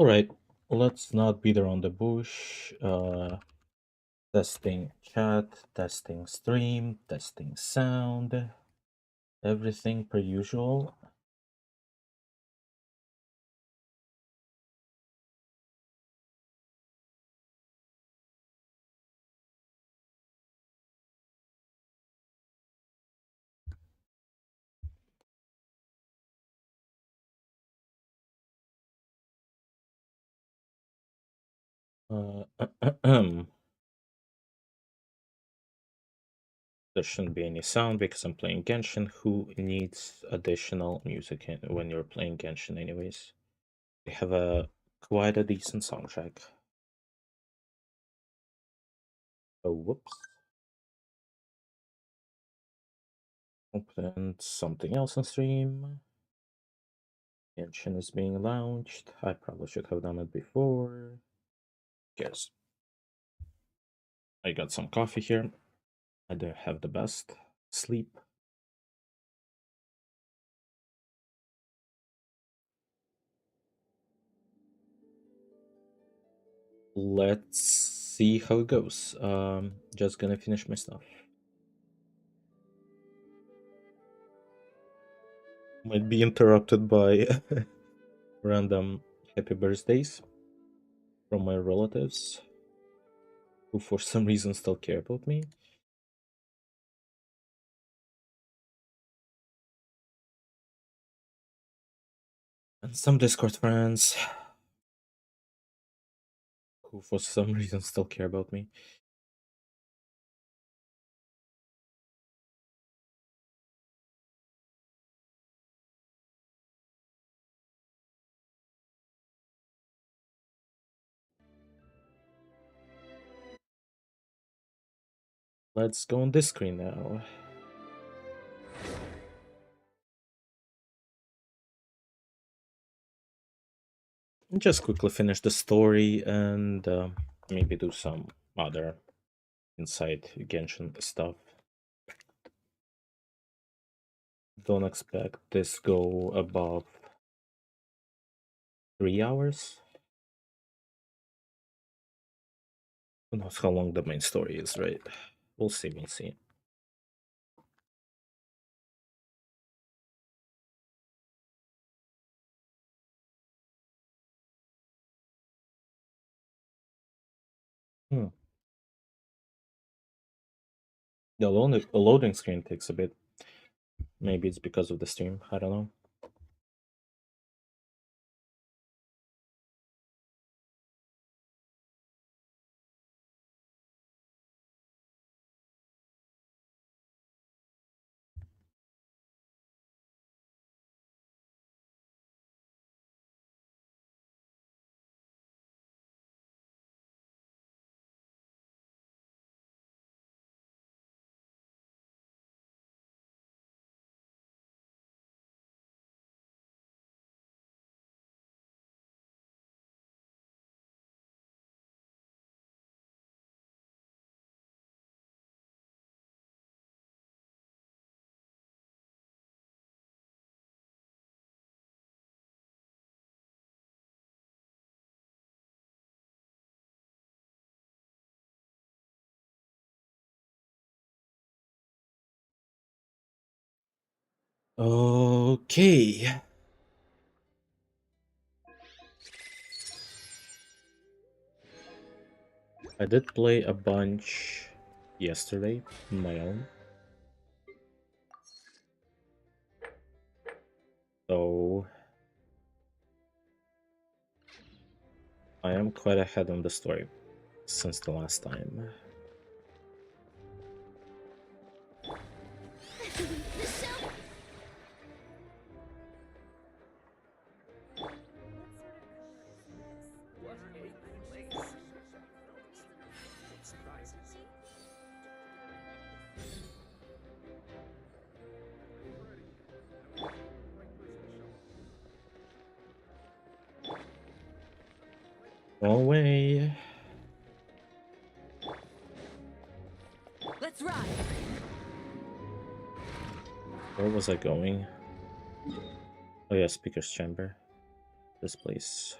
Alright, let's not beat around the bush. Testing chat, testing stream, testing sound, everything per usual. Uh, there shouldn't be any sound because I'm playing Genshin. Who needs additional music when you're playing Genshin anyways? We have a quite a decent soundtrack. Oh, whoops. Opened something else on stream. Genshin is being launched. I probably should have done it before. Guess. I got some coffee here. I don't have the best sleep. Let's see how it goes. Just gonna finish my stuff. Might be interrupted by random happy birthdays from my relatives who for some reason still care about me. And some Discord friends who for some reason still care about me. Let's go on this screen now. Just quickly finish the story and maybe do some other inside Genshin stuff. Don't expect this go above 3 hours. Who knows how long the main story is, right? We'll see, we'll see. Hmm. The loading screen takes a bit. Maybe it's because of the stream. I don't know. Okay. I did play a bunch yesterday on my own. So I am quite ahead on the story since the last time. No way. Let's ride. Where was I going? Oh yeah, speaker's chamber. This place.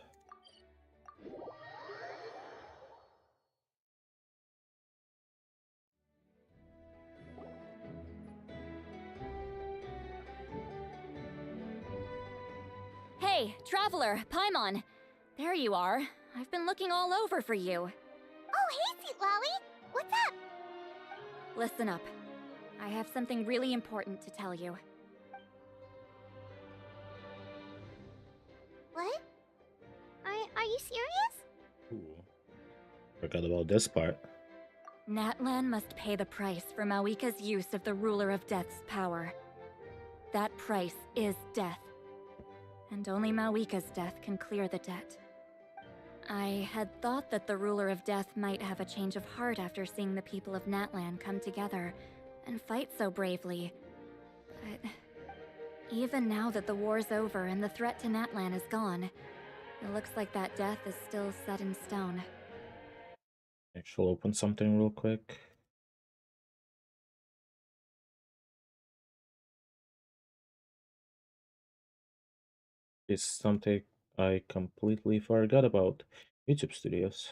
Hey, traveler, Paimon. There you are. I've been looking all over for you. Oh, hey, Sweet Lolly! What's up? Listen up. I have something really important to tell you. What? Are you serious? Ooh. Forgot about this part. Natlan must pay the price for Mawika's use of the Ruler of Death's power. That price is death. And only Mawika's death can clear the debt. I had thought that the Ruler of Death might have a change of heart after seeing the people of Natlan come together and fight so bravely. But even now that the war's over and the threat to Natlan is gone, it looks like that death is still set in stone. Actually, open something real quick. It's something I completely forgot about. YouTube Studios.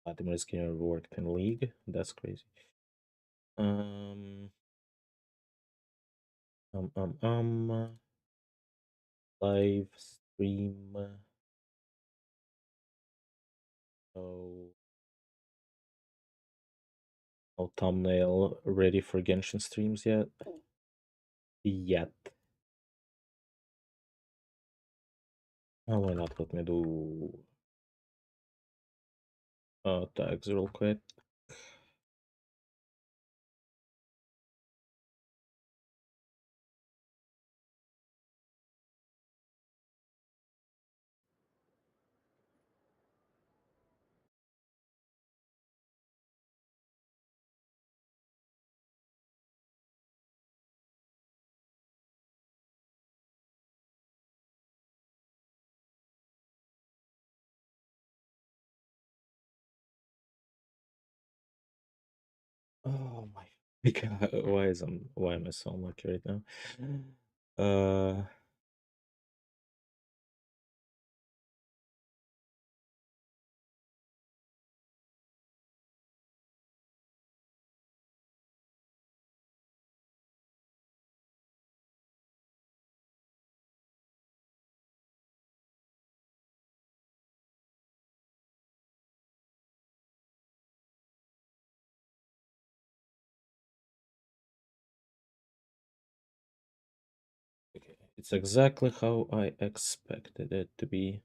Vladimir Skinner worked in League. That's crazy. Um, um, um, um, live stream. No, no thumbnail ready for Genshin streams yet. Oh, why not? Let me do tags real quick. Oh my god, why am I so unlucky right now? Uh okay. It's exactly how I expected it to be.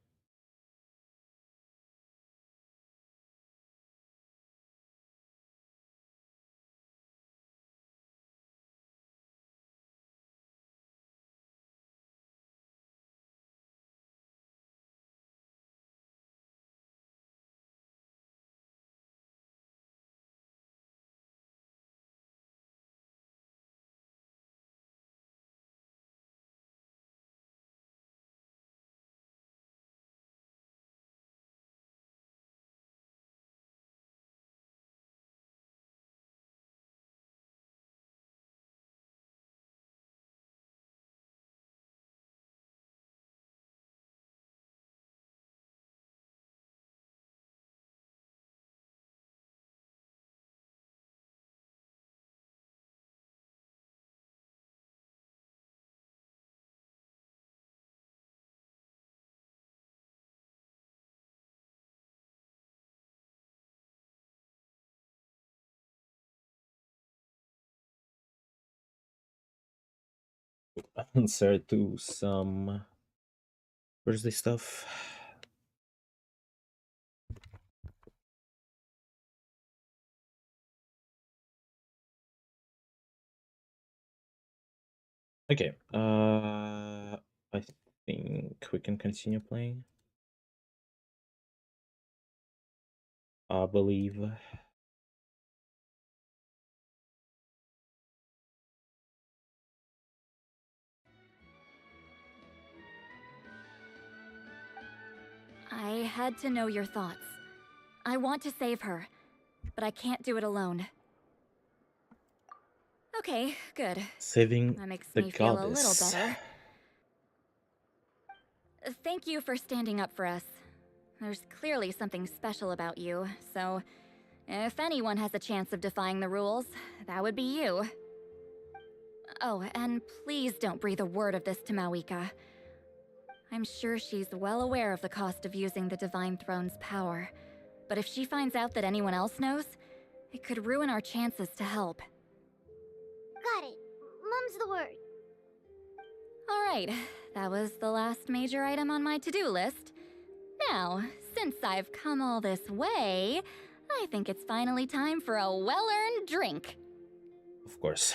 Answer to some birthday stuff. Okay. I think we can continue playing. I believe. I had to know your thoughts. I want to save her, but I can't do it alone. Okay, good. Saving That makes the me feel a little goddess. better. Thank you for standing up for us. There's clearly something special about you, so if anyone has a chance of defying the rules, that would be you. Oh, and please don't breathe a word of this to Mawika. I'm sure she's well aware of the cost of using the Divine Throne's power, but if she finds out that anyone else knows, it could ruin our chances to help. Got it. Mum's the word. Alright, that was the last major item on my to-do list. Now, since I've come all this way, I think it's finally time for a well-earned drink. Of course.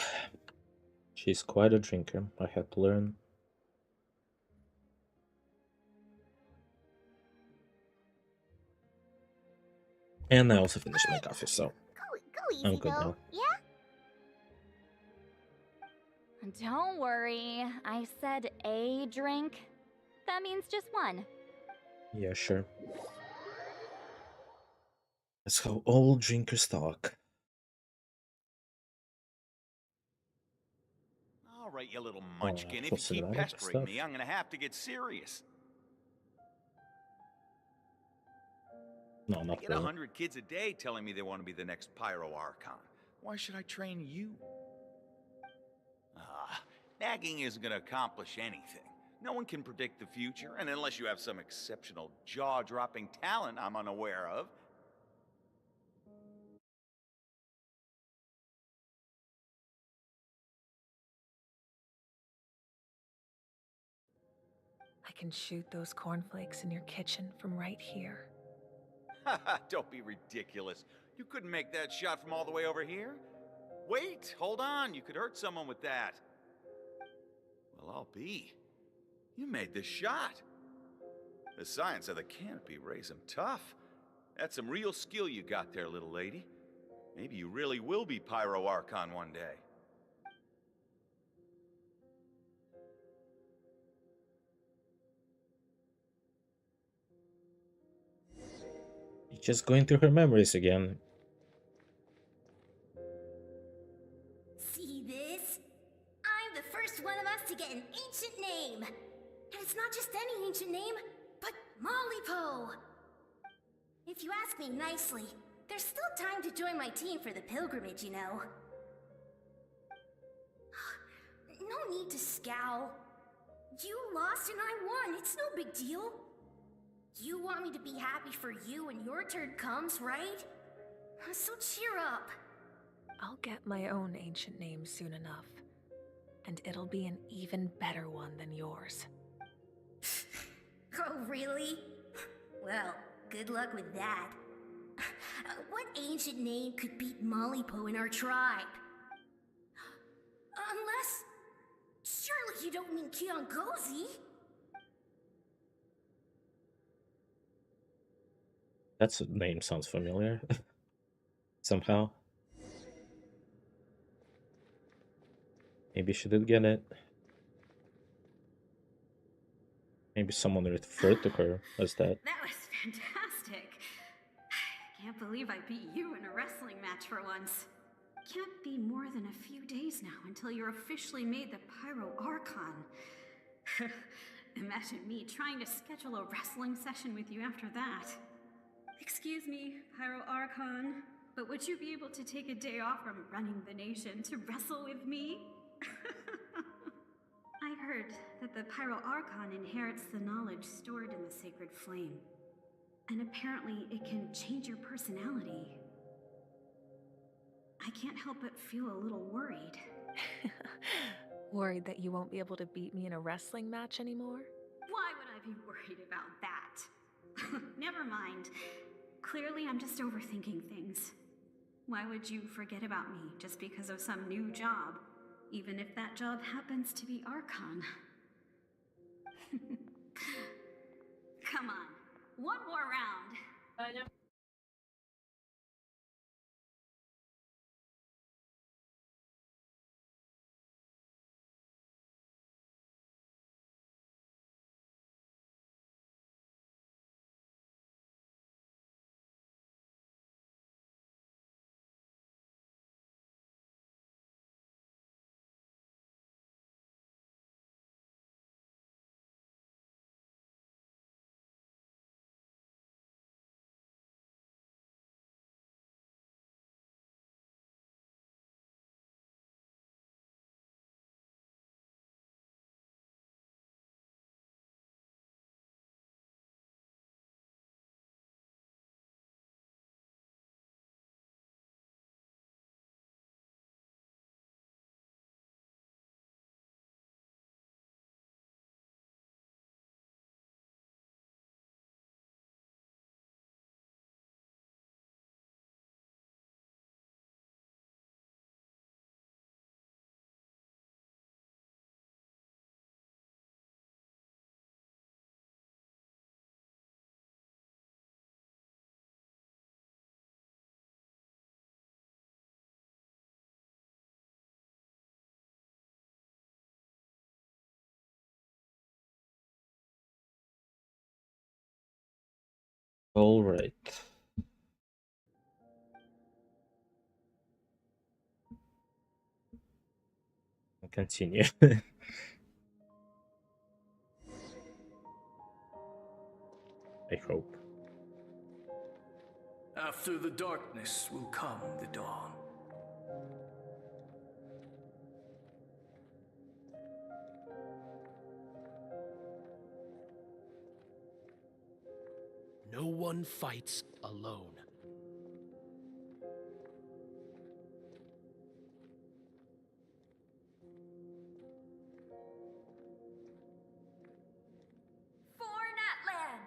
She's quite a drinker, I had to learn. And I also finished my coffee, so Go easy, I'm good though. now. Yeah? Don't worry, I said a drink. That means just one. Yeah, sure. That's how all drinkers talk. All right, you little Oh, munchkin. If full you keep cinematic pestering stuff. me, I'm gonna have to get serious. No, I not get really. 100 kids a day telling me they want to be the next Pyro Archon. Why should I train you? Nagging isn't gonna accomplish anything. No one can predict the future, and unless you have some exceptional jaw-dropping talent I'm unaware of, I can shoot those cornflakes in your kitchen from right here. don't be ridiculous. You couldn't make that shot from all the way over here? Wait, hold on. You could hurt someone with that. Well, I'll be. You made this shot. The science of the canopy raised him tough. That's some real skill you got there, little lady. Maybe you really will be Pyro Archon one day. Just going through her memories again. See this? I'm the first one of us to get an ancient name. And it's not just any ancient name, but Mollypo. If you ask me nicely, there's still time to join my team for the pilgrimage, you know. No need to scowl. You lost and I won, it's no big deal. You want me to be happy for you when your turn comes, right? So cheer up. I'll get my own ancient name soon enough. And it'll be an even better one than yours. Oh, really? Well, good luck with that. What ancient name could beat Mollypo in our tribe? Unless... Surely you don't mean Kiangozi? That name sounds familiar. Somehow. Maybe she did get it. Maybe someone referred to her as that. That was fantastic. Can't believe I beat you in a wrestling match for once. Can't be more than a few days now until you're officially made the Pyro Archon. Imagine me trying to schedule a wrestling session with you after that. Excuse me, Pyro Archon, but would you be able to take a day off from running the nation to wrestle with me? I heard that the Pyro Archon inherits the knowledge stored in the sacred flame. And apparently it can change your personality. I can't help but feel a little worried. Worried that you won't be able to beat me in a wrestling match anymore? Why would I be worried about that? Never mind. Clearly I'm just overthinking things. Why would you forget about me just because of some new job? Even if that job happens to be Archon. Come on, one more round. All right. I'll continue. I hope. After the darkness will come the dawn. No one fights alone. For Natlan!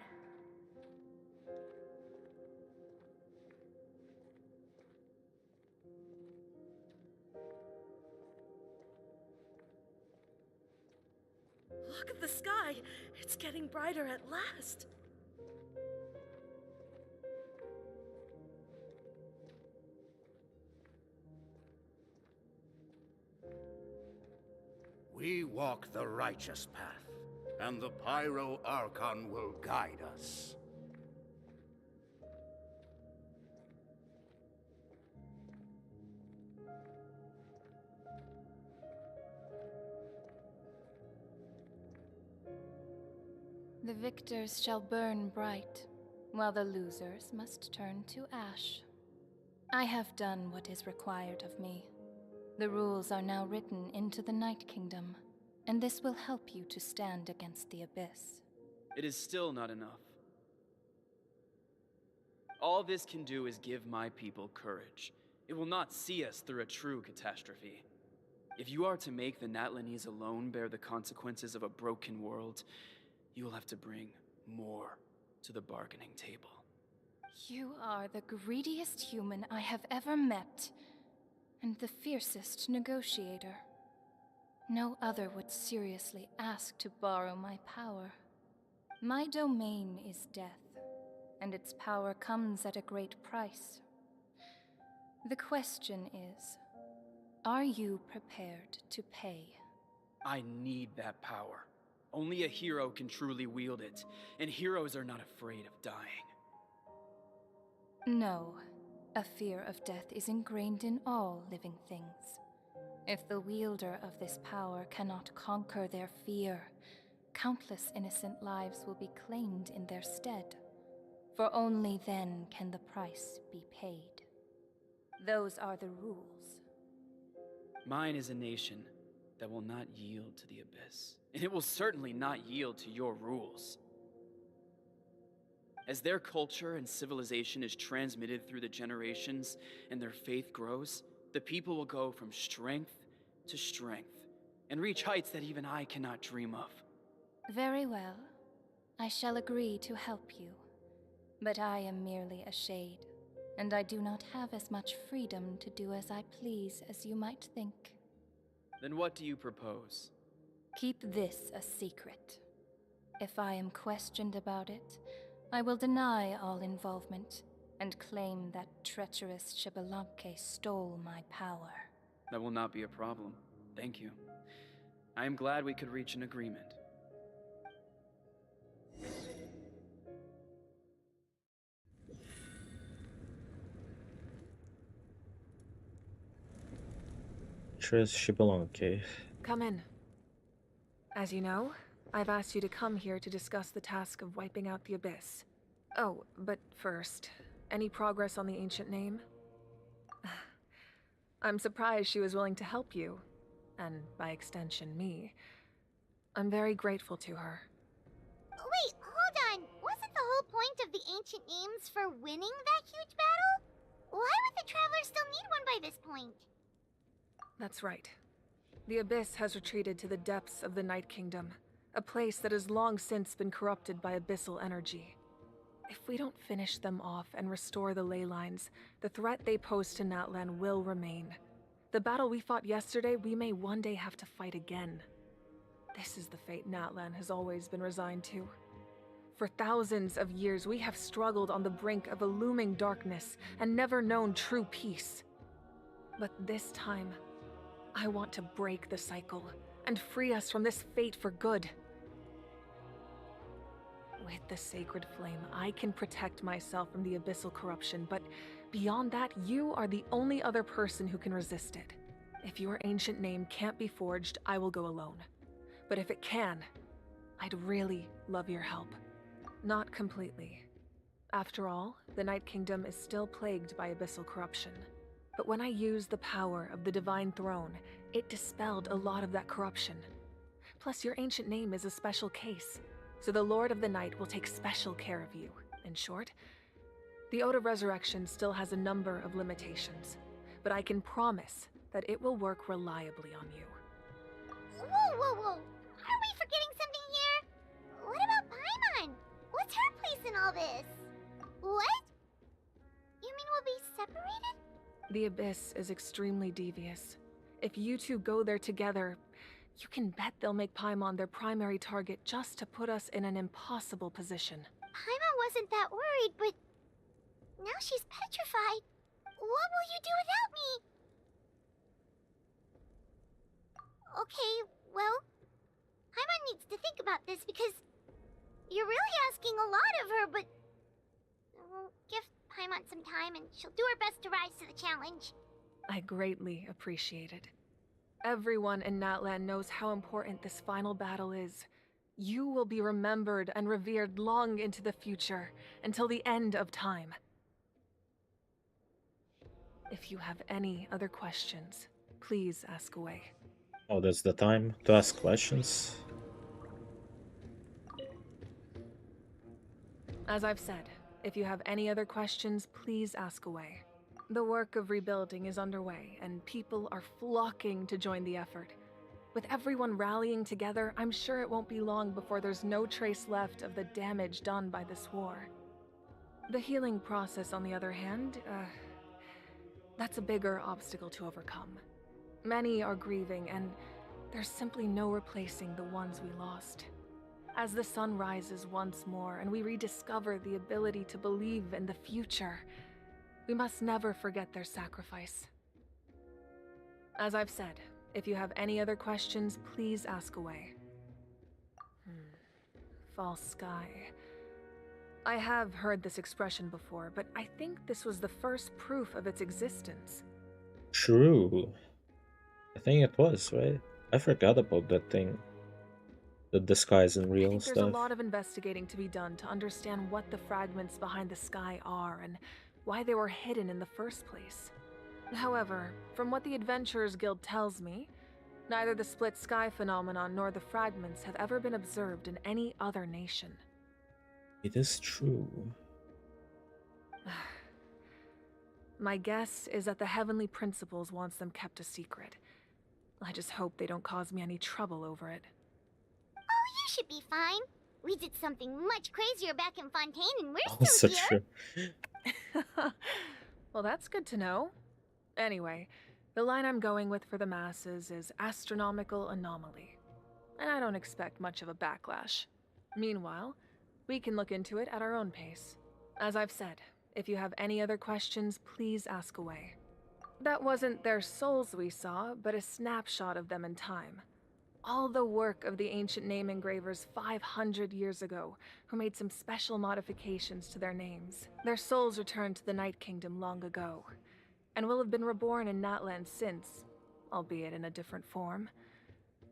Look at the sky. It's getting brighter at last. We walk the righteous path, and the Pyro Archon will guide us. The victors shall burn bright, while the losers must turn to ash. I have done what is required of me. The rules are now written into the Night Kingdom, and this will help you to stand against the Abyss. It is still not enough. All this can do is give my people courage. It will not see us through a true catastrophe. If you are to make the Natlanese alone bear the consequences of a broken world, you will have to bring more to the bargaining table. You are the greediest human I have ever met, and the fiercest negotiator. No other would seriously ask to borrow my power. My domain is death, and its power comes at a great price. The question is, are you prepared to pay? I need that power. Only a hero can truly wield it, and heroes are not afraid of dying. No, a fear of death is ingrained in all living things. If the wielder of this power cannot conquer their fear, countless innocent lives will be claimed in their stead. For only then can the price be paid. Those are the rules. Mine is a nation that will not yield to the Abyss, and it will certainly not yield to your rules. As their culture and civilization is transmitted through the generations and their faith grows, the people will go from strength to strength and reach heights that even I cannot dream of. Very well. I shall agree to help you. But I am merely a shade, and I do not have as much freedom to do as I please as you might think. Then what do you propose? Keep this a secret. If I am questioned about it, I will deny all involvement and claim that treacherous Xbalanque stole my power. That will not be a problem. Thank you. I am glad we could reach an agreement. Tres Xbalanque. Come in. As you know, I've asked you to come here to discuss the task of wiping out the Abyss. Oh, but first, any progress on the ancient name? I'm surprised she was willing to help you, and by extension, me. I'm very grateful to her. Wait, hold on. Wasn't the whole point of the ancient names for winning that huge battle? Why would the Travelers still need one by this point? That's right. The Abyss has retreated to the depths of the Night Kingdom, a place that has long since been corrupted by abyssal energy. If we don't finish them off and restore the ley lines, the threat they pose to Natlan will remain. The battle we fought yesterday, we may one day have to fight again. This is the fate Natlan has always been resigned to. For thousands of years, we have struggled on the brink of a looming darkness and never known true peace. But this time, I want to break the cycle and free us from this fate for good. With the sacred flame, I can protect myself from the abyssal corruption, but beyond that, you are the only other person who can resist it. If your ancient name can't be forged, I will go alone. But if it can, I'd really love your help. Not completely. After all, the Night Kingdom is still plagued by abyssal corruption. But when I used the power of the Divine Throne, it dispelled a lot of that corruption. Plus, your ancient name is a special case, so the Lord of the Night will take special care of you. In short, the Ode of Resurrection still has a number of limitations, but I can promise that it will work reliably on you. Whoa. Are we forgetting something here? What about Paimon? What's her place in all this? What? You mean we'll be separated? The Abyss is extremely devious. If you two go there together, you can bet they'll make Paimon their primary target just to put us in an impossible position. Paimon wasn't that worried, but now she's petrified. What will you do without me? Okay, well, Paimon needs to think about this because you're really asking a lot of her, but we'll give Paimon some time and she'll do her best to rise to the challenge. I greatly appreciate it. Everyone in Natlan knows how important this final battle is. You will be remembered and revered long into the future, until the end of time. If you have any other questions, please ask away. Oh, that's the time to ask questions. As I've said, if you have any other questions, please ask away. The work of rebuilding is underway, and people are flocking to join the effort. With everyone rallying together, I'm sure it won't be long before there's no trace left of the damage done by this war. The healing process, on the other hand, that's a bigger obstacle to overcome. Many are grieving, and there's simply no replacing the ones we lost. As the sun rises once more and we rediscover the ability to believe in the future, we must never forget their sacrifice. As I've said, if you have any other questions, please ask away. False sky. I have heard this expression before, but I think this was the first proof of its existence. True. I think it was, right? I forgot about that thing. The disguise and I real think there's stuff. a lot of investigating to be done to understand what the fragments behind the sky are and why they were hidden in the first place. However, from what the Adventurers Guild tells me, neither the split sky phenomenon nor the fragments have ever been observed in any other nation. It is true. My guess is that the Heavenly Principles wants them kept a secret. I just hope they don't cause me any trouble over it. Oh, you should be fine. We did something much crazier back in Fontaine and we're Also still here. true. Well, that's good to know. Anyway, the line I'm going with for the masses is astronomical anomaly. And I don't expect much of a backlash. Meanwhile, we can look into it at our own pace. As I've said, if you have any other questions, please ask away. That wasn't their souls we saw, but a snapshot of them in time. All the work of the ancient name engravers 500 years ago, who made some special modifications to their names. Their souls returned to the Night Kingdom long ago, and will have been reborn in Natlan since, albeit in a different form.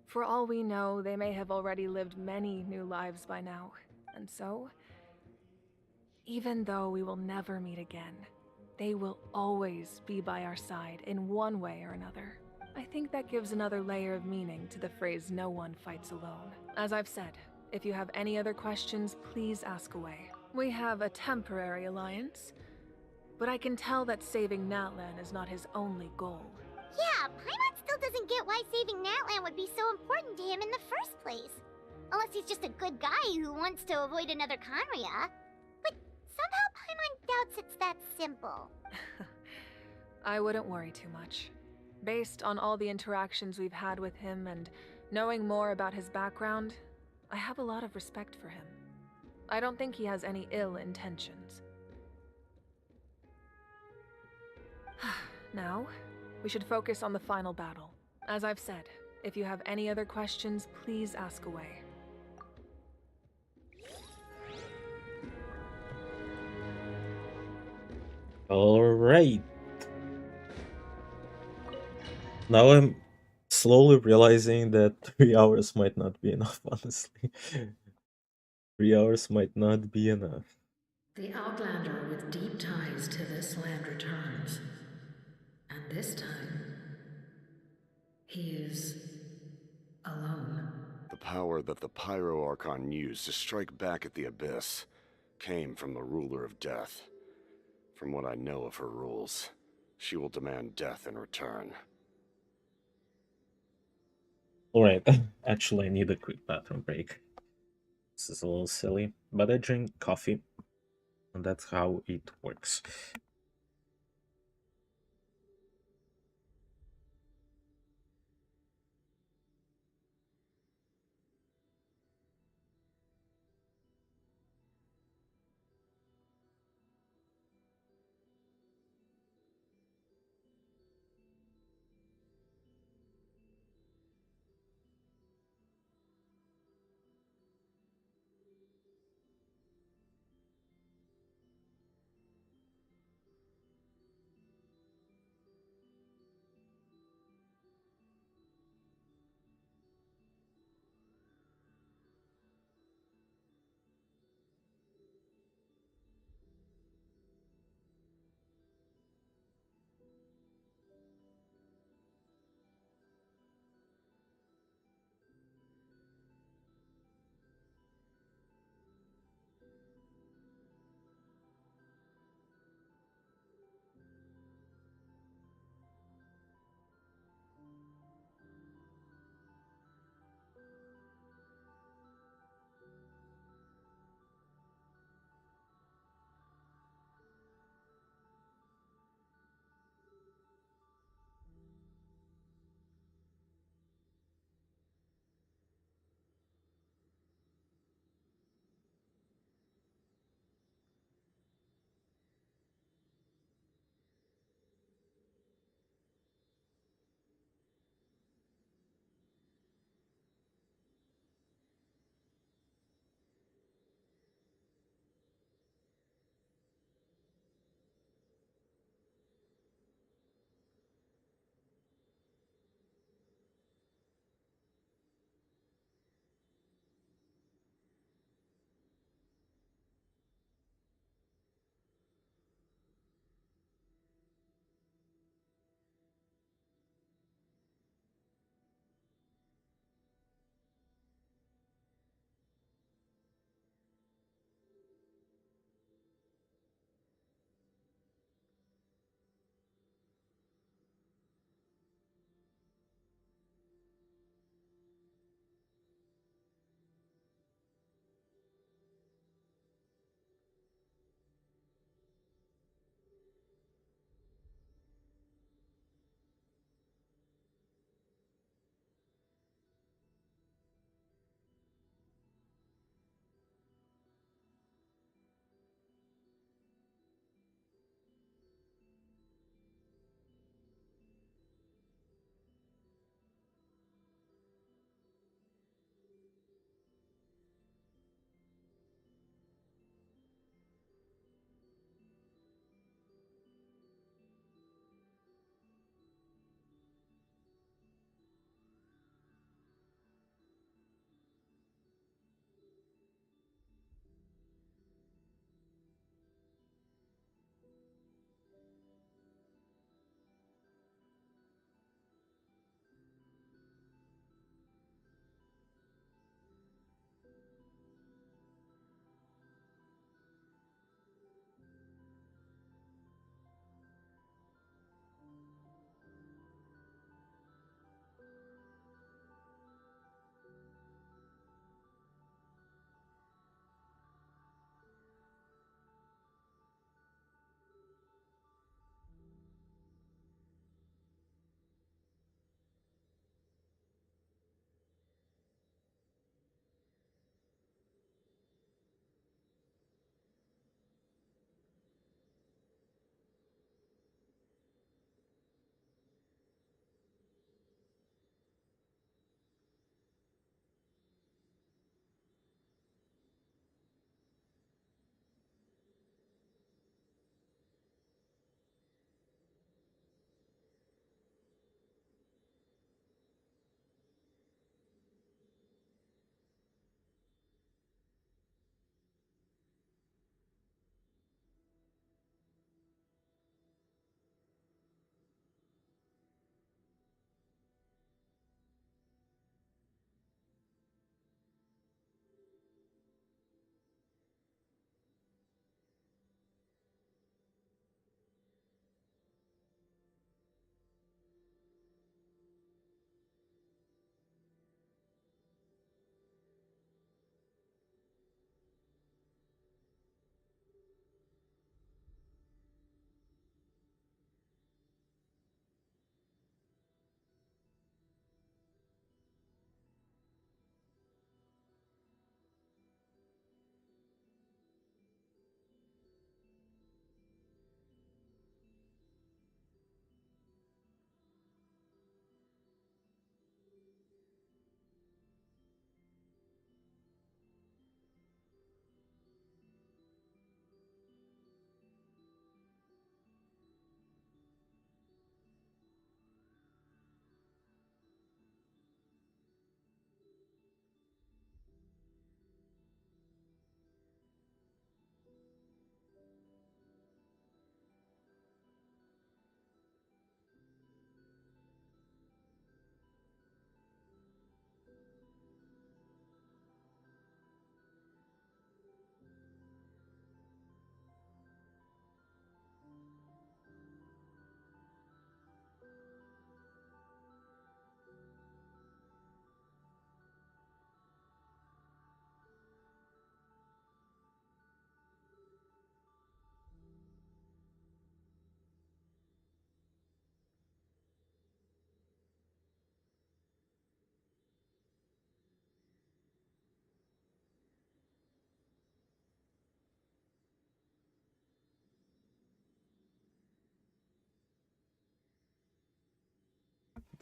For all we know, they may have already lived many new lives by now, and so, even though we will never meet again, they will always be by our side in one way or another. I think that gives another layer of meaning to the phrase "no one fights alone." As I've said, if you have any other questions, please ask away. We have a temporary alliance, but I can tell that saving Natlan is not his only goal. Yeah, Paimon still doesn't get why saving Natlan would be so important to him in the first place. Unless he's just a good guy who wants to avoid another Conria. But somehow Paimon doubts it's that simple. I wouldn't worry too much. Based on all the interactions we've had with him and knowing more about his background, I have a lot of respect for him. I don't think he has any ill intentions. Now, we should focus on the final battle. As I've said, if you have any other questions, please ask away. Alright. Now I'm slowly realizing that 3 hours might not be enough, honestly. 3 hours might not be enough. The Outlander with deep ties to this land returns. And this time, he is alone. The power that the Pyro Archon used to strike back at the Abyss came from the Ruler of Death. From what I know of her rules, she will demand death in return. Alright, actually, I need a quick bathroom break. This is a little silly, but I drink coffee, and that's how it works.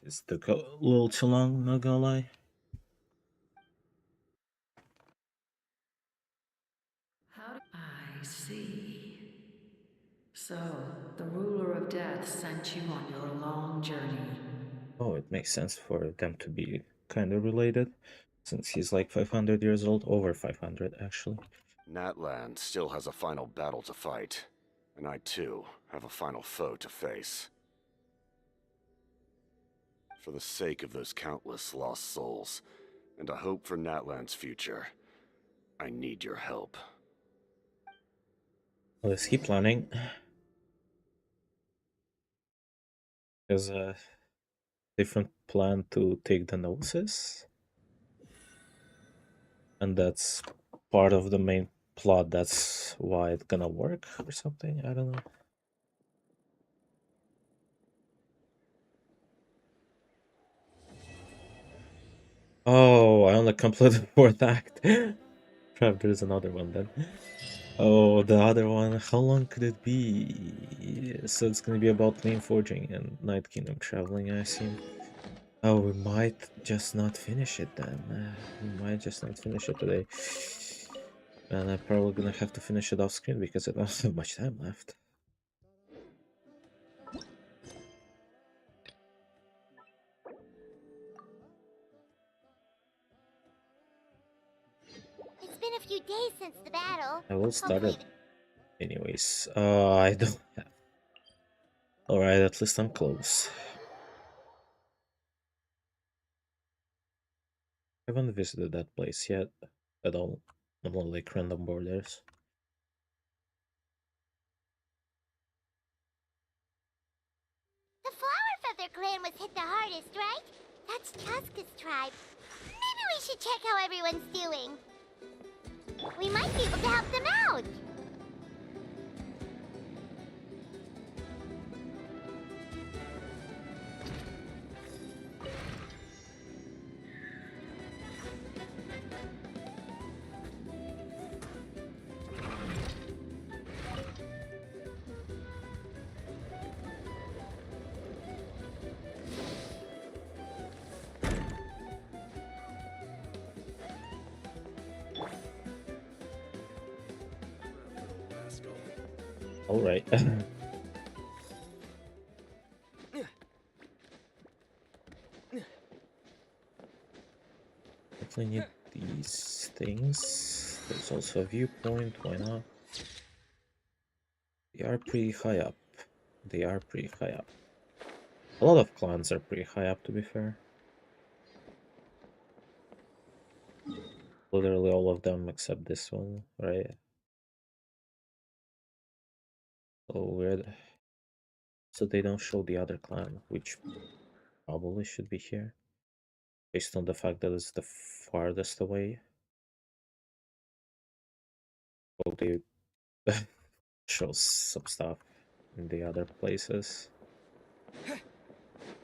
This took a little too long, not gonna lie. I see. So, the ruler of death sent you on your long journey. Oh, it makes sense for them to be kind of related, since he's like 500 years old, over 500 actually. Natlan still has a final battle to fight, and I too have a final foe to face. For the sake of those countless lost souls, and a hope for Natlan's future, I need your help. Well, is he planning? Has a different plan to take the Gnosis? And that's part of the main plot, that's why it's gonna work or something? I don't know. Oh, I only completed the fourth act. Crap, there's another one then. Oh, the other one, how long could it be? So it's gonna be about name forging and Night Kingdom traveling, I assume. Oh, we might just not finish it then. We might just not finish it today. And I'm probably gonna have to finish it off screen because I don't have much time left. It's been a few days since the battle. I will start Hopefully it anyways. I don't have. Alright, at least I'm close. I haven't visited that place yet at all. I'm on like random borders. The Flower Feather clan was hit the hardest, right? That's Chaska's tribe. Maybe we should check how everyone's doing. We might be able to help them out. Alright. Definitely need these things. There's also a viewpoint, why not? They are pretty high up. They are pretty high up. A lot of clans are pretty high up, to be fair. Literally all of them except this one, right? Oh, weird. So they don't show the other clan, which probably should be here. Based on the fact that it's the farthest away. Oh, they show some stuff in the other places.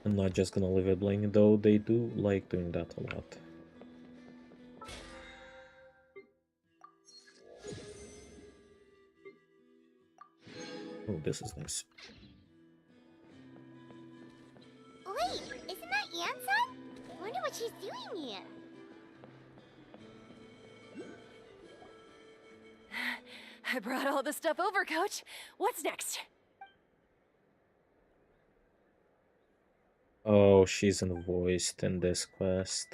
I'm not just gonna leave it blank, though they do like doing that a lot. Oh, this is nice. Wait, isn't that Yansan? Wonder what she's doing here. I brought all the stuff over, Coach. What's next? Oh, she's invoiced in this quest.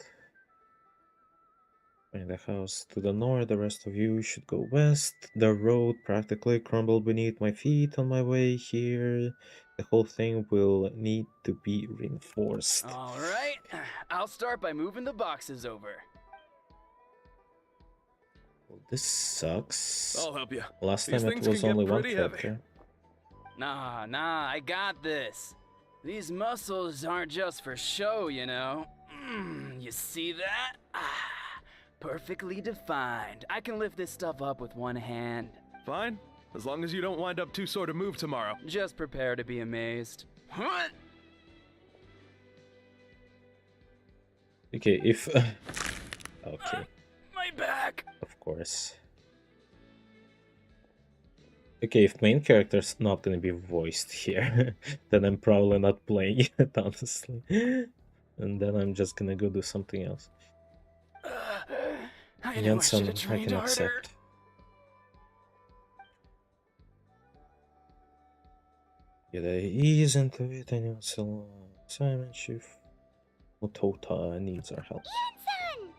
Find the house to the north, the rest of you should go west. The road practically crumbled beneath my feet on my way here. The whole thing will need to be reinforced. All right, I'll start by moving the boxes over. Well, this sucks. I'll help you. Last These time it things was can get only one pretty heavy. character. Nah, I got this. These muscles aren't just for show, you know. You see that? Perfectly defined. I can lift this stuff up with one hand. Fine, as long as you don't wind up too sore to move tomorrow. Just prepare to be amazed. What? Okay, if... okay, My back! of course. Okay, if main character's not gonna be voiced here, then I'm probably not playing it, honestly. and then I'm just gonna go do something else. I knew I should have Jansen, I trained can harder. accept. Get ease into it, and you'll sell Simon Chief. Motota needs our help. Yansan!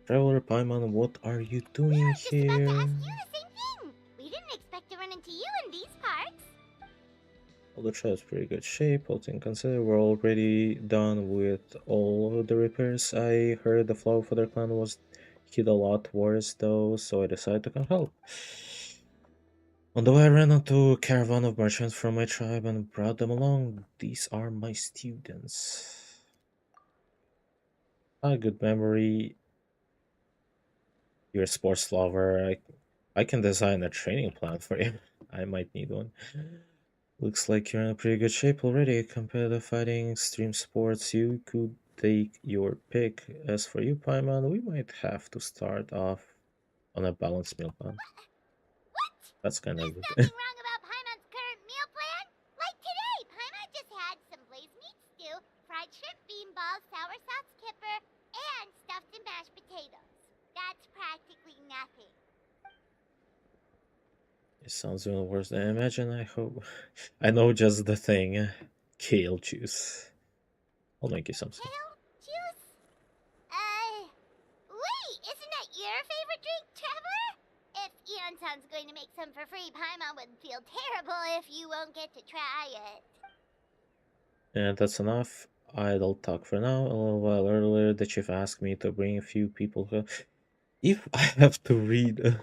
Traveler Paimon, what are you doing Just about to here? ask you the same thing. We didn't expect to run into you in these parts. Well, the tribe's pretty good shape, all things considered. We're already done with all of the repairs. I heard the flow for their clan was hit a lot worse though, so I decided to come help. On the way, I ran into a caravan of merchants from my tribe and brought them along. These are my students. A good memory. You're a sports lover. I can design a training plan for you. I might need one. Looks like you're in a pretty good shape already. Competitive fighting, extreme sports, you could take your pick. As for you, Paimon, we might have to start off on a balanced meal plan. What? That's kind of There's good. nothing wrong about Paimon's current meal plan. Like today, Paimon just had some blazed meat stew, fried shrimp bean balls, sour sauce kipper, and stuffed and mashed potatoes. That's practically nothing. It sounds even worse than I imagine. I hope. I know just the thing. Kale juice. I'll make you something. Kale juice? Wait, isn't that your favorite drink, Traveler? If Eonsan's going to make some for free, Paimon would feel terrible if you won't get to try it. And that's enough. Idle talk for now. A little while earlier, the chief asked me to bring a few people. If I have to read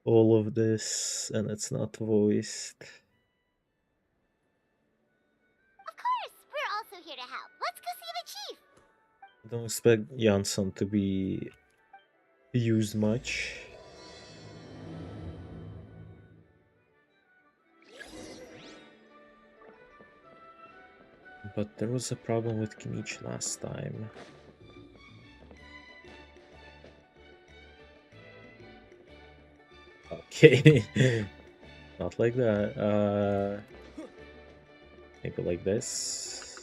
all of this and it's not voiced. Of course, we're also here to help. Let's go see the chief. I don't expect Jansson to be used much. But there was a problem with Kinich last time. Okay. Not like that. Maybe like this.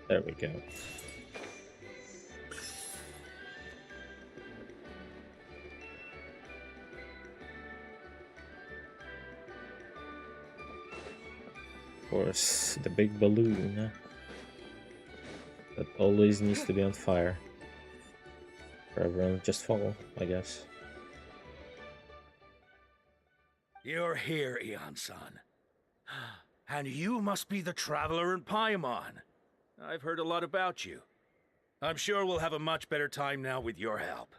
There we go. Of course, the big balloon that always needs to be on fire. For everyone to just follow, I guess. You're here, Eon-san. And you must be the traveler in Paimon. I've heard a lot about you. I'm sure we'll have a much better time now with your help.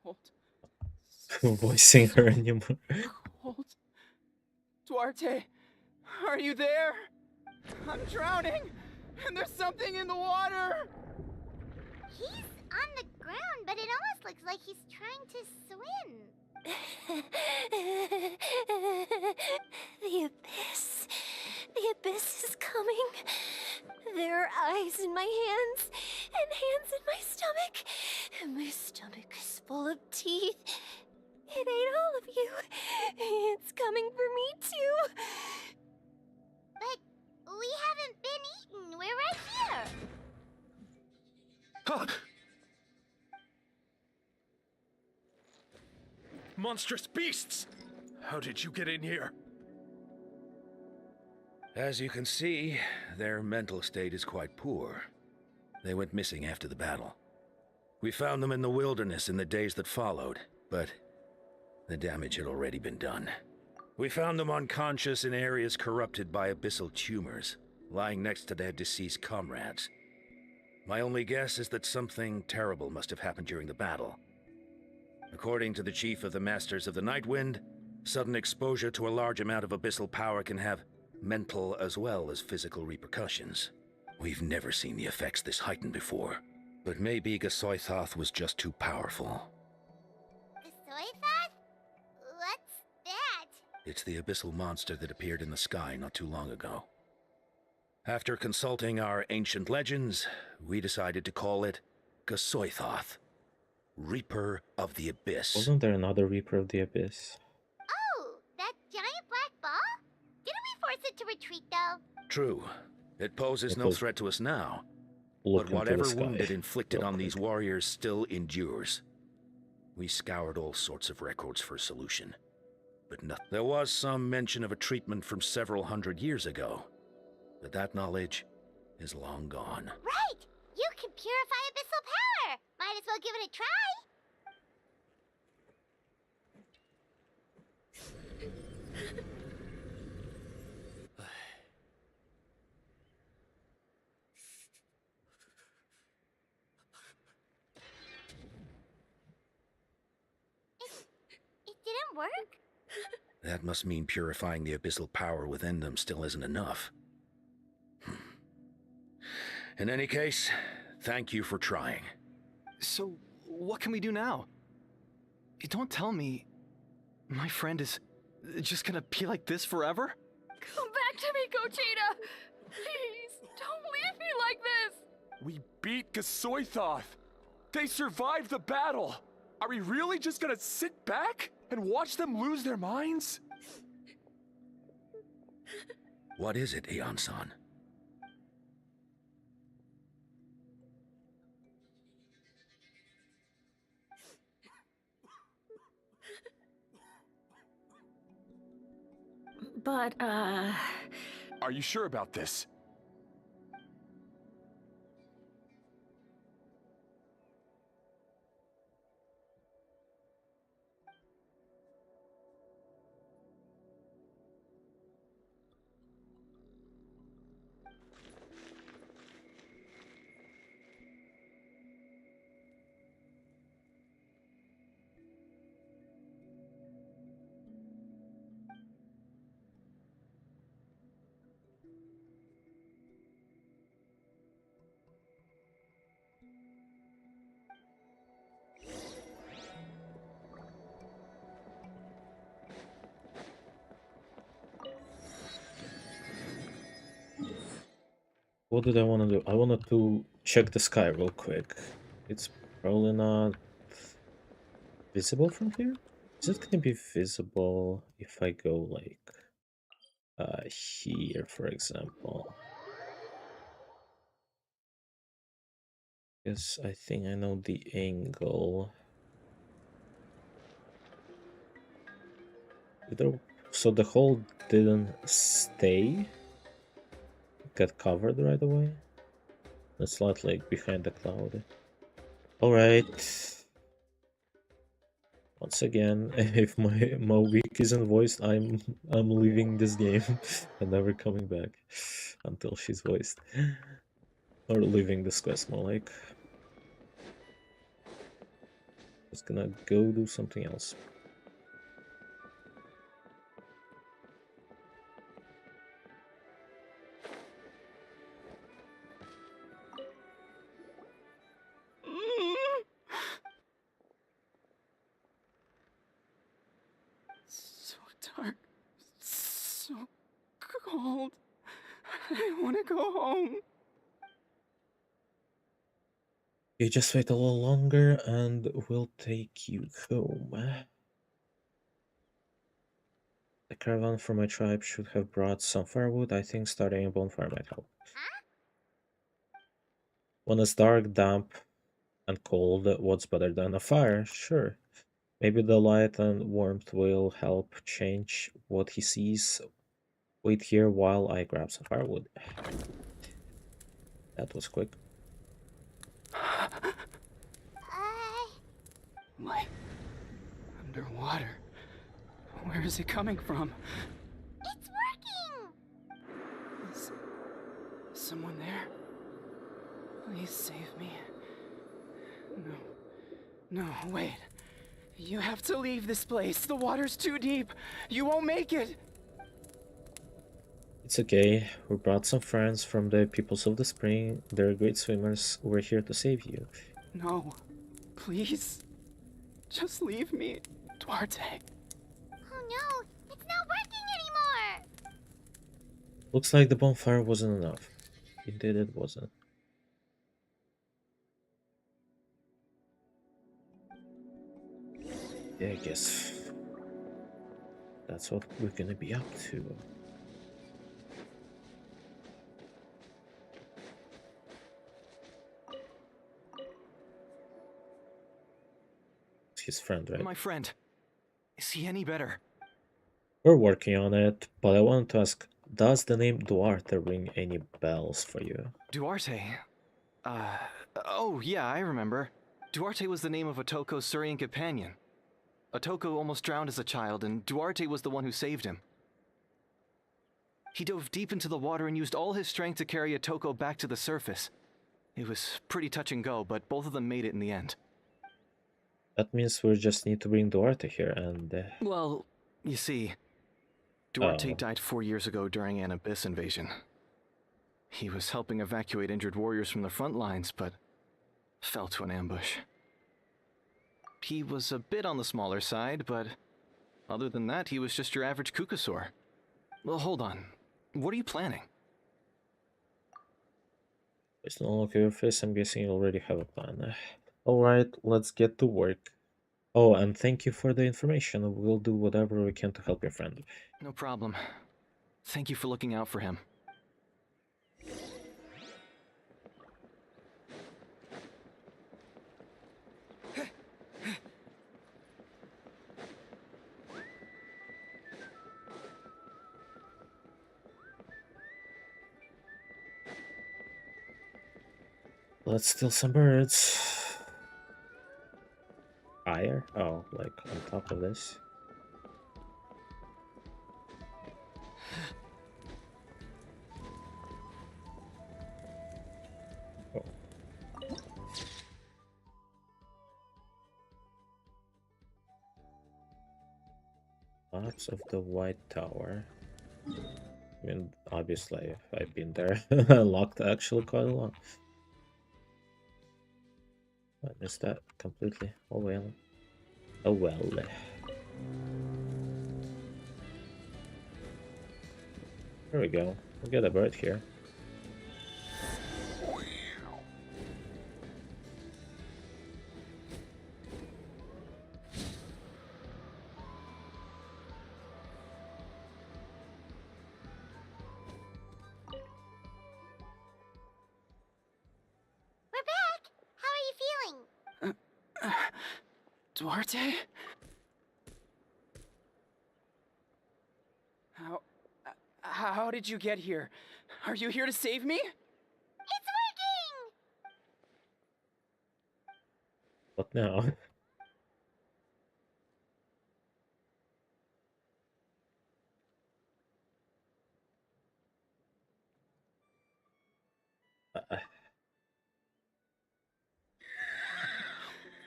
Cold. Voicing her anymore. Cold. Duarte, are you there? I'm drowning, and there's something in the water. He's on the ground, but it almost looks like he's trying to swim. The abyss. The abyss is coming. There are eyes in my hands, and hands in my stomach. And my stomach is full of teeth. It ate all of you. It's coming for me, too. But we haven't been eaten. We're right here. Monstrous beasts! How did you get in here? As you can see, their mental state is quite poor. They went missing after the battle. We found them in the wilderness in the days that followed, but the damage had already been done. We found them unconscious in areas corrupted by abyssal tumors, lying next to their deceased comrades. My only guess is that something terrible must have happened during the battle. According to the chief of the Masters of the Nightwind, sudden exposure to a large amount of abyssal power can have mental as well as physical repercussions. We've never seen the effects this heightened before, but maybe Gasoithoth was just too powerful. Gasoithoth? What's that? It's the abyssal monster that appeared in the sky not too long ago. After consulting our ancient legends, we decided to call it Gasoithoth, Reaper of the Abyss. Wasn't there another Reaper of the Abyss? Oh, that giant black ball? Didn't we force it to retreat, though? True. It poses no threat to us now. Look But into the whatever sky wound it inflicted real on these quick. warriors still endures. We scoured all sorts of records for a solution, but nothing. There was some mention of a treatment from several hundred years ago, but that knowledge is long gone. Right! You can purify abyssal power! Might as well give it a try! It didn't work? That must mean purifying the abyssal power within them still isn't enough. In any case, thank you for trying. So, what can we do now? Don't tell me my friend is just gonna be like this forever? Come back to me, Gogeta! Please, don't leave me like this! We beat Gasoithoth! They survived the battle! Are we really just gonna sit back and watch them lose their minds? What is it, Aeon-san? But, Are you sure about this? What did I want to do? I wanted to check the sky real quick. It's probably not visible from here. Is it gonna be visible if I go like here, for example? Yes, I think I know the angle. So the hole didn't stay, get covered right away. It's not like behind the cloud. Alright. Once again, if my week isn't voiced, I'm leaving this game and never coming back until she's voiced. Or leaving this quest more like. Just gonna go do something else. So dark, so cold. I want to go home. You just wait a little longer and we'll take you home. The caravan from my tribe should have brought some firewood. I think starting a bonfire might help. When it's dark, damp, and cold, what's better than a fire? Sure. Maybe the light and warmth will help change what he sees. Wait here while I grab some firewood. That was quick. Light. Underwater. Where is it coming from? It's working! Is someone there? Please save me. No, wait. You have to leave this place. The water's too deep. You won't make it. It's okay. We brought some friends from the Peoples of the Spring. They're great swimmers. We're here to save you. No. Please. Just leave me, Duarte. Oh no, it's not working anymore! Looks like the bonfire wasn't enough. Indeed it wasn't. Yeah, I guess that's what we're gonna be up to. His friend, right? My friend. Is he any better? We're working on it, but I wanted to ask, does the name Duarte ring any bells for you? Duarte? Oh yeah, I remember. Duarte was the name of Otoko's Surian companion. Otoko almost drowned as a child, and Duarte was the one who saved him. He dove deep into the water and used all his strength to carry Otoko back to the surface. It was pretty touch and go, but both of them made it in the end. That means we just need to bring Duarte here and... Well, you see, Duarte died 4 years ago during an Abyss invasion. He was helping evacuate injured warriors from the front lines, but fell to an ambush. He was a bit on the smaller side, but other than that, he was just your average Kukasaur. Well, hold on. What are you planning? Based on the look of your face, I'm guessing you already have a plan. Alright, let's get to work. Oh, and thank you for the information. We'll do whatever we can to help your friend. No problem. Thank you for looking out for him. Let's steal some birds. Higher? Oh, like on top of this? Oh. Maps of the White Tower. I mean, obviously, I've been there. Locked actually quite a lot. I missed that completely. Oh well. Oh well. There we go. We'll get a bird here. We're back! How are you feeling? Duarte? How did you get here? Are you here to save me? It's working! What now?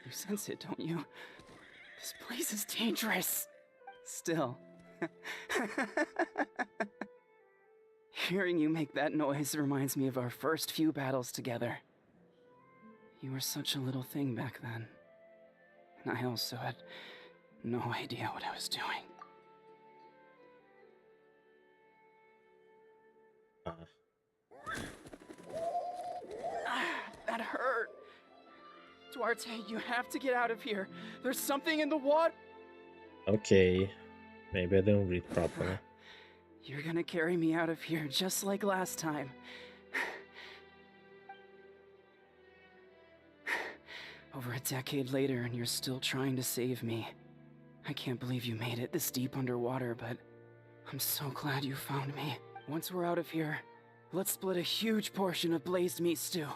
You sense it, don't you? This place is dangerous. Still. Hearing you make that noise reminds me of our first few battles together. You were such a little thing back then. And I also had no idea what I was doing. That hurt. Duarte, you have to get out of here. There's something in the water. Okay. Maybe I didn't read properly. You're gonna carry me out of here just like last time. Over a decade later, and you're still trying to save me. I can't believe you made it this deep underwater, but I'm so glad you found me. Once we're out of here, let's split a huge portion of blazed meat stew.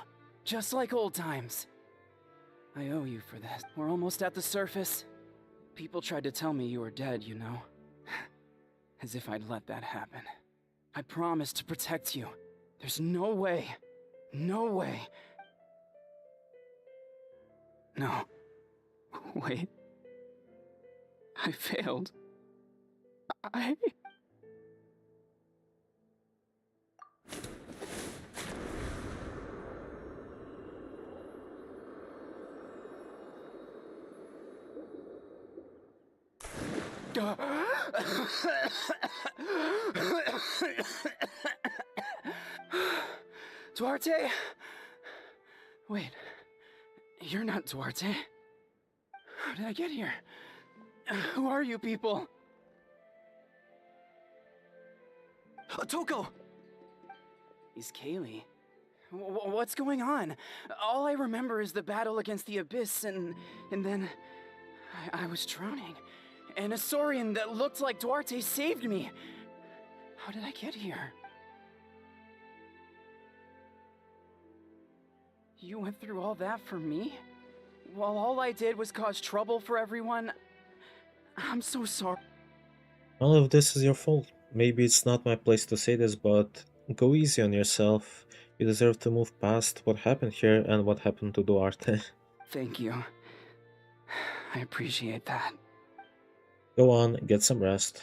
Just like old times. I owe you for this. We're almost at the surface. People tried to tell me you were dead, you know. As if I'd let that happen. I promised to protect you. There's no way. No way. No. Wait. I failed. I... Duarte? Wait, you're not Duarte. How did I get here? Who are you people? Toko! He's Kaylee. What's going on? All I remember is the battle against the Abyss, and then I was drowning. And a Saurian that looked like Duarte saved me. How did I get here? You went through all that for me? While all I did was cause trouble for everyone? I'm so sorry. None of this is your fault. Maybe it's not my place to say this, but go easy on yourself. You deserve to move past what happened here and what happened to Duarte. Thank you. I appreciate that. Go on, get some rest.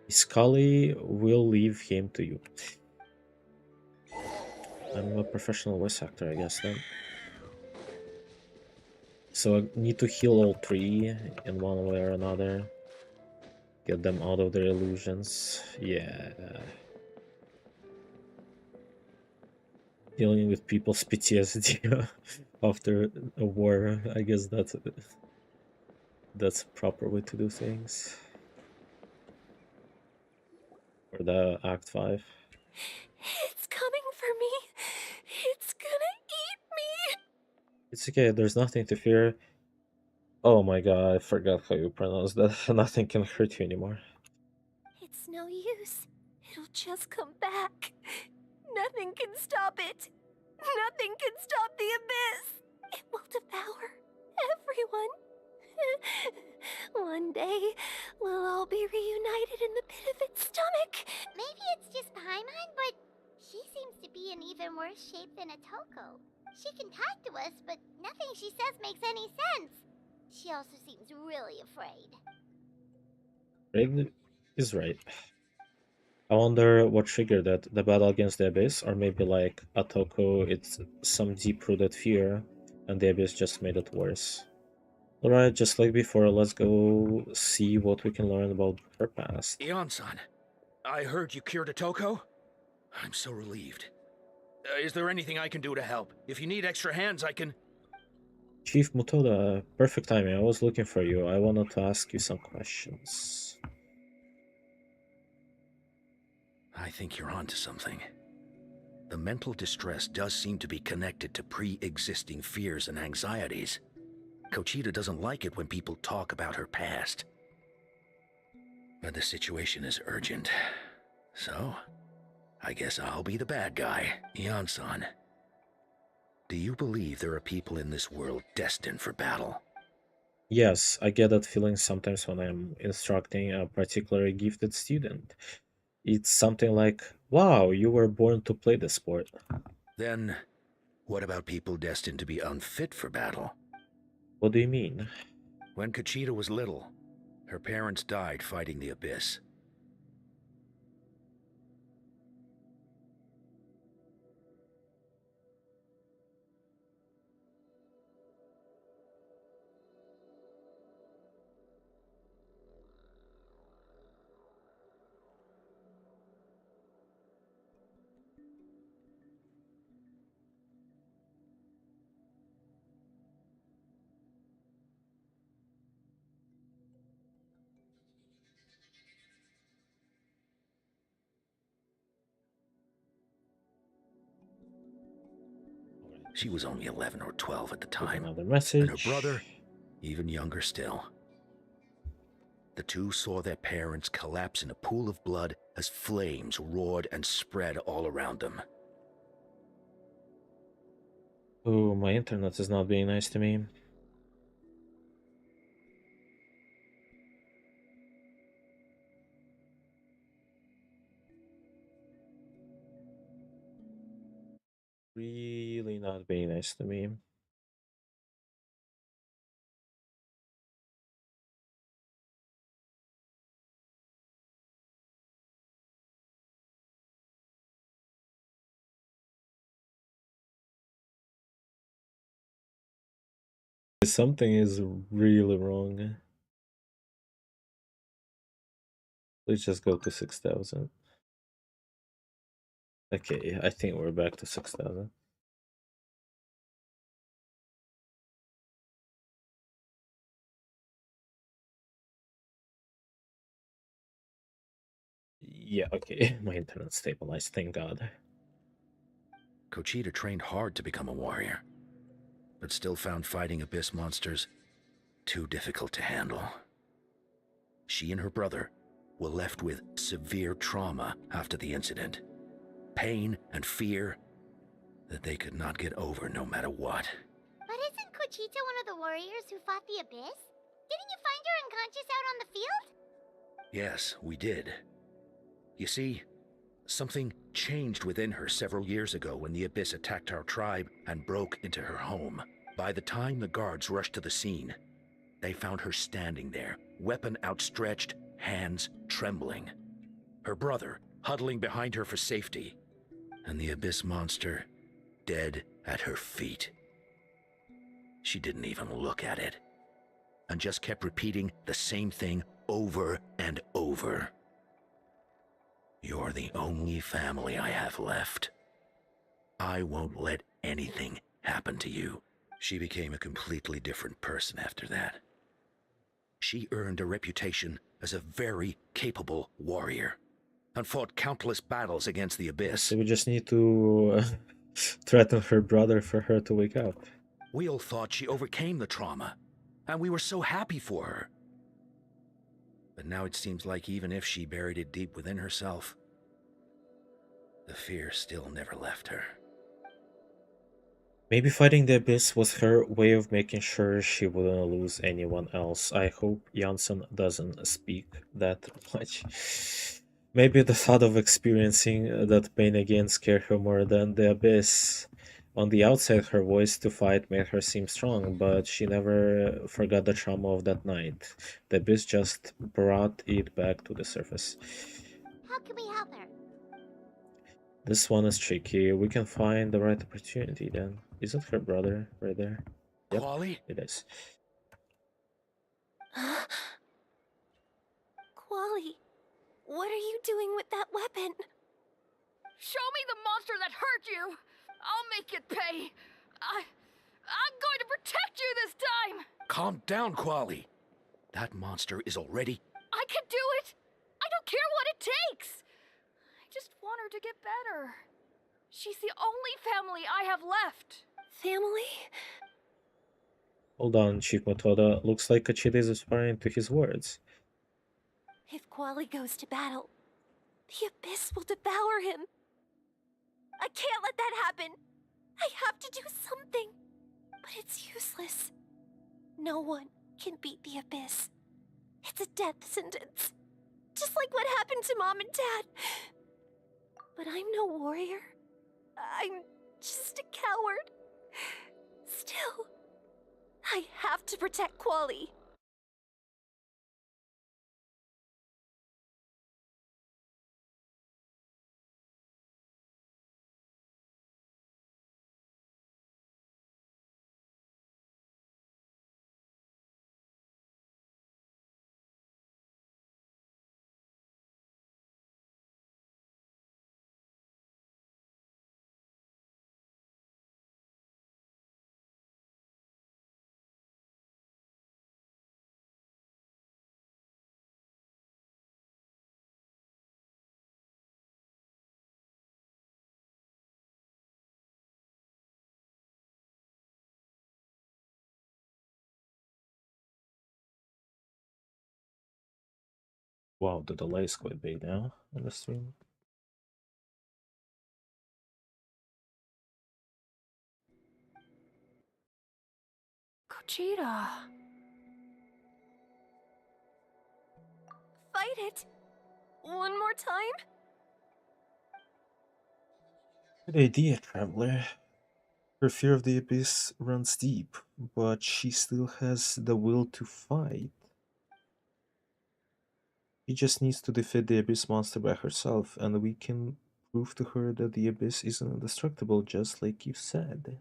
Scully will leave him to you. I'm a professional voice actor, I guess, then. So I need to heal all three in one way or another. Get them out of their illusions. Yeah. Dealing with people's PTSD after a war, I guess that's a proper way to do things. For the Act 5. It's coming for me. It's gonna eat me. It's okay, there's nothing to fear. Oh my god, I forgot how you pronounce that. Nothing can hurt you anymore. It's no use. It'll just come back. Nothing can stop it. Nothing can stop the abyss. It will devour everyone. One day, we'll all be reunited in the pit of its stomach. Maybe it's just Paimon, but she seems to be in even worse shape than Atoko. She can talk to us, but nothing she says makes any sense. She also seems really afraid. Raven is right. I wonder what triggered that. The battle against the Abyss, or maybe like Atoko, it's some deep-rooted fear, and the Abyss just made it worse. Alright, just like before, let's go see what we can learn about her past. Ion-san, I heard you cured Atoko? I'm so relieved. Is there anything I can do to help? If you need extra hands, I can... Chief Mutoda, perfect timing. I was looking for you. I wanted to ask you some questions. I think you're onto something. The mental distress does seem to be connected to pre-existing fears and anxieties. Kochita doesn't like it when people talk about her past. But the situation is urgent. So, I guess I'll be the bad guy, Ion-san. Do you believe there are people in this world destined for battle? Yes, I get that feeling sometimes when I'm instructing a particularly gifted student. It's something like, wow, you were born to play the sport. Then, what about people destined to be unfit for battle? What do you mean? When Kochita was little, her parents died fighting the Abyss. She was only 11 or 12 at the time. Another message. And her brother, even younger still. The two saw their parents collapse in a pool of blood as flames roared and spread all around them. Oh, my internet is not being nice to me. Really not being nice to me. Something is really wrong. Let's just go to 6,000. Okay, I think we're back to 6,000. Yeah, okay, my internet stabilized, thank God. Kochita trained hard to become a warrior, but still found fighting abyss monsters too difficult to handle. She and her brother were left with severe trauma after the incident. Pain and fear that they could not get over no matter what. But isn't Kochita one of the warriors who fought the Abyss? Didn't you find her unconscious out on the field? Yes, we did. You see, something changed within her several years ago when the Abyss attacked our tribe and broke into her home. By the time the guards rushed to the scene, they found her standing there, weapon outstretched, hands trembling. Her brother huddling behind her for safety, and the Abyss monster dead at her feet. She didn't even look at it, and just kept repeating the same thing over and over. You're the only family I have left. I won't let anything happen to you. She became a completely different person after that. She earned a reputation as a very capable warrior, and fought countless battles against the Abyss. So we just need to threaten her brother for her to wake up. We all thought she overcame the trauma, and we were so happy for her. But now it seems like even if she buried it deep within herself, the fear still never left her. Maybe fighting the Abyss was her way of making sure she wouldn't lose anyone else. I hope Janssen doesn't speak that much. Maybe the thought of experiencing that pain again scared her more than the Abyss. On the outside, her voice to fight made her seem strong, but she never forgot the trauma of that night. The Abyss just brought it back to the surface. How can we help her? This one is tricky. We can find the right opportunity then. Isn't her brother right there? Yep, Quali? it is. Quali, what are you doing with that weapon? Show me the monster that hurt you! I'll make it pay! I'm going to protect you this time! Calm down, Quali. That monster is already... I can do it! I don't care what it takes! I just want her to get better. She's the only family I have left. Family? Hold on, Chief Matoda. Looks like Kachida is responding to his words. If Quali goes to battle, the Abyss will devour him. I can't let that happen. I have to do something. But it's useless. No one can beat the Abyss. It's a death sentence. Just like what happened to Mom and Dad. But I'm no warrior. I'm just a coward. Still, I have to protect Quali. Wow, the delay is quite big now on the stream. Kochita. Fight it. One more time? Good idea, Traveler. Her fear of the Abyss runs deep, but she still has the will to fight. She just needs to defeat the Abyss monster by herself, and we can prove to her that the Abyss isn't indestructible, just like you said.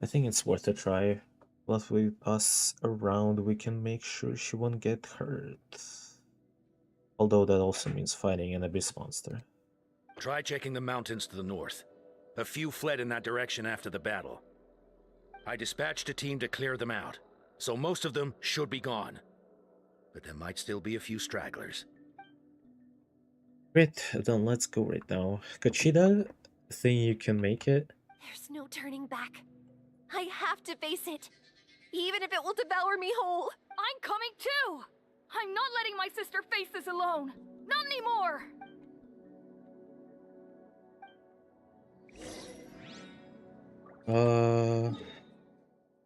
I think it's worth a try. Plus, with us around, we can make sure she won't get hurt. Although that also means fighting an Abyss monster. Try checking the mountains to the north. A few fled in that direction after the battle. I dispatched a team to clear them out, so most of them should be gone. But there might still be a few stragglers. Great, then let's go right now. Kachida, think you can make it? There's no turning back. I have to face it, even if it will devour me whole. I'm coming too! I'm not letting my sister face this alone! Not anymore!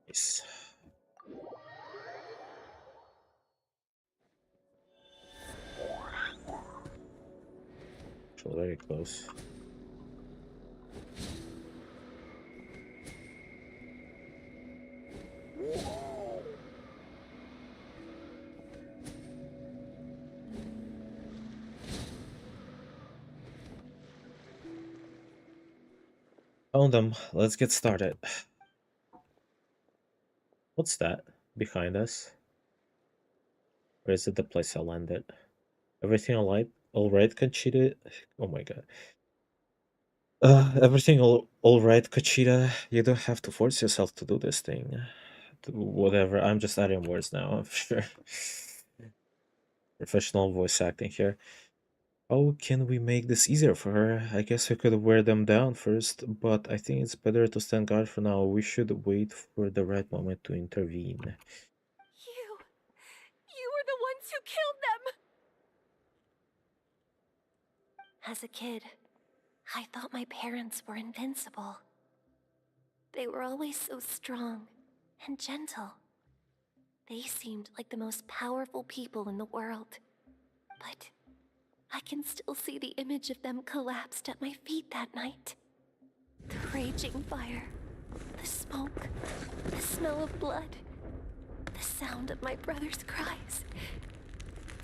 Yes. So very close. Found them. Let's get started. What's that behind us? Or is it the place I landed? Everything all right, Conchita? Oh my god. Everything all right, Conchita? You don't have to force yourself to do this thing. Whatever, I'm just adding words now, I'm sure. Professional voice acting here. How can we make this easier for her? I guess we could wear them down first, but I think it's better to stand guard for now. We should wait for the right moment to intervene. You were the ones who killed them! As a kid, I thought my parents were invincible. They were always so strong and gentle. They seemed like the most powerful people in the world. But I can still see the image of them collapsed at my feet that night. The raging fire, the smoke, the smell of blood, the sound of my brother's cries.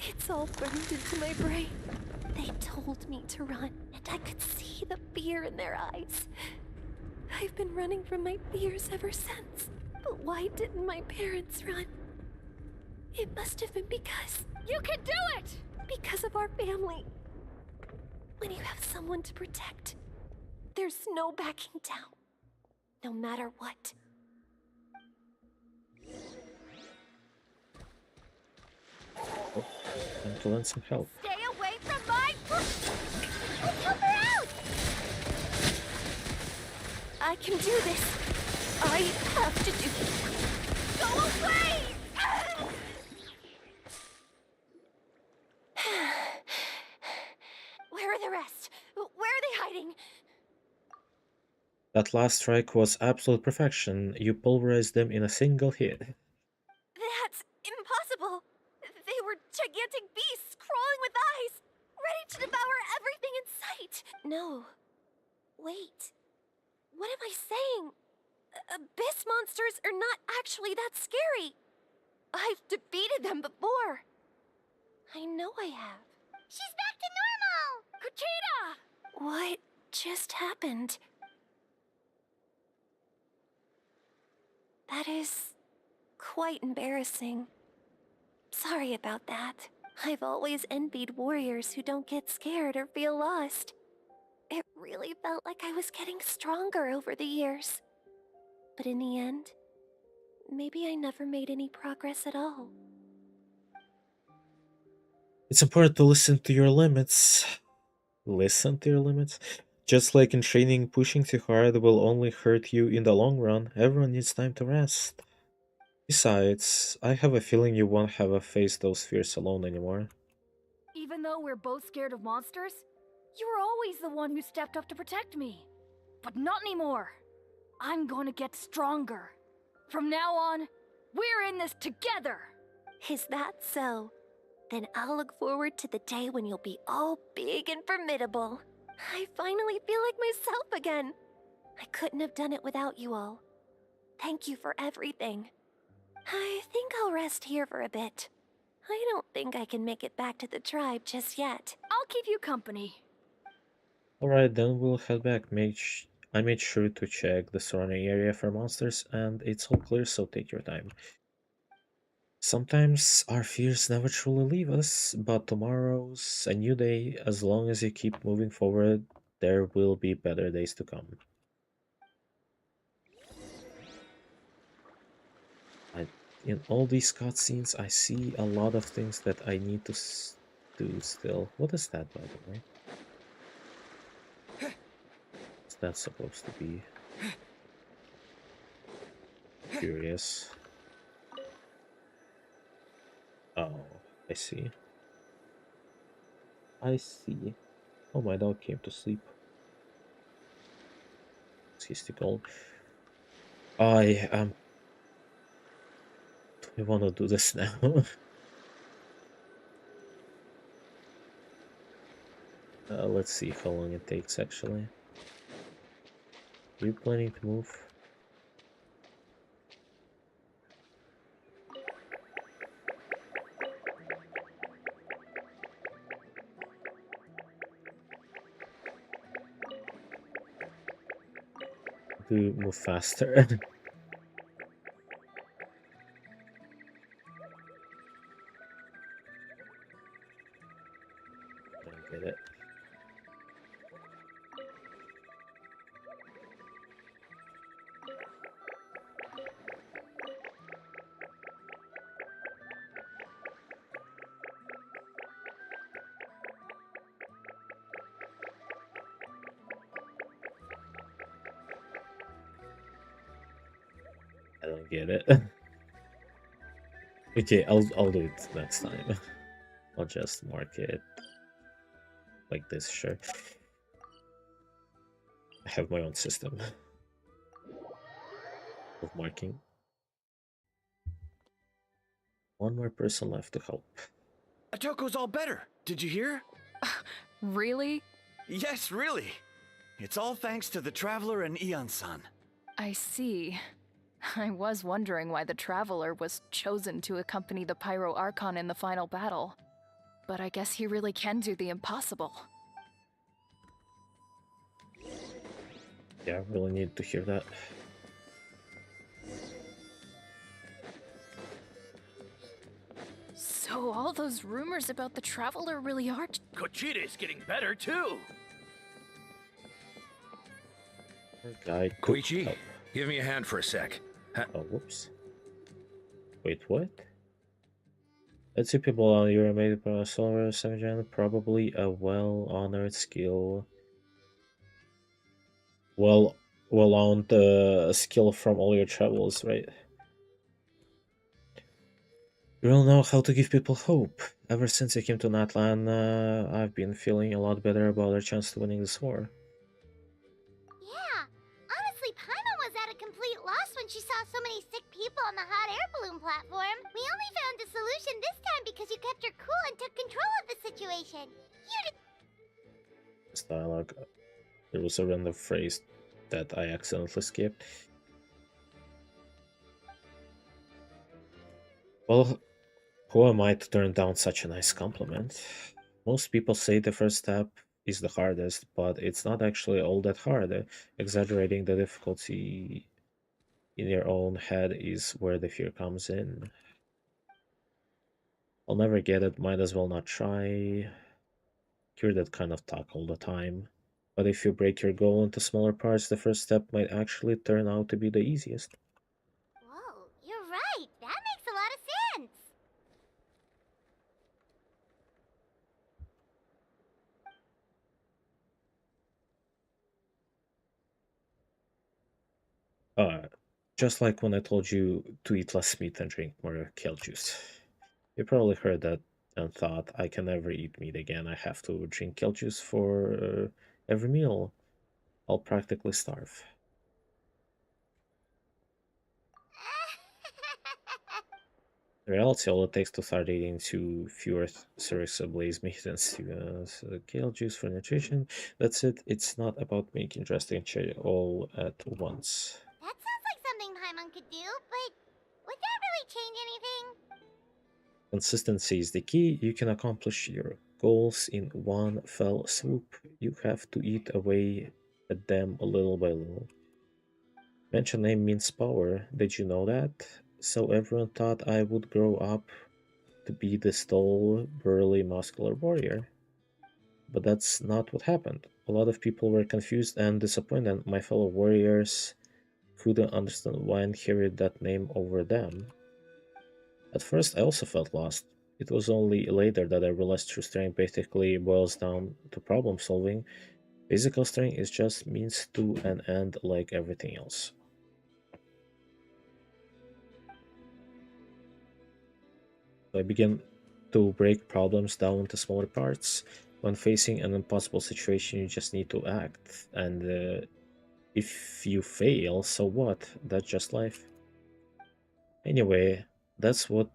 It's all burned into my brain. They told me to run, and I could see the fear in their eyes. I've been running from my fears ever since. But why didn't my parents run? It must have been because... You can do it! Because of our family. When you have someone to protect, there's no backing down. No matter what. Oh, time to lend some help. Stay away from my... Let's help her out! I can do this. I have to do it. Go away! Where are the rest? Where are they hiding? That last strike was absolute perfection. You pulverized them in a single hit. That's impossible. They were gigantic beasts crawling with eyes, ready to devour everything in sight. No. Wait. What am I saying? Abyss monsters are not actually that scary. I've defeated them before. I know I have. She's back to normal! Kuchita! What just happened? That is quite embarrassing. Sorry about that. I've always envied warriors who don't get scared or feel lost. It really felt like I was getting stronger over the years. But in the end, maybe I never made any progress at all. It's important to listen to your limits. Listen to your limits? Just like in training, pushing too hard will only hurt you in the long run. Everyone needs time to rest. Besides, I have a feeling you won't have to face those fears alone anymore. Even though we're both scared of monsters, you were always the one who stepped up to protect me. But not anymore. I'm going to get stronger. From now on, we're in this together. Is that so? Then I'll look forward to the day when you'll be all big and formidable. I finally feel like myself again. I couldn't have done it without you all. Thank you for everything. I think I'll rest here for a bit. I don't think I can make it back to the tribe just yet. I'll keep you company. Alright, then we'll head back. I made sure to check the surrounding area for monsters, and it's all clear, so take your time. Sometimes our fears never truly leave us, but tomorrow's a new day. As long as you keep moving forward, there will be better days to come. In all these cutscenes, I see a lot of things that I need to do still. What is that, by the way? What's that supposed to be? Curious. Oh, I see. I see. Oh, my dog came to sleep. He's still cold. I do we want to do this now? Let's see how long it takes actually. Are you planning to move? Do move faster. Don't get it. I don't get it. Okay, I'll do it next time. I'll just mark it like this, sure. I have my own system of marking. One more person left to help. Atoko's all better. Did you hear? Really? Yes, really. It's all thanks to the Traveler and Eon-san. I see. I was wondering why the Traveler was chosen to accompany the Pyro Archon in the final battle. But I guess he really can do the impossible. Yeah, I really need to hear that. So all those rumors about the Traveler really are... Kochida's getting better, too! Guy Koichi, give me a hand for a sec. Oh, whoops. Wait, what? Let's see people on your made by a solar seven, probably a well-honored skill. Well-owned skill from all your travels, right? You don't know how to give people hope. Ever since I came to Natlan, I've been feeling a lot better about our chance to winning this war. Yeah, honestly, Paimon was at a complete loss when she saw so many sick people on the hot air balloon platform. We only found a solution this time because you kept her cool and took control of the situation. You did. This dialogue, there was a random phrase that I accidentally skipped. Well, who am I to turn down such a nice compliment? Most people say the first step is the hardest, but it's not actually all that hard. Exaggerating the difficulty in your own head is where the fear comes in. I'll never get it, might as well not try. Hear that kind of talk all the time. But if you break your goal into smaller parts, the first step might actually turn out to be the easiest. Whoa, you're right. That makes a lot of sense. Just like when I told you to eat less meat and drink more kale juice. You probably heard that and thought, I can never eat meat again. I have to drink kale juice for every meal. I'll practically starve. In reality, all it takes to start eating fewer servings of blaze meat and kale juice for nutrition. That's it. It's not about making drastic change all at once. That sounds like something Paimon could do, but would that really change anything? Consistency is the key. You can accomplish your goals in one fell swoop. You have to eat away at them little by little. Mention name means power. Did you know that? So everyone thought I would grow up to be this tall, burly, muscular warrior. But that's not what happened. A lot of people were confused and disappointed. My fellow warriors couldn't understand why I inherited that name over them. At first, I also felt lost. It was only later that I realized true strength basically boils down to problem solving. Physical strength is just means to an end like everything else. So I began to break problems down into smaller parts. When facing an impossible situation, you just need to act. And if you fail, so what? That's just life. Anyway, that's what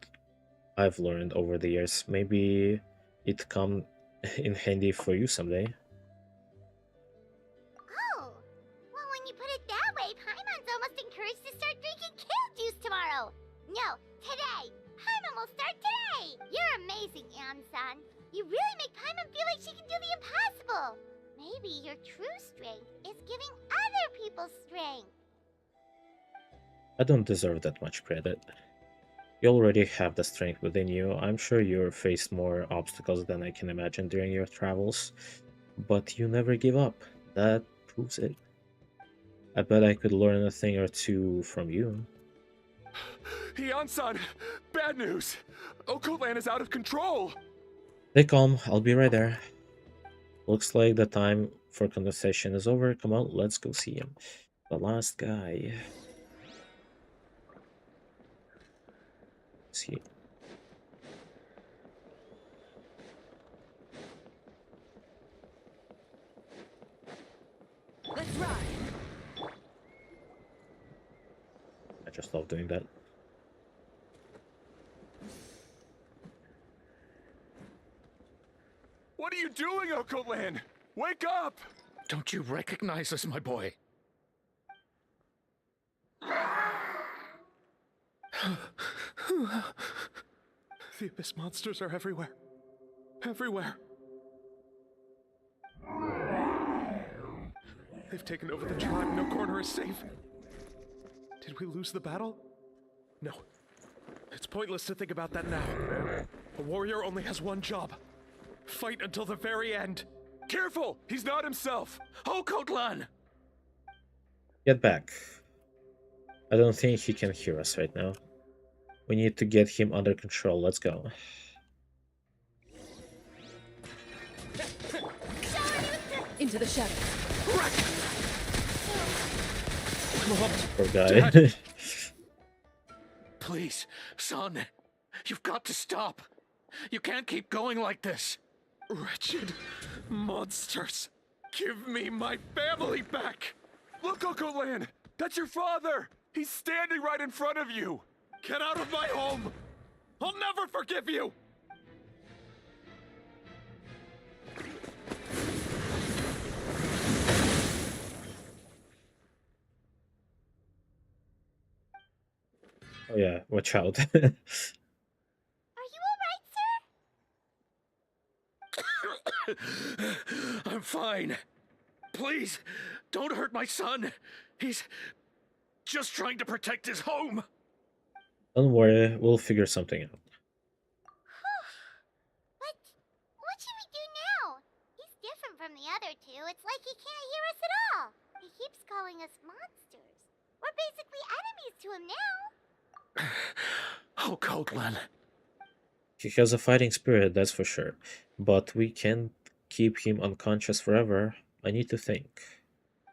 I've learned over the years. Maybe it come in handy for you someday. Oh, well, when you put it that way, Paimon's almost encouraged to start drinking kale juice tomorrow. No, today. Paimon will start today. You're amazing, Ansan. You really make Paimon feel like she can do the impossible. Maybe your true strength is giving other people strength. I don't deserve that much credit. You already have the strength within you. I'm sure you faced more obstacles than I can imagine during your travels, but you never give up. That proves it. I bet I could learn a thing or two from you. Hyun-san, bad news. Okoland is out of control. Stay calm, I'll be right there. Looks like the time for conversation is over. Come on, let's go see him. The last guy. See. Let's ride. I just love doing that. What are you doing, Okoland? Wake up! Don't you recognize us, my boy? The Abyss monsters are everywhere. Everywhere. They've taken over the tribe. No corner is safe. Did we lose the battle? No. It's pointless to think about that now. A warrior only has one job. Fight until the very end. Careful! He's not himself! Okotlan! Get back. I don't think he can hear us right now. We need to get him under control. Let's go. Into the shadows. Poor guy. Please, son. You've got to stop. You can't keep going like this. Wretched monsters. Give me my family back! Look, Okoland! That's your father! He's standing right in front of you! Get out of my home! I'll never forgive you! Oh yeah, watch out. Are you alright, sir? I'm fine. Please, don't hurt my son. He's just trying to protect his home. Don't worry, we'll figure something out. But what should we do now? He's different from the other two. It's like he can't hear us at all. He keeps calling us monsters. We're basically enemies to him now. Oh, Kotlan. He has a fighting spirit, that's for sure. But we can't keep him unconscious forever. I need to think.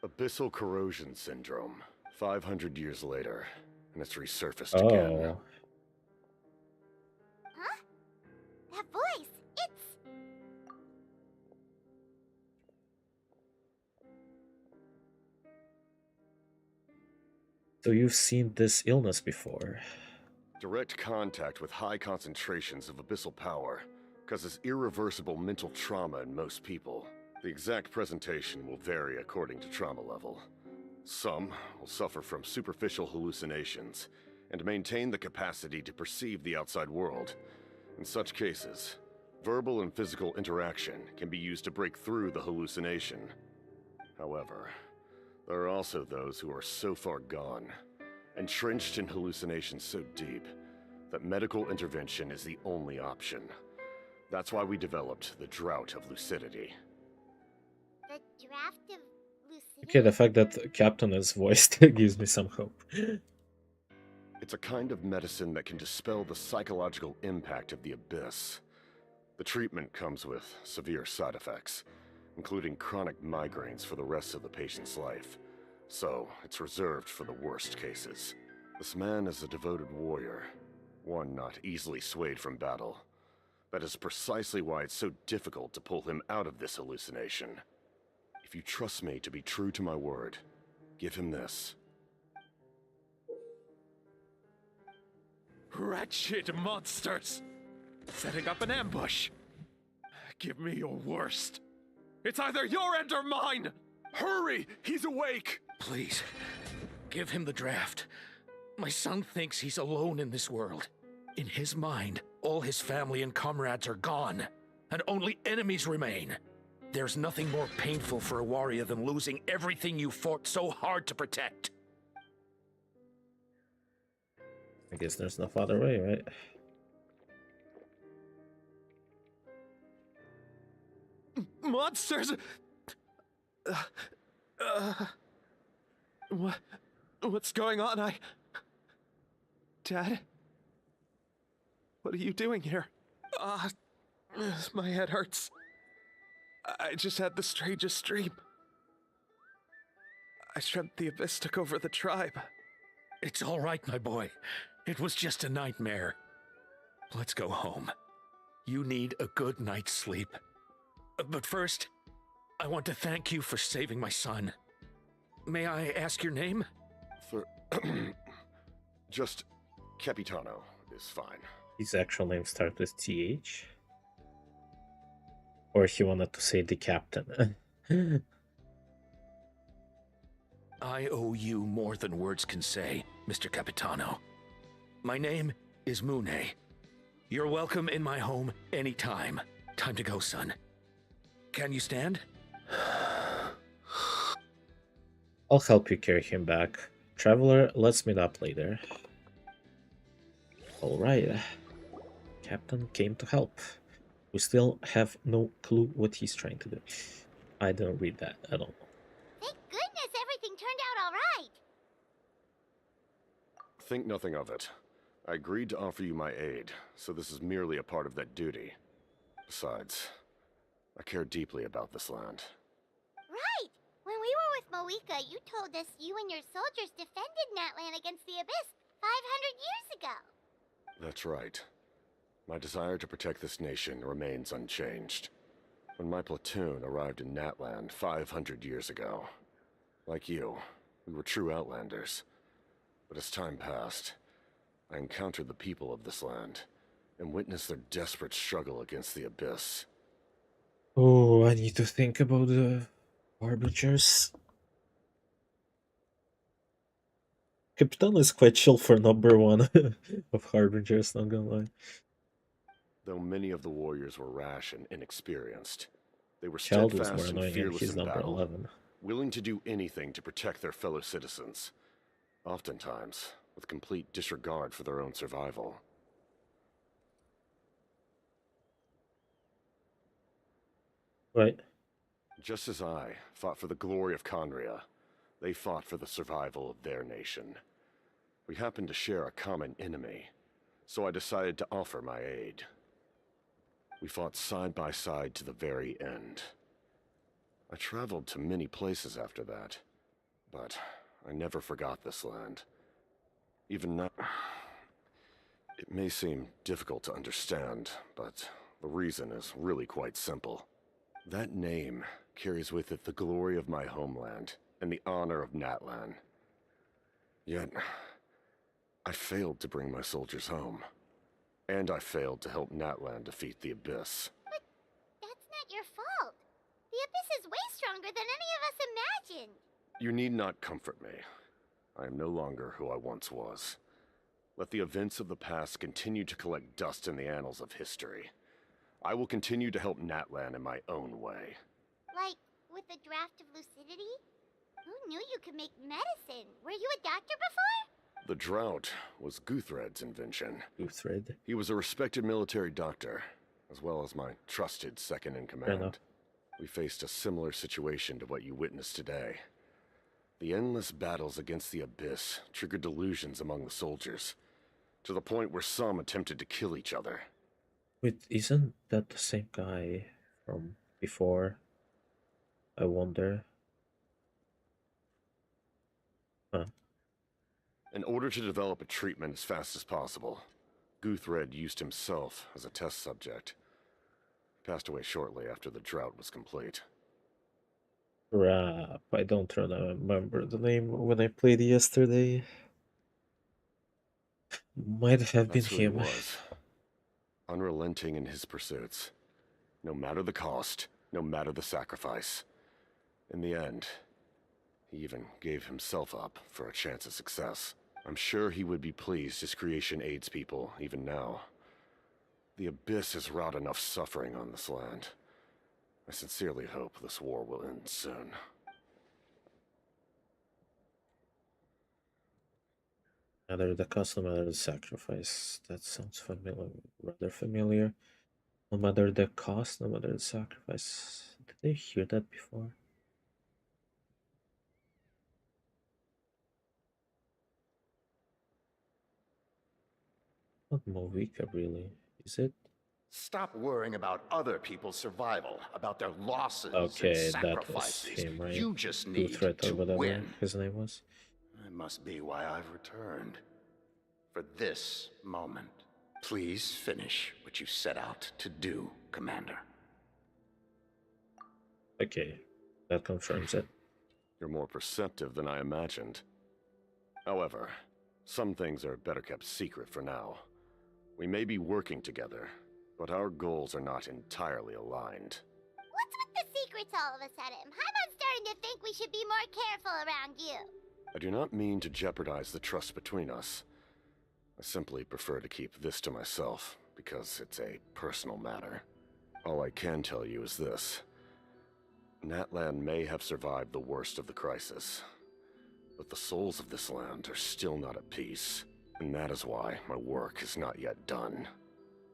Abyssal corrosion syndrome. 500 years later, and it's resurfaced Oh. again. Huh? That voice, it's... So you've seen this illness before. Direct contact with high concentrations of abyssal power causes irreversible mental trauma in most people. The exact presentation will vary according to trauma level. Some will suffer from superficial hallucinations and maintain the capacity to perceive the outside world. In such cases, verbal and physical interaction can be used to break through the hallucination. However, there are also those who are so far gone, entrenched in hallucinations so deep, that medical intervention is the only option. That's why we developed the Drought of Lucidity. The draft of lucidity? Okay, the fact that Captain is voiced gives me some hope. It's a kind of medicine that can dispel the psychological impact of the abyss. The treatment comes with severe side effects, including chronic migraines for the rest of the patient's life. So, it's reserved for the worst cases. This man is a devoted warrior, one not easily swayed from battle. That is precisely why it's so difficult to pull him out of this hallucination. If you trust me to be true to my word, give him this. Wretched monsters! Setting up an ambush! Give me your worst. It's either your end or mine! Hurry! He's awake! Please, give him the draft. My son thinks he's alone in this world. In his mind, all his family and comrades are gone, and only enemies remain. There's nothing more painful for a warrior than losing everything you fought so hard to protect. I guess there's no other way, right? Monsters! What's going on? Dad? What are you doing here? My head hurts. I just had the strangest dream. I dreamt the Abyss took over the tribe. It's all right, my boy. It was just a nightmare. Let's go home. You need a good night's sleep. But first, I want to thank you for saving my son. May I ask your name? Just Capitano is fine. His actual name starts with TH? Or he wanted to say the captain. I owe you more than words can say, Mr. Capitano. My name is Mune. You're welcome in my home anytime. Time to go, son. Can you stand? I'll help you carry him back. Traveler, let's meet up later. Alright. Captain came to help. We still have no clue what he's trying to do. I don't read that at all. Thank goodness everything turned out alright! Think nothing of it. I agreed to offer you my aid, so this is merely a part of that duty. Besides, I care deeply about this land. Right! When we were with Moika, you told us you and your soldiers defended Natlan against the Abyss 500 years ago. That's right. My desire to protect this nation remains unchanged. When my platoon arrived in Natlan 500 years ago, like you, we were true outlanders. But as time passed, I encountered the people of this land and witnessed their desperate struggle against the Abyss. Oh, I need to think about the Harbingers. Capitan is quite chill for number one of Harbingers, not gonna lie. Though many of the warriors were rash and inexperienced, they were Child was steadfast more and annoying, and fearless he's in number battle, 11. willing to do anything to protect their fellow citizens, oftentimes with complete disregard for their own survival. Right. Just as I fought for the glory of Conria, they fought for the survival of their nation. We happened to share a common enemy, so I decided to offer my aid. We fought side by side to the very end. I traveled to many places after that, but I never forgot this land. Even now, it may seem difficult to understand, but the reason is really quite simple. That name carries with it the glory of my homeland and the honor of Natlan. Yet, I failed to bring my soldiers home. And I failed to help Natlan defeat the Abyss. But that's not your fault. The Abyss is way stronger than any of us imagined. You need not comfort me. I am no longer who I once was. Let the events of the past continue to collect dust in the annals of history. I will continue to help Natlan in my own way. Like, with the draft of lucidity? Who knew you could make medicine? Were you a doctor before? The drought was Guthred's invention. Guthred? He was a respected military doctor, as well as my trusted second-in-command. We faced a similar situation to what you witnessed today. The endless battles against the Abyss triggered delusions among the soldiers, to the point where some attempted to kill each other. Wait, isn't that the same guy from before? I wonder. Huh. In order to develop a treatment as fast as possible, Guthred used himself as a test subject. He passed away shortly after the drought was complete. Crap, I don't remember the name when I played yesterday. Might have been That's who he him. was. Unrelenting in his pursuits. No matter the cost, no matter the sacrifice. In the end, he even gave himself up for a chance at success. I'm sure he would be pleased his creation aids people, even now. The Abyss has wrought enough suffering on this land. I sincerely hope this war will end soon. Matter the cost, no matter the sacrifice. That sounds familiar, rather familiar. No matter the cost, no matter the sacrifice. Did I hear that before? Not Movica, really, is it? Stop worrying about other people's survival, about their losses Okay, and that was sacrifices. him, right? You just Two need Threat or to whatever win. his name was. That must be why I've returned. For this moment. Please finish what you set out to do, Commander. Okay, that confirms it. You're more perceptive than I imagined. However, some things are better kept secret for now. We may be working together, but our goals are not entirely aligned. What's with the secrets all of a sudden? I'm starting to think we should be more careful around you. I do not mean to jeopardize the trust between us. I simply prefer to keep this to myself, because it's a personal matter. All I can tell you is this. Natlan may have survived the worst of the crisis, but the souls of this land are still not at peace, and that is why my work is not yet done.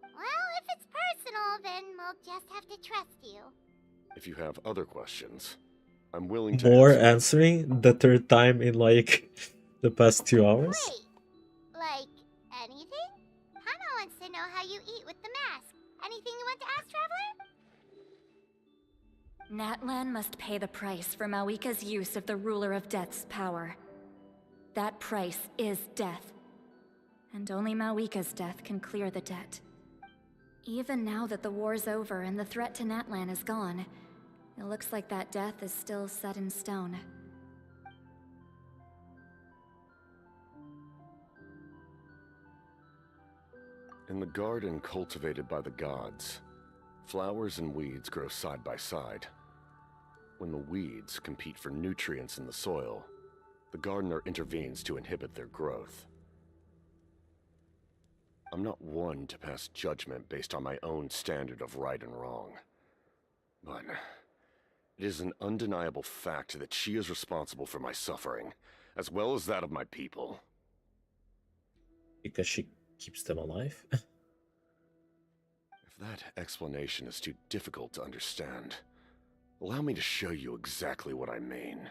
Well, if it's personal, then we'll just have to trust you. If you have other questions, I'm willing to More answer. answering the third time in like the past 2 hours? Wait, like anything? Paimon wants to know how you eat with the mask. Anything you want to ask, Traveler? Natlan must pay the price for Mawika's use of the Ruler of Death's power. That price is death. And only Mawika's death can clear the debt. Even now that the war's over and the threat to Natlan is gone, it looks like that death is still set in stone. In the garden cultivated by the gods, flowers and weeds grow side by side. When the weeds compete for nutrients in the soil, the gardener intervenes to inhibit their growth. I'm not one to pass judgment based on my own standard of right and wrong. But it is an undeniable fact that she is responsible for my suffering, as well as that of my people. Because she keeps them alive? If that explanation is too difficult to understand, allow me to show you exactly what I mean.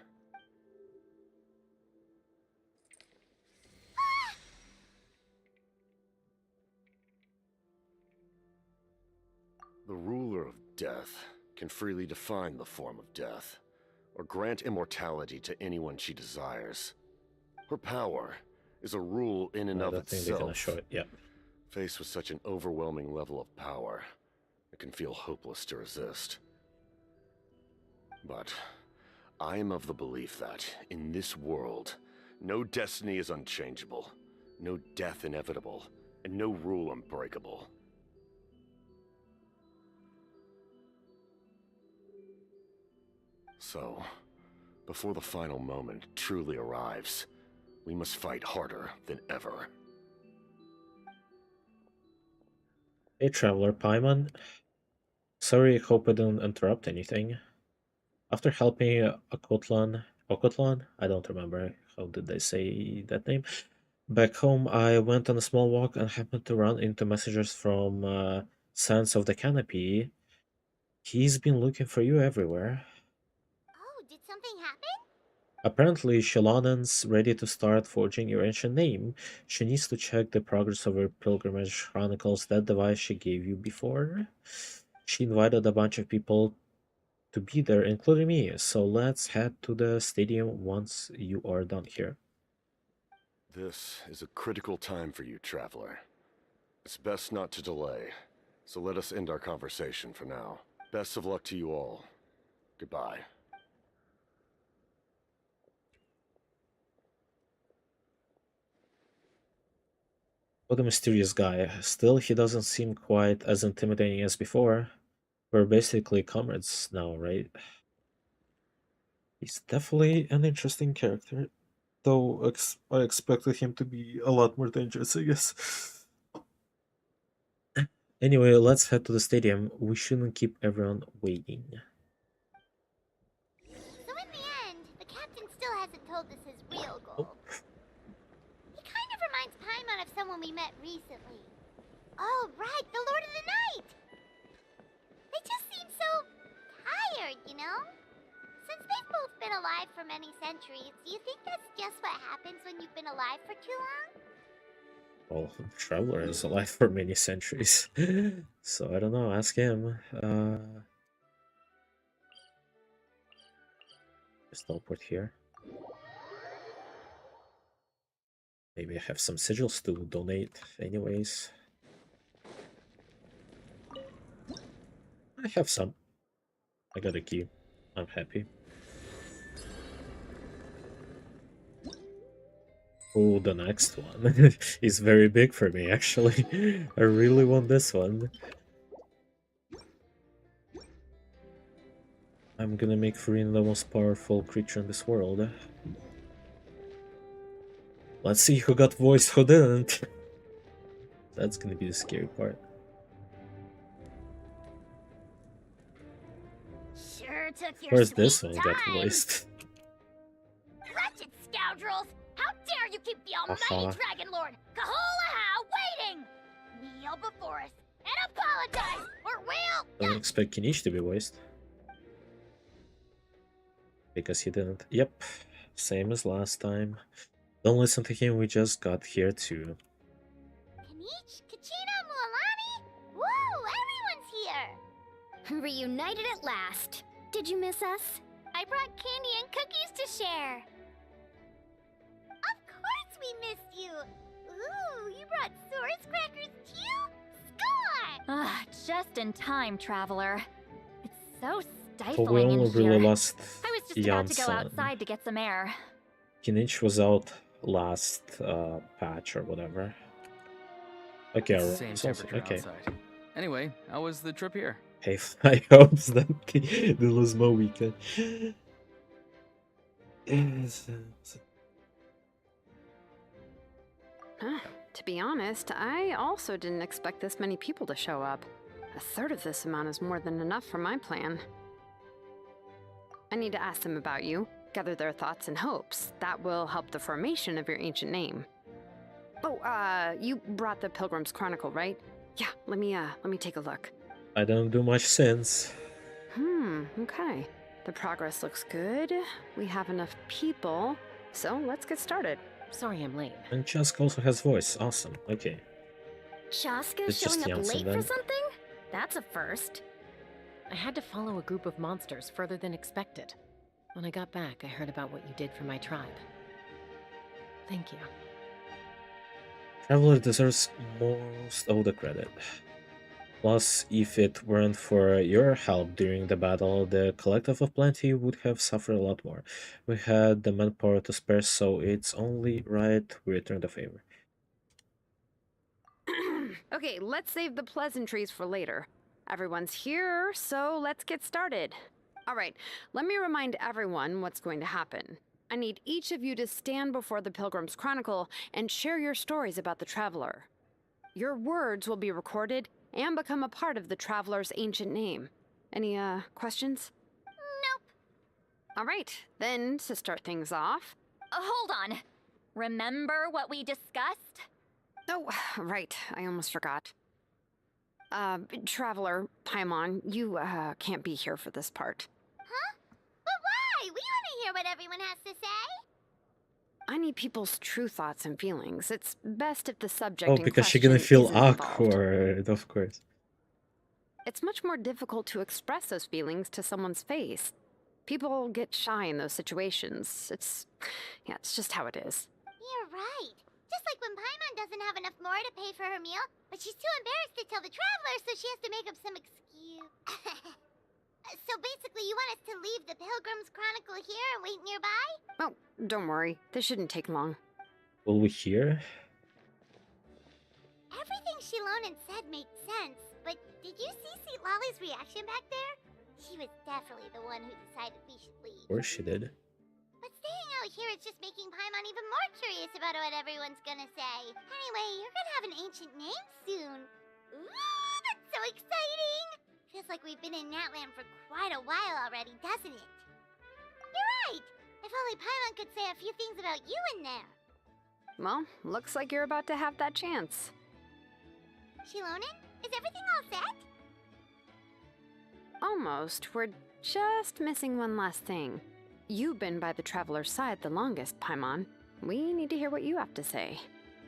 The ruler of death can freely define the form of death, or grant immortality to anyone she desires. Her power is a rule in and of I think they're gonna itself. show it, yeah. Faced with such an overwhelming level of power, it can feel hopeless to resist. But I am of the belief that, in this world, no destiny is unchangeable, no death inevitable, and no rule unbreakable. So, before the final moment truly arrives, we must fight harder than ever. Hey, Traveler Paimon. Sorry, hope I didn't interrupt anything. After helping Okotlan, I don't remember how did they say that name. Back home, I went on a small walk and happened to run into messages from Sands of the Canopy. He's been looking for you everywhere. Oh, did something happen? Apparently, Shalonan's ready to start forging your ancient name. She needs to check the progress of her pilgrimage chronicles, that device she gave you before. She invited a bunch of people to be there, including me, so let's head to the stadium once you are done here. This is a critical time for you, Traveler. It's best not to delay, so let us end our conversation for now. Best of luck to you all. Goodbye. What a mysterious guy. Still, he doesn't seem quite as intimidating as before. We're basically comrades now, right? He's definitely an interesting character, though I expected him to be a lot more dangerous, I guess. Anyway, let's head to the stadium. We shouldn't keep everyone waiting. So in the end, the captain still hasn't told us his real goal. He kind of reminds Paimon of someone we met recently. Oh, right, the Lord of the Night! They just seem so tired, you know? Since they've both been alive for many centuries, do you think that's just what happens when you've been alive for too long? Well, Traveler is alive for many centuries, so I don't know, ask him. Just teleport here. Maybe I have some sigils to donate anyways. I have some. I got a key. I'm happy. Oh, the next one is very big for me, actually. I really want this one. I'm gonna make Farina the most powerful creature in this world. Let's see who got voiced, who didn't. That's gonna be the scary part. Sure took your Where's sweet this one time. got voiced? Wretched scoundrels! How dare you keep the almighty Aha. Dragon Lord, Kaholaha, waiting! Kneel before us and apologize, or we'll... Don't expect Kinish to be voiced. Because he didn't. Yep, same as last time. Don't listen to him, we just got here too. Kanich, Kachina, Mualani? Woo, everyone's here! Reunited at last. Did you miss us? I brought candy and cookies to share. Of course we missed you. Ooh, you brought Source crackers too? Score! Ah, just in time, Traveler. It's so But we stifling in only here. really lost I was just about to go Janssen. outside to get some air. Kinich was out last patch or whatever. Okay, It's the Aurora same is also- temperature okay. outside. Anyway, how was the trip here? Hey, I hope that they lose more weekend. To be honest, I also didn't expect this many people to show up. A third of this amount is more than enough for my plan. I need to ask them about you, gather their thoughts and hopes. That will help the formation of your ancient name. Oh, you brought the Pilgrim's Chronicle, right? Yeah, let me take a look. I don't do much since. Okay. The progress looks good. We have enough people, so let's get started. Sorry I'm late. And Chaska also has voice. Awesome. Okay. Chaska It's just showing up Janssen late then. for something? That's a first. I had to follow a group of monsters further than expected. When I got back, I heard about what you did for my tribe. Thank you. Traveler deserves most of the credit. Plus, if it weren't for your help during the battle, the Collective of Plenty would have suffered a lot more. We had the manpower to spare, so it's only right we return the favor. Okay, let's save the pleasantries for later. Everyone's here, so let's get started. All right, let me remind everyone what's going to happen. I need each of you to stand before the Pilgrim's Chronicle and share your stories about the Traveler. Your words will be recorded and become a part of the Traveler's ancient name. Any, questions? Nope. All right, then, to start things off... Hold on. Remember what we discussed? Oh, right, I almost forgot. Traveler, Paimon, you, can't be here for this part. Huh? But why? We want to hear what everyone has to say. I need people's true thoughts and feelings. It's best if the subject Oh, in because she's question gonna feel isn't involved. awkward, of course. It's much more difficult to express those feelings to someone's face. People get shy in those situations. It's just how it is. You're right. Just like when Paimon doesn't have enough more to pay for her meal, but she's too embarrassed to tell the traveler, so she has to make up some excuse. So basically, you want us to leave the Pilgrim's Chronicle here and wait nearby? Oh, don't worry. This shouldn't take long. Will we hear? Everything Shilonen said made sense, but did you see Sweet Lolly's reaction back there? She was definitely the one who decided we should leave. Of course she did. But staying out here is just making Paimon even more curious about what everyone's gonna say. Anyway, you're gonna have an ancient name soon. Ooh, that's so exciting! Feels like we've been in Natland for quite a while already, doesn't it? You're right! If only Paimon could say a few things about you in there. Well, looks like you're about to have that chance. Shilonen, is everything all set? Almost. We're just missing one last thing. You've been by the Traveler's side the longest, Paimon. We need to hear what you have to say.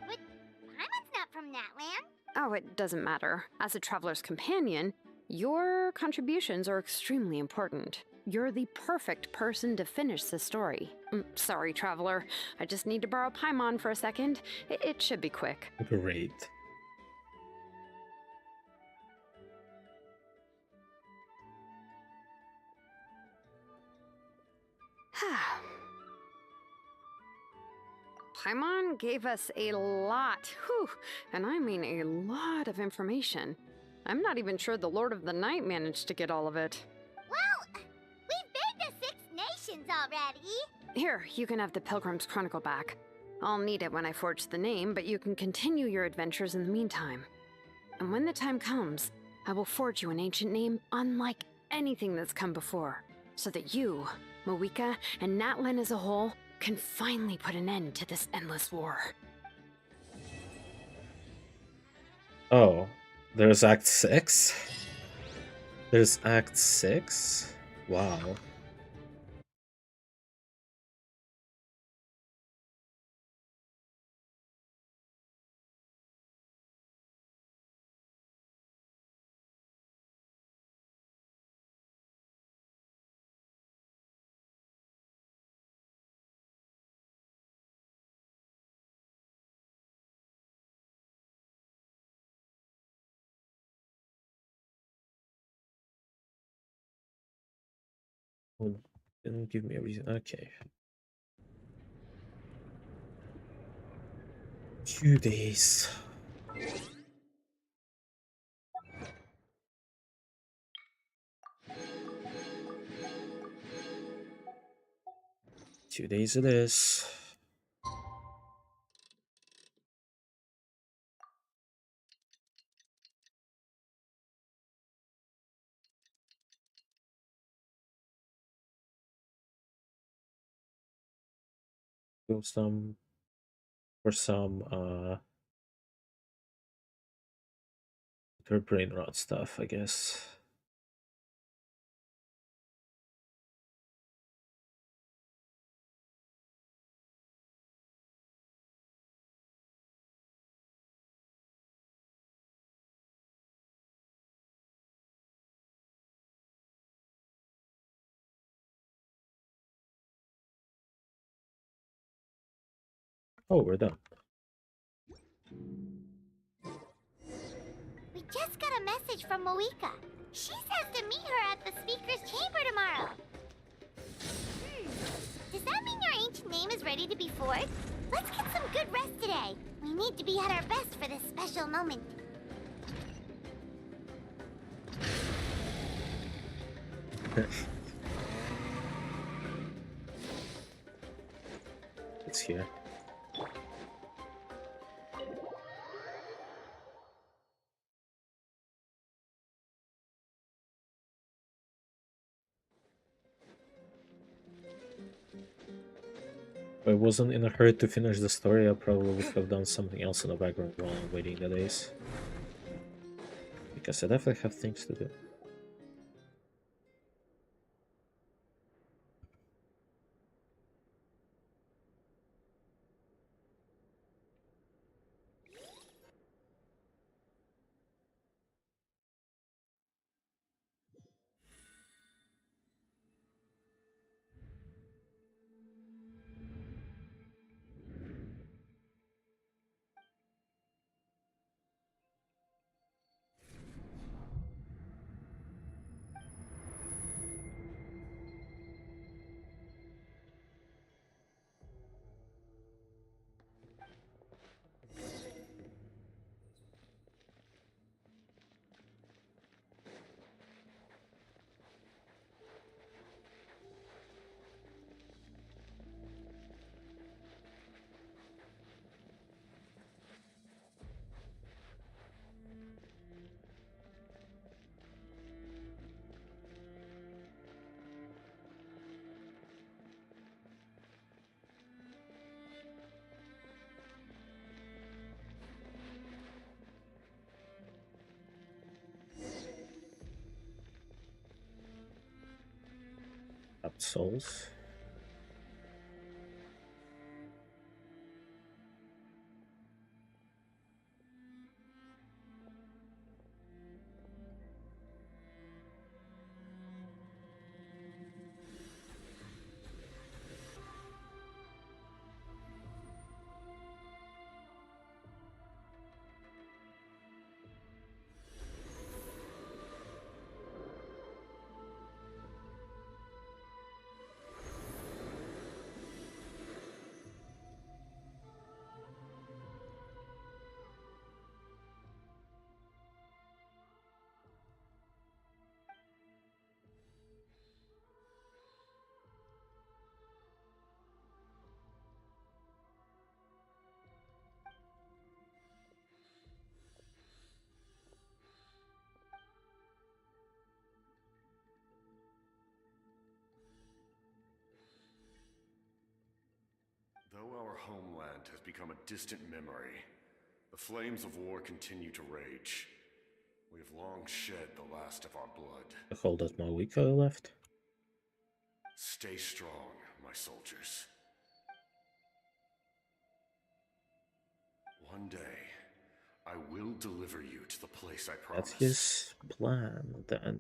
But Paimon's not from Natland. Oh, it doesn't matter. As a Traveler's companion, your contributions are extremely important. You're the perfect person to finish the story. Sorry, Traveler. I just need to borrow Paimon for a second. It should be quick. Great. Paimon gave us a lot, and I mean a lot of information. I'm not even sure the Lord of the Night managed to get all of it. Well, we've been to 6 nations already. Here, you can have the Pilgrim's Chronicle back. I'll need it when I forge the name, but you can continue your adventures in the meantime. And when the time comes, I will forge you an ancient name unlike anything that's come before, so that you, Moeka, and Natlan as a whole can finally put an end to this endless war. Oh, there's Act 6? There's Act 6? Wow. Well, didn't give me a reason. Okay. 2 days.2 days it is. Go some for some her brain rot stuff, I guess. Oh, we're done. We just got a message from Moeka. She says to meet her at the Speaker's Chamber tomorrow. Does that mean your ancient name is ready to be forged? Let's get some good rest today. We need to be at our best for this special moment. It's here. If I wasn't in a hurry to finish the story, I probably would have done something else in the background while I'm waiting the days. Because I definitely have things to do. Up souls. Though our homeland has become a distant memory, the flames of war continue to rage. We have long shed the last of our blood. The whole that Mawiko left. Stay strong, my soldiers. One day, I will deliver you to the place I promised. That's his plan, then.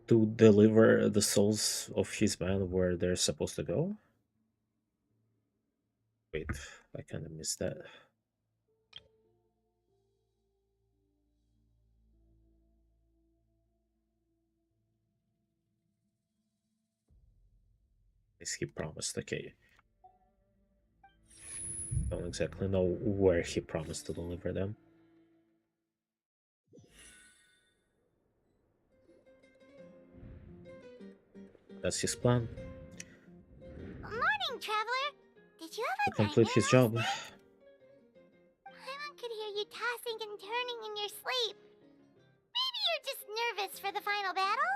To deliver the souls of his men where they're supposed to go? Wait, I kind of missed that. As he promised, okay. Don't exactly know where he promised to deliver them. That's his plan. Morning, traveler. Did you have To a complete his nightmare job. last night? Paimon could hear you tossing and turning in your sleep. Maybe you're just nervous for the final battle?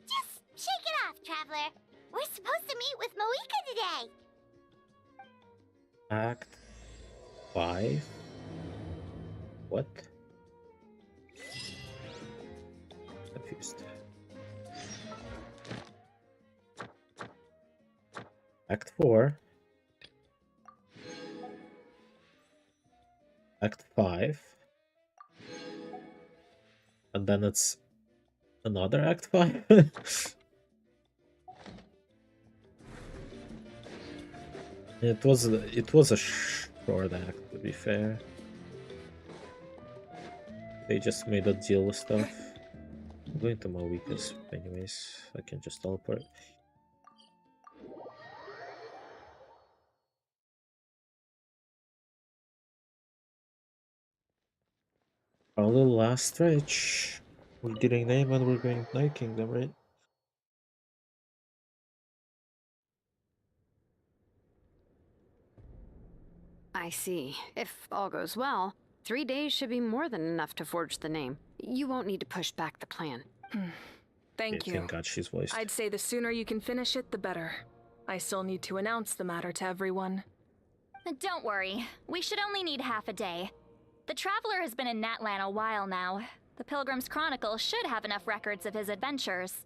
Just shake it off, traveler. We're supposed to meet with Moika today. Act 5? What? Confused. Act 4. Act 5. And then it's another Act 5? It was a short act, to be fair. They just made a deal with stuff. I'm going to Mawika's anyways. I can just teleport. Probably last stretch. We're getting name and we're going to Night Kingdom, right? I see. If all goes well, 3 days should be more than enough to forge the name. You won't need to push back the plan. Thank you. Thank God she's voiced. I'd say the sooner you can finish it, the better. I still need to announce the matter to everyone. Don't worry, we should only need half a day. The Traveler has been in Natlan a while now. The Pilgrim's Chronicle should have enough records of his adventures.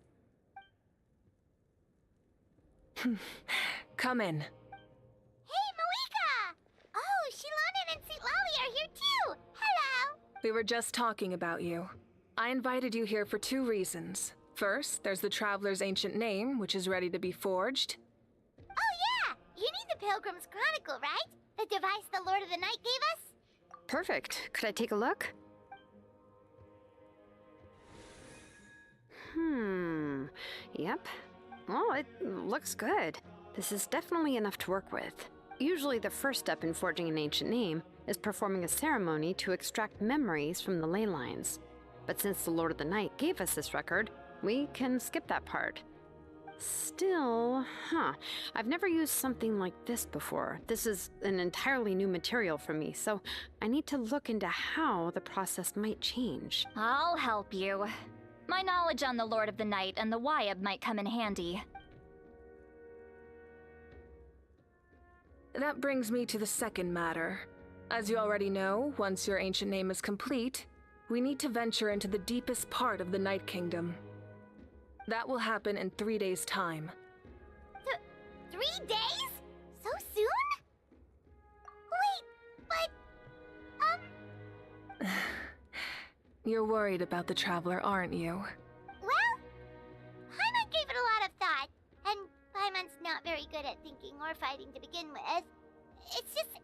Come in. Hey, Malika! Oh, Shilonen and St. Lolly are here too! Hello! We were just talking about you. I invited you here for 2 reasons. First, there's the Traveler's ancient name, which is ready to be forged. Oh yeah! You need the Pilgrim's Chronicle, right? The device the Lord of the Night gave us? Perfect. Could I take a look? Yep. Well, it looks good. This is definitely enough to work with. Usually the first step in forging an ancient name is performing a ceremony to extract memories from the ley lines. But since the Lord of the Night gave us this record, we can skip that part. Still, I've never used something like this before. This is an entirely new material for me, so I need to look into how the process might change. I'll help you. My knowledge on the Lord of the Night and the Wyab might come in handy. That brings me to the second matter. As you already know, once your ancient name is complete, we need to venture into the deepest part of the Night Kingdom. That will happen in 3 days' time. 3 days? So soon? Wait, but... You're worried about the Traveler, aren't you? Well, Paimon gave it a lot of thought, and Paimon's not very good at thinking or fighting to begin with. It's just...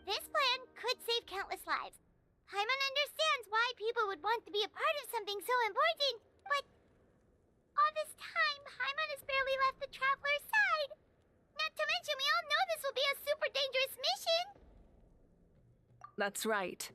this plan could save countless lives. Paimon understands why people would want to be a part of something so important, but... all this time, Paimon has barely left the Traveler's side. Not to mention, we all know this will be a super dangerous mission. That's right.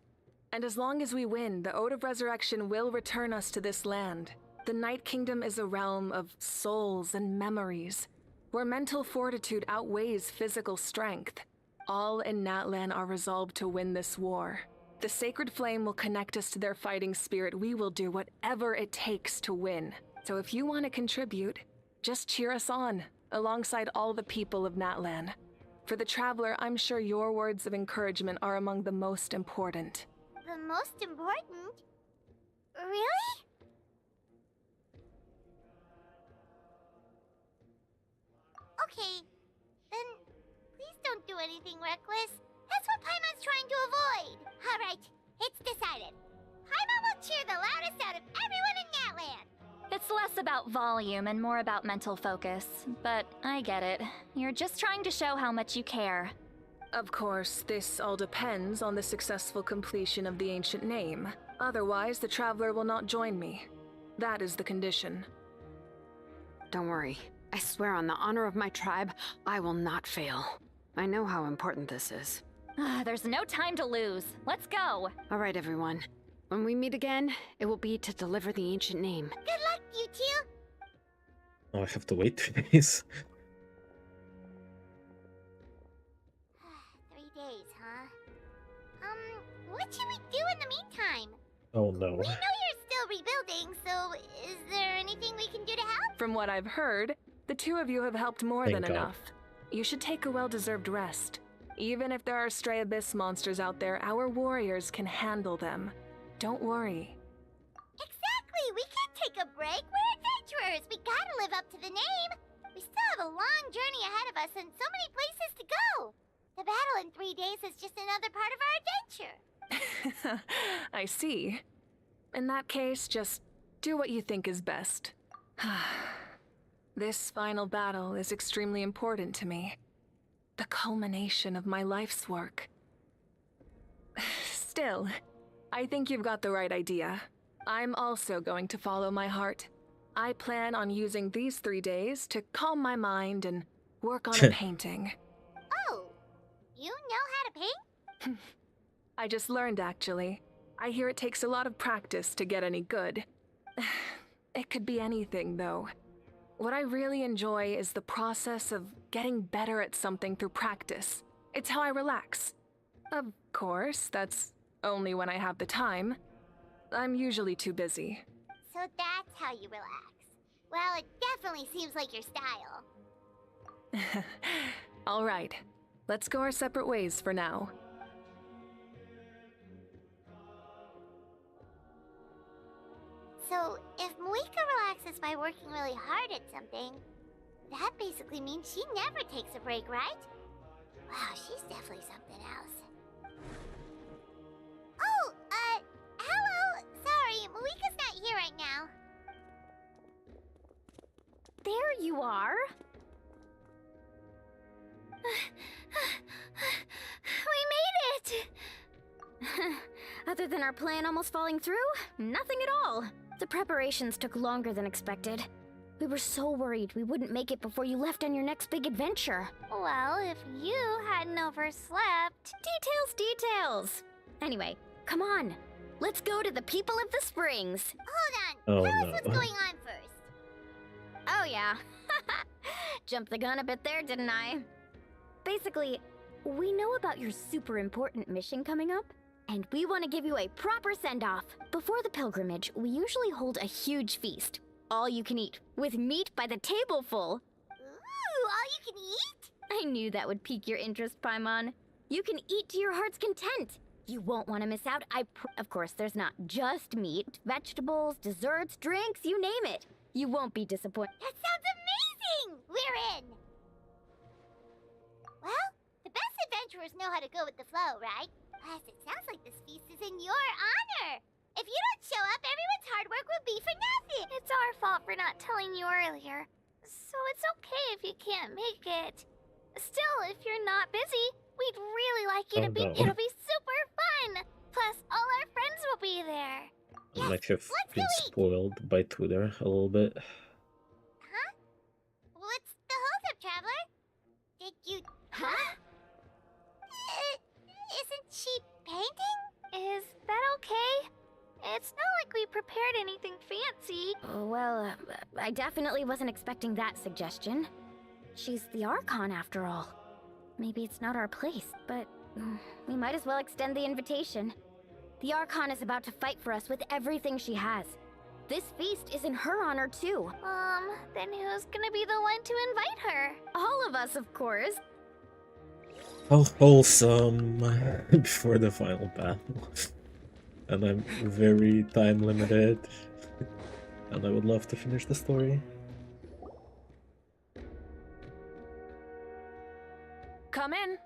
And as long as we win, the Ode of Resurrection will return us to this land. The Night Kingdom is a realm of souls and memories, where mental fortitude outweighs physical strength. All in Natlan are resolved to win this war. The Sacred Flame will connect us to their fighting spirit. We will do whatever it takes to win. So if you want to contribute, just cheer us on, alongside all the people of Natlan. For the Traveler, I'm sure your words of encouragement are among the most important. The most important? Really? Okay, then please don't do anything reckless. That's what Paimon's trying to avoid. Alright, it's decided. Paimon will cheer the loudest out of everyone in Natlan. It's less about volume and more about mental focus, but I get it. You're just trying to show how much you care. Of course, this all depends on the successful completion of the ancient name. Otherwise, the Traveler will not join me. That is the condition. Don't worry. I swear on the honor of my tribe, I will not fail. I know how important this is. There's no time to lose. Let's go. All right, everyone. When we meet again, it will be to deliver the ancient name. Good luck, you two. Oh, I have to wait 3 days. 3 days, huh? What should we do in the meantime? Oh no. We know you're still rebuilding, so is there anything we can do to help? From what I've heard, the 2 of you have helped more Thank than God. enough. You should take a well-deserved rest. Even if there are stray abyss monsters out there, our warriors can handle them. Don't worry. Exactly! We can't take a break. We're adventurers. We gotta live up to the name. We still have a long journey ahead of us and so many places to go. The battle in 3 days is just another part of our adventure. I see. In that case, just do what you think is best. This final battle is extremely important to me. The culmination of my life's work. Still, I think you've got the right idea. I'm also going to follow my heart. I plan on using these 3 days to calm my mind and work on a painting. Oh, you know how to paint? I just learned, actually. I hear it takes a lot of practice to get any good. It could be anything, though. What I really enjoy is the process of getting better at something through practice. It's how I relax. Of course, that's only when I have the time. I'm usually too busy. So that's how you relax. Well, it definitely seems like your style. All right, let's go our separate ways for now. So, if Moika relaxes by working really hard at something, that basically means she never takes a break, right? Wow, she's definitely something else. Oh, hello! Sorry, Moika's not here right now. There you are. We made it! Other than our plan almost falling through, nothing at all. The preparations took longer than expected. We were so worried we wouldn't make it before you left on your next big adventure. Well, if you hadn't overslept... Details! Anyway, come on. Let's go to the people of the springs. Hold on. Oh, Tell us no. what's going on first. Oh yeah. Jumped the gun a bit there, didn't I? Basically, we know about your super important mission coming up, and we want to give you a proper send-off. Before the pilgrimage, we usually hold a huge feast. All you can eat, with meat by the tableful. Ooh, all you can eat? I knew that would pique your interest, Paimon. You can eat to your heart's content. You won't want to miss out. Of course, there's not just meat, vegetables, desserts, drinks, you name it. You won't be disappointed. That sounds amazing! We're in! Well, the best adventurers know how to go with the flow, right? Plus, it sounds like this feast is in your honor. If you don't show up, everyone's hard work will be for nothing. It's our fault for not telling you earlier. So it's okay if you can't make it. Still, if you're not busy, we'd really like you to be. no. It'll be super fun. Plus, all our friends will be there. I might have been spoiled by Twitter a little bit. Huh? What's the holdup, Traveler? Did you... Huh? Isn't she painting? Is that okay? It's not like we prepared anything fancy. Well, I definitely wasn't expecting that suggestion. She's the Archon after all. Maybe it's not our place, but we might as well extend the invitation. The Archon is about to fight for us with everything she has. This feast is in her honor too. Then who's gonna be the one to invite her? All of us, of course. How wholesome before the final battle. And I'm very time limited. And I would love to finish the story. Come in.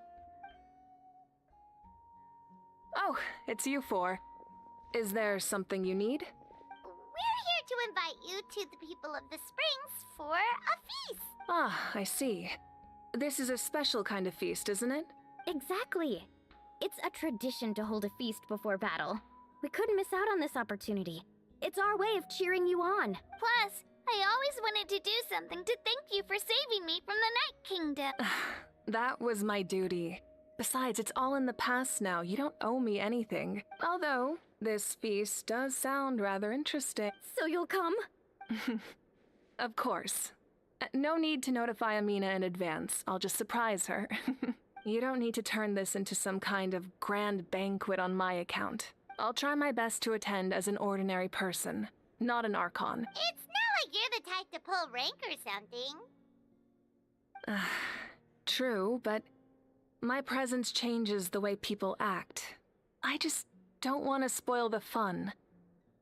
Oh, it's you four. Is there something you need? We're here to invite you to the people of the springs for a feast. Ah, I see. This is a special kind of feast, isn't it? Exactly. It's a tradition to hold a feast before battle. We couldn't miss out on this opportunity. It's our way of cheering you on. Plus, I always wanted to do something to thank you for saving me from the Night Kingdom. That was my duty. Besides, it's all in the past now. You don't owe me anything. Although, this feast does sound rather interesting. So you'll come? Of course. No need to notify Amina in advance. I'll just surprise her. You don't need to turn this into some kind of grand banquet on my account. I'll try my best to attend as an ordinary person, not an Archon. It's not like you're the type to pull rank or something. True, but my presence changes the way people act. I just don't want to spoil the fun.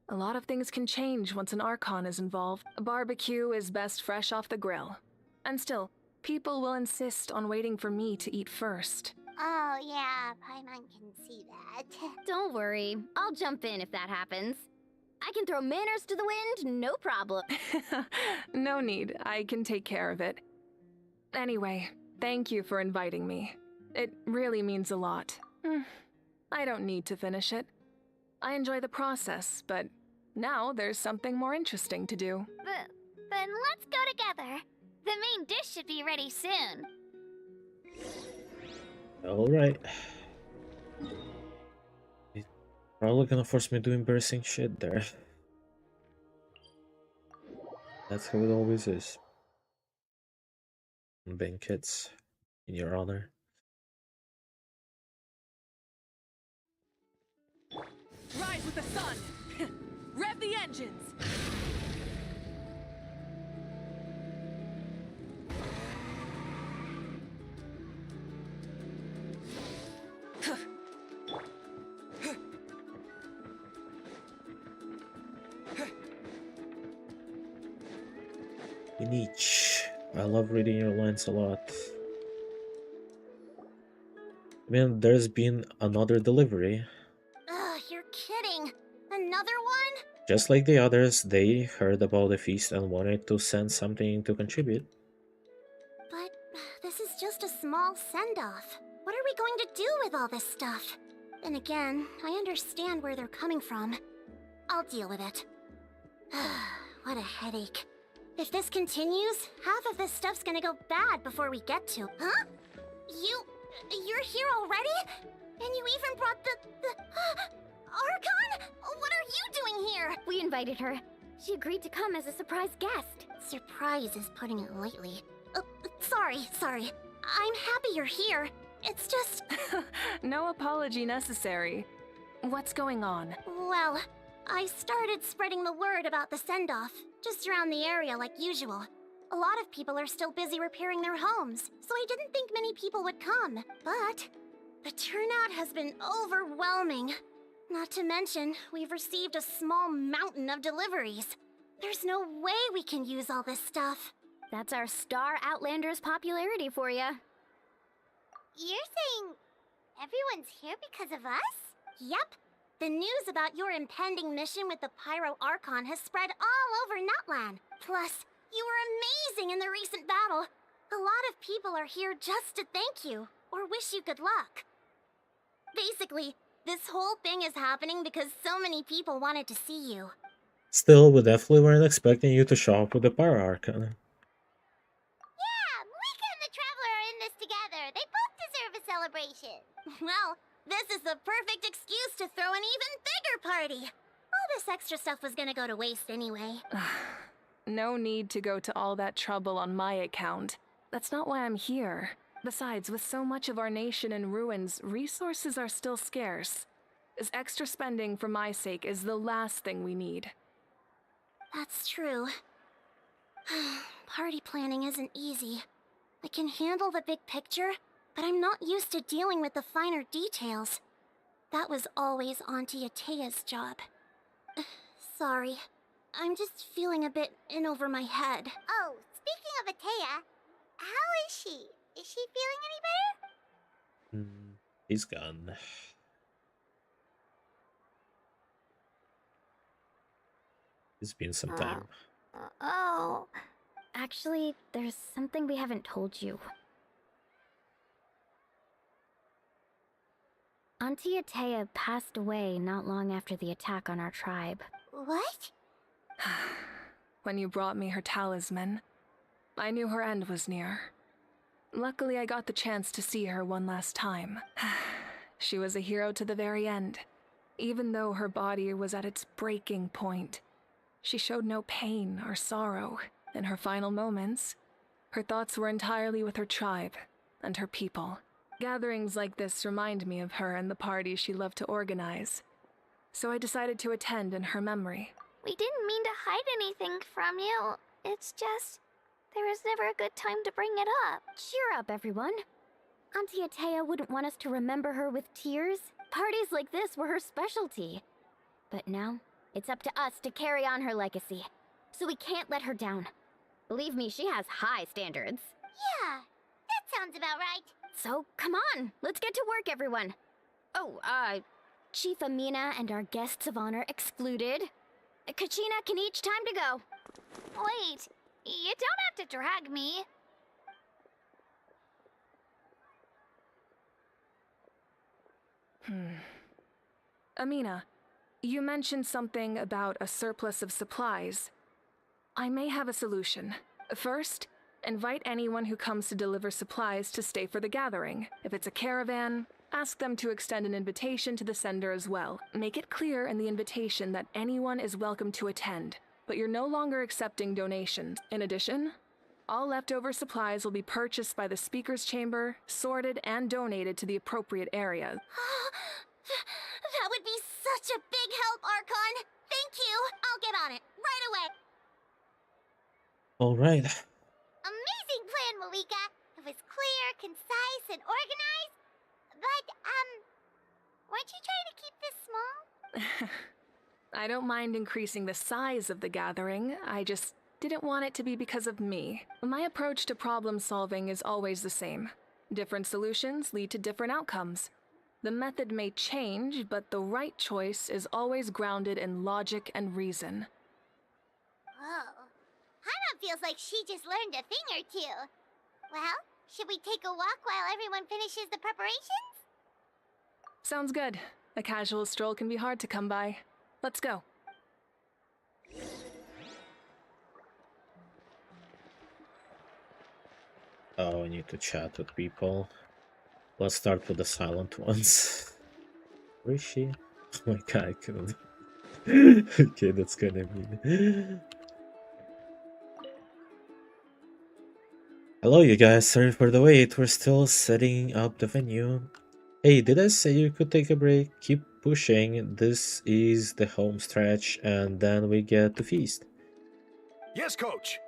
A lot of things can change once an Archon is involved. A barbecue is best fresh off the grill. And still, people will insist on waiting for me to eat first. Oh yeah, Paimon can see that. Don't worry, I'll jump in if that happens. I can throw manners to the wind, no problem. No need, I can take care of it. Anyway, thank you for inviting me. It really means a lot. I don't need to finish it. I enjoy the process, but now there's something more interesting to do. Then let's go together. The main dish should be ready soon. Alright. It's probably gonna force me to do embarrassing shit there. That's how it always is. Banquets in your honor. Rise with the sun! Rev the engines! Niche. I love reading your lines a lot. I mean, there's been another delivery. Ugh, you're kidding. Another one? Just like the others, they heard about the feast and wanted to send something to contribute. But this is just a small send-off. What are we going to do with all this stuff? And again, I understand where they're coming from. I'll deal with it. What a headache. If this continues, half of this stuff's gonna go bad before we get to. Huh? You're here already? And you even brought the Archon? What are you doing here? We invited her. She agreed to come as a surprise guest. Surprise is putting it lightly. Sorry. I'm happy you're here. It's just... No apology necessary. What's going on? Well, I started spreading the word about the send-off, just around the area like usual. A lot of people are still busy repairing their homes, so I didn't think many people would come. But the turnout has been overwhelming. Not to mention, we've received a small mountain of deliveries. There's no way we can use all this stuff. That's our Star Outlander's popularity for you. You're saying everyone's here because of us? Yep. The news about your impending mission with the Pyro Archon has spread all over Nutland. Plus, you were amazing in the recent battle. A lot of people are here just to thank you, or wish you good luck. Basically, this whole thing is happening because so many people wanted to see you. Still, we definitely weren't expecting you to show up with the Pyro Archon. Yeah, Moika and the Traveler are in this together. They both deserve a celebration. Well, this is the perfect excuse to throw an even bigger party. All this extra stuff was gonna go to waste anyway. No need to go to all that trouble on my account. That's not why I'm here. Besides, with so much of our nation in ruins, resources are still scarce. This extra spending for my sake is the last thing we need. That's true. Party planning isn't easy. I can handle the big picture, but I'm not used to dealing with the finer details. That was always Auntie Atea's job. Sorry. I'm just feeling a bit in over my head. Oh, speaking of Atea, how is she? Is she feeling any better? He's gone. It's been some time. Oh. Actually, there's something we haven't told you. Auntie Atea passed away not long after the attack on our tribe. What? When you brought me her talisman, I knew her end was near. Luckily, I got the chance to see her one last time. She was a hero to the very end. Even though her body was at its breaking point, she showed no pain or sorrow. In her final moments, her thoughts were entirely with her tribe and her people. Gatherings like this remind me of her and the parties she loved to organize. So I decided to attend in her memory. We didn't mean to hide anything from you. It's just, there was never a good time to bring it up. Cheer up, everyone. Auntie Atea wouldn't want us to remember her with tears. Parties like this were her specialty. But now, it's up to us to carry on her legacy. So we can't let her down. Believe me, she has high standards. Yeah, that sounds about right. So, come on, let's get to work, everyone. Oh, Chief Amina and our guests of honor excluded. Kachina can each time to go. Wait, you don't have to drag me. Amina, you mentioned something about a surplus of supplies. I may have a solution. First, invite anyone who comes to deliver supplies to stay for the gathering. If it's a caravan, ask them to extend an invitation to the sender as well. Make it clear in the invitation that anyone is welcome to attend, but you're no longer accepting donations. In addition, all leftover supplies will be purchased by the speaker's chamber, sorted, and donated to the appropriate areas. That would be such a big help, Archon. Thank you. I'll get on it right away. All right. Amazing plan, Malika. It was clear, concise, and organized. But, weren't you trying to keep this small? I don't mind increasing the size of the gathering, I just didn't want it to be because of me. My approach to problem solving is always the same. Different solutions lead to different outcomes. The method may change, but the right choice is always grounded in logic and reason. Whoa. Paimon feels like she just learned a thing or two. Well, should we take a walk while everyone finishes the preparations? Sounds good. A casual stroll can be hard to come by. Let's go. Oh, I need to chat with people. Let's start with the silent ones. Where is she? Oh my god, I couldn't. Okay, that's kinda mean. Hello, you guys. Sorry for the wait. We're still setting up the venue. Hey, did I say you could take a break? Keep pushing. This is the home stretch, and then we get to feast. Yes, coach.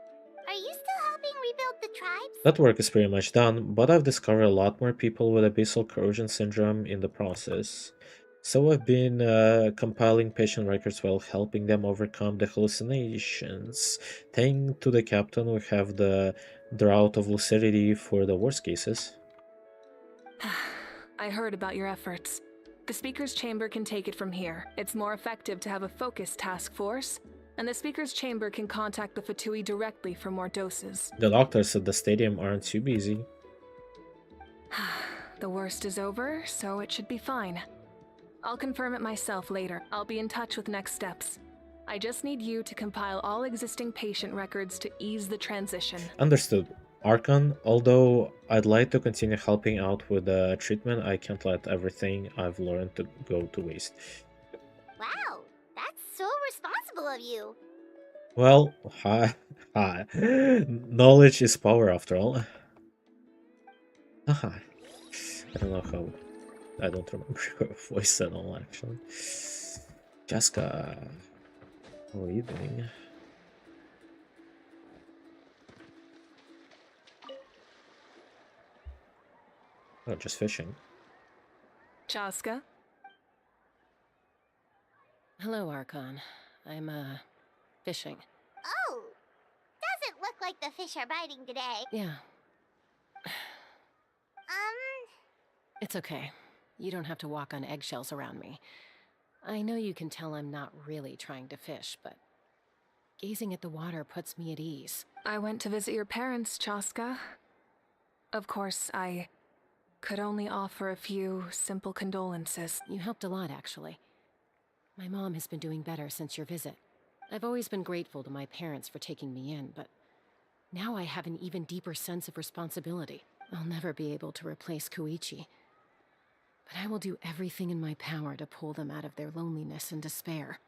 Are you still helping rebuild the tribes? That work is pretty much done, but I've discovered a lot more people with abyssal corrosion syndrome in the process. So I've been compiling patient records while helping them overcome the hallucinations. Thanks to the captain, we have the drought of lucidity for the worst cases. I heard about your efforts. The Speaker's Chamber can take it from here. It's more effective to have a focused task force, and the Speaker's Chamber can contact the Fatui directly for more doses. The doctors at the stadium aren't too busy. The worst is over, so it should be fine. I'll confirm it myself later. I'll be in touch with next steps. I just need you to compile all existing patient records to ease the transition. Understood. Archon, although I'd like to continue helping out with the treatment, I can't let everything I've learned to go to waste. Wow, that's so responsible of you. Well, hi. Knowledge is power after all. Haha. I don't know how. I don't remember her voice at all, actually. Jessica, how are you doing? Oh, just fishing. Chaska? Hello, Archon. I'm, fishing. Oh, doesn't look like the fish are biting today. Yeah. It's okay. You don't have to walk on eggshells around me. I know you can tell I'm not really trying to fish, but gazing at the water puts me at ease. I went to visit your parents, Chaska. Of course, I could only offer a few simple condolences. You helped a lot, actually. My mom has been doing better since your visit. I've always been grateful to my parents for taking me in, but now I have an even deeper sense of responsibility. I'll never be able to replace Koichi, but I will do everything in my power to pull them out of their loneliness and despair.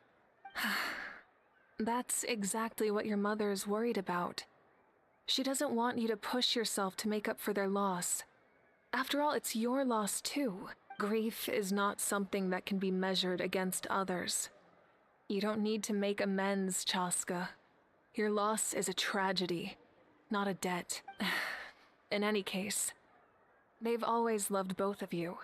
That's exactly what your mother is worried about. She doesn't want you to push yourself to make up for their loss. After all, it's your loss too. Grief is not something that can be measured against others. You don't need to make amends, Chaska. Your loss is a tragedy, not a debt. In any case, they've always loved both of you.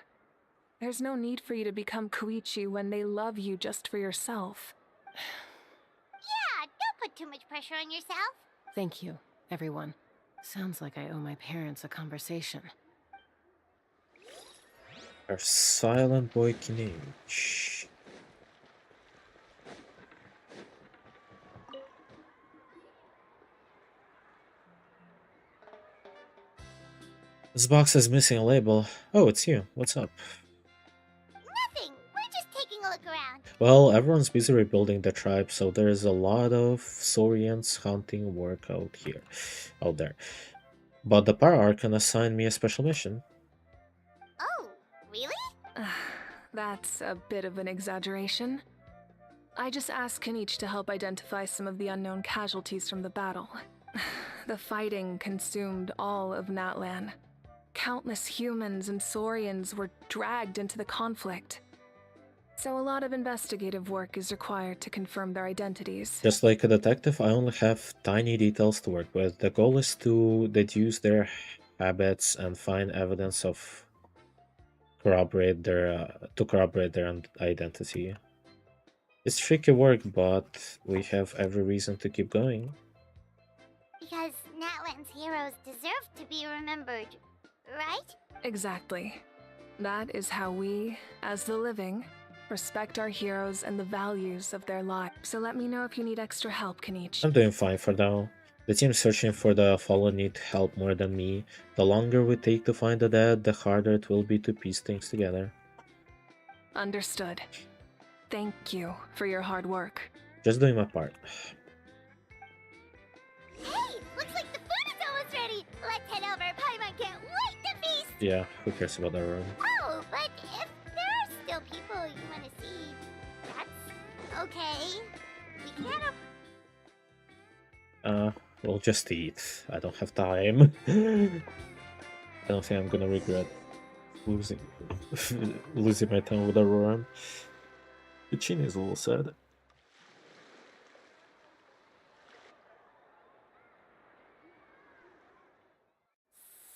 There's no need for you to become Koichi when they love you just for yourself. Yeah, don't put too much pressure on yourself. Thank you, everyone. Sounds like I owe my parents a conversation. Our silent boy Kinich. This box is missing a label. Oh, it's you. What's up? Nothing. We're just taking a look around. Well, everyone's busy rebuilding the tribe, so there's a lot of Saurians hunting work out there. But the Para Archon assigned me a special mission. Oh, really? That's a bit of an exaggeration. I just asked Kinich to help identify some of the unknown casualties from the battle. The fighting consumed all of Natlan. Countless humans and Saurians were dragged into the conflict. So a lot of investigative work is required to confirm their identities. Just like a detective, I only have tiny details to work with. The goal is to deduce their habits and find evidence of corroborate their identity. It's tricky work, but we have every reason to keep going. Because Natlan's heroes deserve to be remembered, right? Exactly. That is how we, as the living, respect our heroes and the values of their lives. So let me know if you need extra help, Kenichi. I'm doing fine for now. The team searching for the fallen need help more than me. The longer we take to find the dead, the harder it will be to piece things together. Understood. Thank you for your hard work. Just doing my part. Hey, looks like the food is almost ready. Let's head over. Paimon can't wait to feast. Yeah, who cares about the room? Oh, but if there are still people you want to see, that's okay. We can have We'll just eat. I don't have time. I don't think I'm gonna regret losing losing my time with Aurora. The chin is a little sad.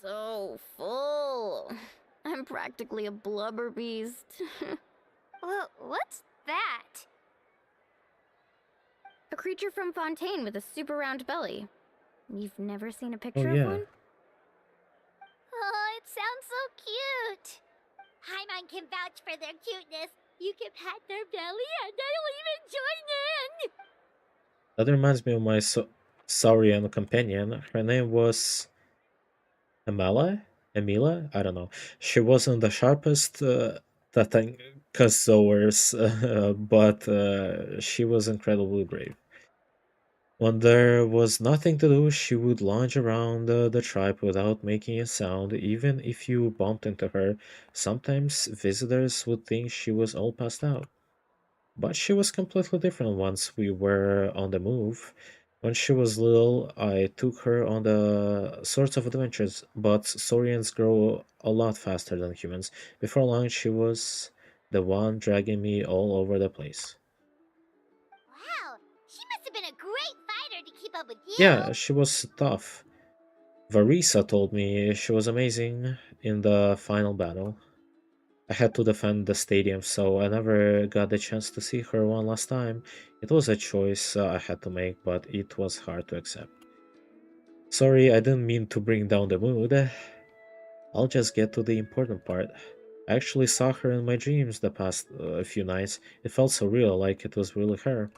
So full. I'm practically a blubber beast. Well, what's that? A creature from Fontaine with a super round belly. You've never seen a Oh picture yeah. of one? Oh, it sounds so cute. Paimon can vouch for their cuteness. You can pat their belly and I'll even join in. That reminds me of my Saurian companion. Her name was Emila? I don't know. She wasn't the sharpest Tathankasaurus, but she was incredibly brave. When there was nothing to do, she would lounge around the tribe without making a sound, even if you bumped into her. Sometimes visitors would think she was all passed out. But she was completely different once we were on the move. When she was little, I took her on the sorts of adventures, but Saurians grow a lot faster than humans. Before long, she was the one dragging me all over the place. Wow, she must have been a great fighter to keep up with you. Yeah, she was tough. Varisa told me she was amazing in the final battle. I had to defend the stadium, so I never got the chance to see her one last time. It was a choice I had to make, but it was hard to accept. Sorry, I didn't mean to bring down the mood. I'll just get to the important part. I actually saw her in my dreams the past few nights. It felt so real, like it was really her.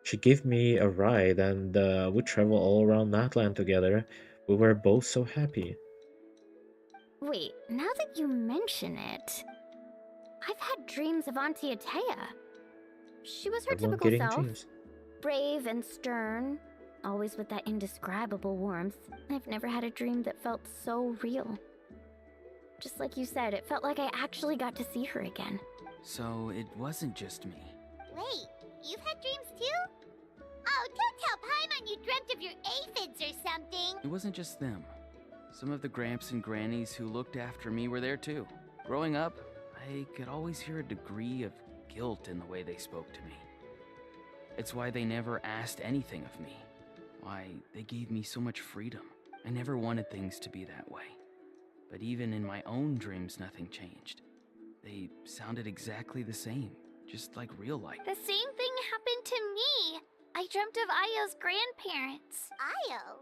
She gave me a ride, and we traveled all around Natland together. We were both so happy. Wait, now that you mention it, I've had dreams of Auntie Atea. She was her Everyone typical getting self, dreams. brave and stern, always with that indescribable warmth. I've never had a dream that felt so real. Just like you said, it felt like I actually got to see her again. So it wasn't just me. Wait, you've had dreams too? Oh, don't tell Paimon you dreamt of your aphids or something. It wasn't just them. Some of the Gramps and Grannies who looked after me were there too. Growing up, I could always hear a degree of guilt in the way they spoke to me. It's why they never asked anything of me. Why they gave me so much freedom. I never wanted things to be that way. But even in my own dreams, nothing changed. They sounded exactly the same, just like real life. The same thing happened to me. I dreamt of Io's grandparents. Io?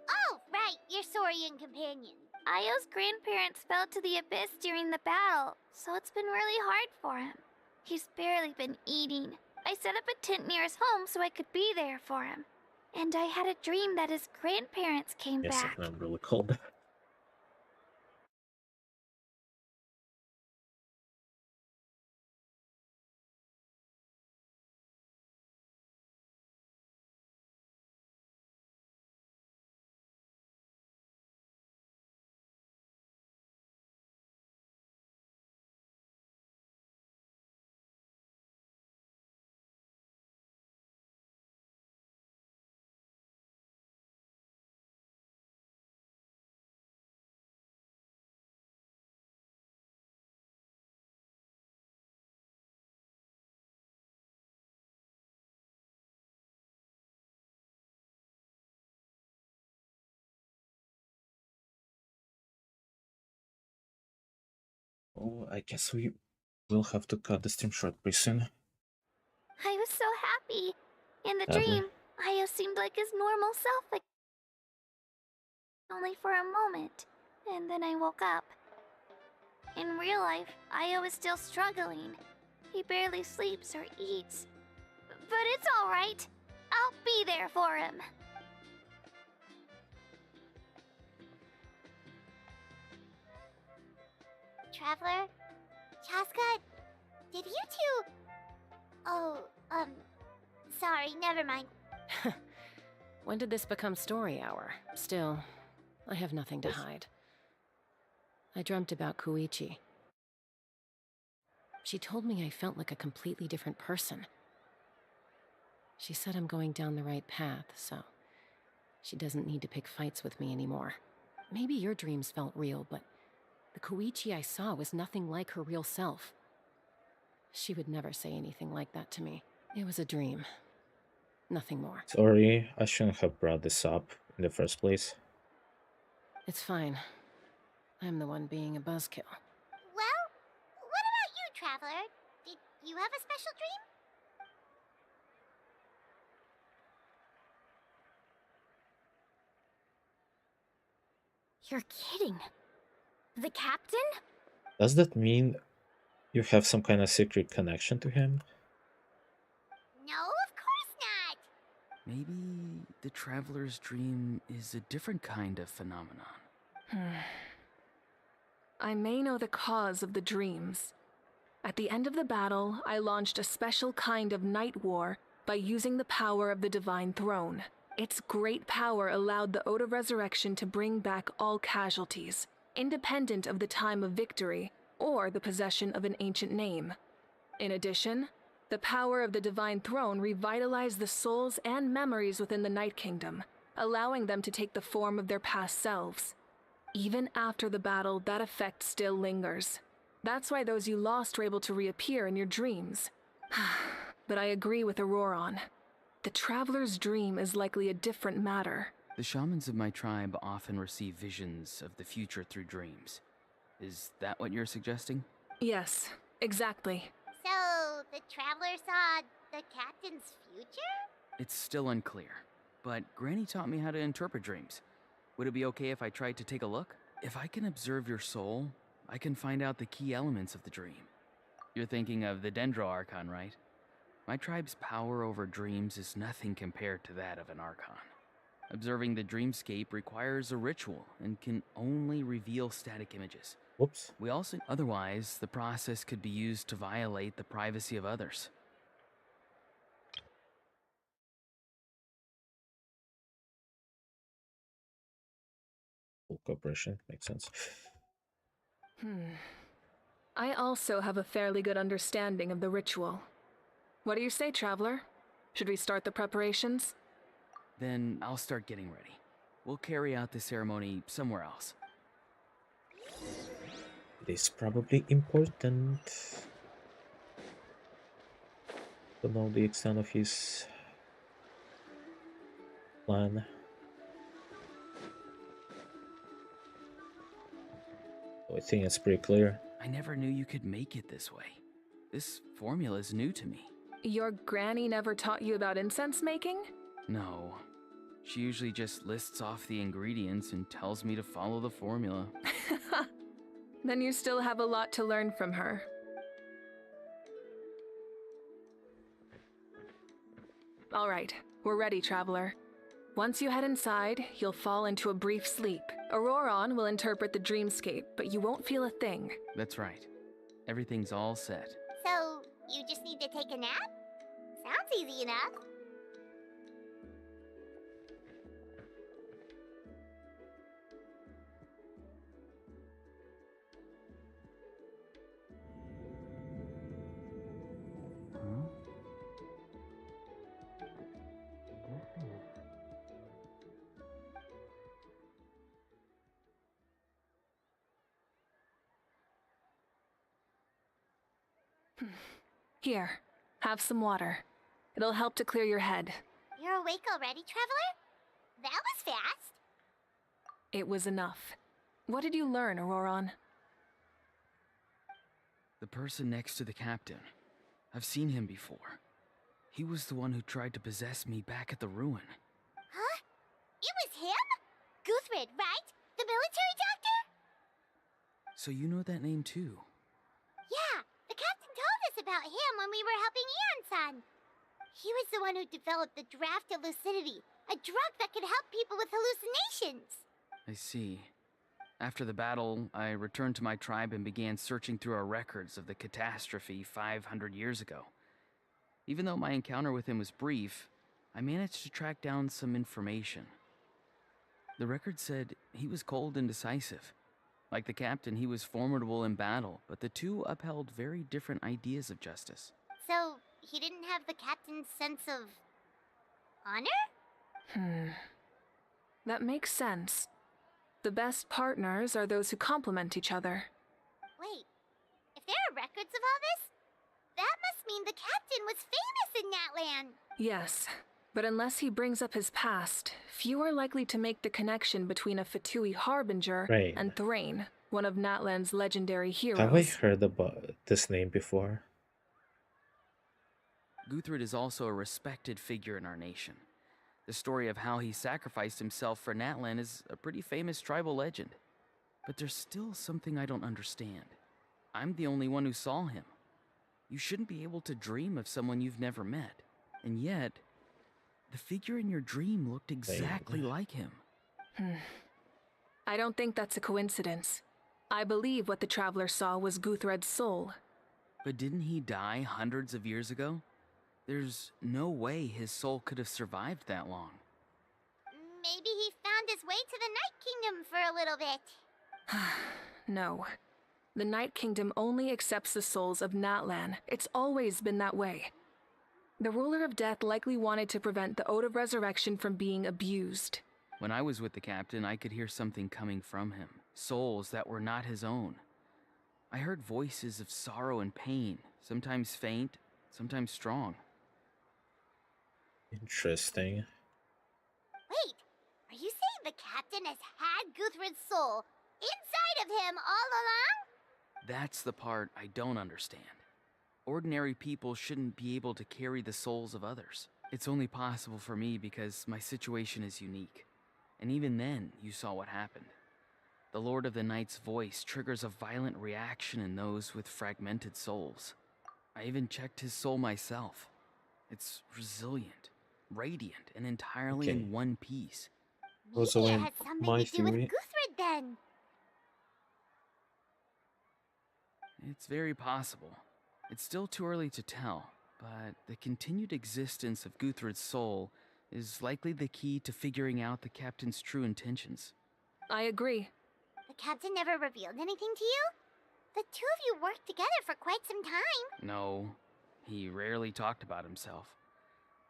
Oh, right, your Saurian companion. Io's grandparents fell to the abyss during the battle, so it's been really hard for him. He's barely been eating. I set up a tent near his home so I could be there for him. And I had a dream that his grandparents came Yes, back. I'm really cold. Oh, I guess we will have to cut the stream short pretty soon. I was so happy. In the Sadly. dream, Io seemed like his normal self, like only for a moment. And then I woke up. In real life, Io is still struggling. He barely sleeps or eats. But it's alright. I'll be there for him. Traveler? Chaska? Did you two... Oh, sorry, never mind. When did this become story hour? Still, I have nothing to hide. I dreamt about Koichi. She told me I felt like a completely different person. She said I'm going down the right path, so she doesn't need to pick fights with me anymore. Maybe your dreams felt real, but the Koichi I saw was nothing like her real self. She would never say anything like that to me. It was a dream. Nothing more. Sorry, I shouldn't have brought this up in the first place. It's fine. I'm the one being a buzzkill. Well, what about you, Traveler? Did you have a special dream? You're kidding. The captain? Does that mean you have some kind of secret connection to him? No, of course not. Maybe the traveler's dream is a different kind of phenomenon. I may know the cause of the dreams. At the end of the battle, I launched a special kind of night war by using the power of the Divine Throne. Its great power allowed the Ode of Resurrection to bring back all casualties, independent of the time of victory or the possession of an ancient name. In addition, the power of the Divine Throne revitalized the souls and memories within the Night Kingdom, allowing them to take the form of their past selves. Even after the battle, that effect still lingers. That's why those you lost were able to reappear in your dreams. But I agree with Auroron. The Traveler's dream is likely a different matter. The shamans of my tribe often receive visions of the future through dreams. Is that what you're suggesting? Yes, exactly. So, the Traveler saw the captain's future? It's still unclear, but Granny taught me how to interpret dreams. Would it be okay if I tried to take a look? If I can observe your soul, I can find out the key elements of the dream. You're thinking of the Dendro Archon, right? My tribe's power over dreams is nothing compared to that of an Archon. Observing the dreamscape requires a ritual and can only reveal static images. Whoops. We also, otherwise, the process could be used to violate the privacy of others. Full cooperation makes sense. I also have a fairly good understanding of the ritual. What do you say, Traveler? Should we start the preparations? Then I'll start getting ready. We'll carry out the ceremony somewhere else. It is probably important to know the extent of his plan. I think it's pretty clear. I never knew you could make it this way. This formula is new to me. Your granny never taught you about incense making? No. She usually just lists off the ingredients and tells me to follow the formula. Then you still have a lot to learn from her. All right, we're ready, Traveler. Once you head inside, you'll fall into a brief sleep. Auroron will interpret the dreamscape, but you won't feel a thing. That's right. Everything's all set. So, you just need to take a nap? Sounds easy enough. Here, have some water. It'll help to clear your head. You're awake already, Traveler? That was fast. It was enough. What did you learn, Auroron? The person next to the captain. I've seen him before. He was the one who tried to possess me back at the ruin. Huh? It was him? Guthrid, right? The military doctor? So you know that name too? Yeah, the captain told us about him when we were helping Eon-san. He was the one who developed the draft of lucidity, a drug that could help people with hallucinations. I see. After the battle, I returned to my tribe and began searching through our records of the catastrophe 500 years ago. Even though my encounter with him was brief, I managed to track down some information. The record said he was cold and decisive. Like the captain, he was formidable in battle, but the two upheld very different ideas of justice. So, he didn't have the captain's sense of honor? That makes sense. The best partners are those who complement each other. Wait, if there are records of all this, that must mean the captain was famous in Natlan. Yes, but unless he brings up his past, few are likely to make the connection between a Fatui harbinger and Thrain, one of Natlan's legendary heroes. Have I heard about this name before? Guthrid is also a respected figure in our nation. The story of how he sacrificed himself for Natlan is a pretty famous tribal legend. But there's still something I don't understand. I'm the only one who saw him. You shouldn't be able to dream of someone you've never met. And yet, the figure in your dream looked exactly like him. I don't think that's a coincidence. I believe what the traveler saw was Guthred's soul. But didn't he die hundreds of years ago? There's no way his soul could have survived that long. Maybe he found his way to the Night Kingdom for a little bit. No. The Night Kingdom only accepts the souls of Natlan. It's always been that way. The ruler of death likely wanted to prevent the Ode of Resurrection from being abused. When I was with the captain, I could hear something coming from him. Souls that were not his own. I heard voices of sorrow and pain, sometimes faint, sometimes strong. Interesting. Wait, are you saying the captain has had Guthrid's soul inside of him all along? That's the part I don't understand. Ordinary people shouldn't be able to carry the souls of others. It's only possible for me because my situation is unique. And even then, you saw what happened. The Lord of the Night's voice triggers a violent reaction in those with fragmented souls. I even checked his soul myself. It's resilient, radiant, and entirely in one piece. Also, Maybe it has something to do with Guthrid then. It's very possible. It's still too early to tell, but the continued existence of Guthrid's soul is likely the key to figuring out the captain's true intentions. I agree. The captain never revealed anything to you? The two of you worked together for quite some time. No, he rarely talked about himself.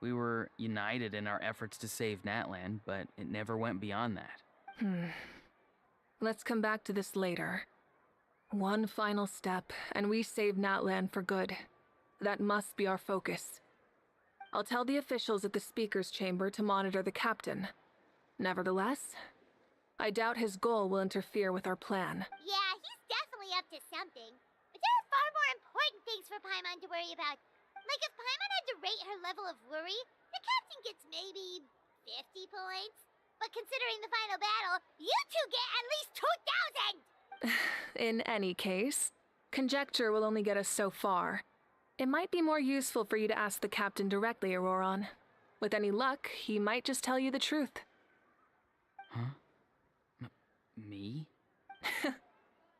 We were united in our efforts to save Natlan, but it never went beyond that. Let's come back to this later. One final step, and we save Natlan for good. That must be our focus. I'll tell the officials at the speaker's chamber to monitor the captain. Nevertheless, I doubt his goal will interfere with our plan. Yeah, he's definitely up to something. But there are far more important things for Paimon to worry about. Like if Paimon had to rate her level of worry, the captain gets maybe 50 points. But considering the final battle, you two get at least 2,000! In any case, conjecture will only get us so far. It might be more useful for you to ask the captain directly, Auroron. With any luck, he might just tell you the truth. Huh? Me?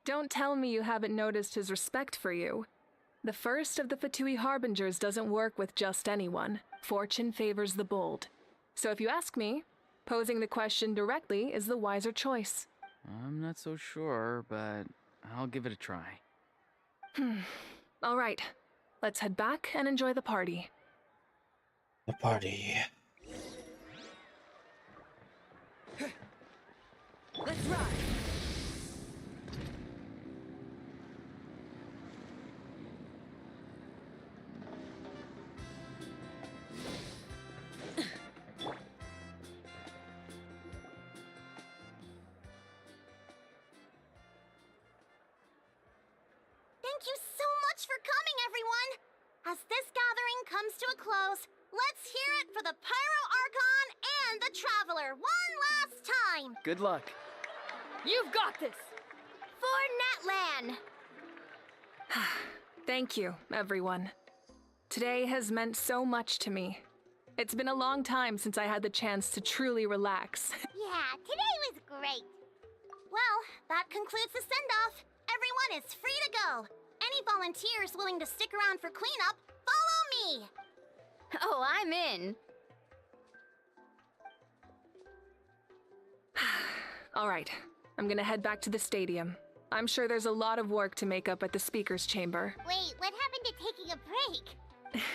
Don't tell me you haven't noticed his respect for you. The first of the Fatui Harbingers doesn't work with just anyone. Fortune favors the bold. So if you ask me, posing the question directly is the wiser choice. I'm not so sure, but I'll give it a try. All right. Let's head back and enjoy the party. The party. Let's ride! Thank you so much for coming, everyone! As this gathering comes to a close, for the Pyro Archon and the Traveler one last time! Good luck. You've got this! For Natlan! Thank you, everyone. Today has meant so much to me. It's been a long time since I had the chance to truly relax. Yeah, today was great. Well, that concludes the send-off. Everyone is free to go. Any volunteers willing to stick around for cleanup, follow me! Oh, I'm in. All right, I'm gonna head back to the stadium. I'm sure there's a lot of work to make up at the speaker's chamber. Wait, what happened to taking a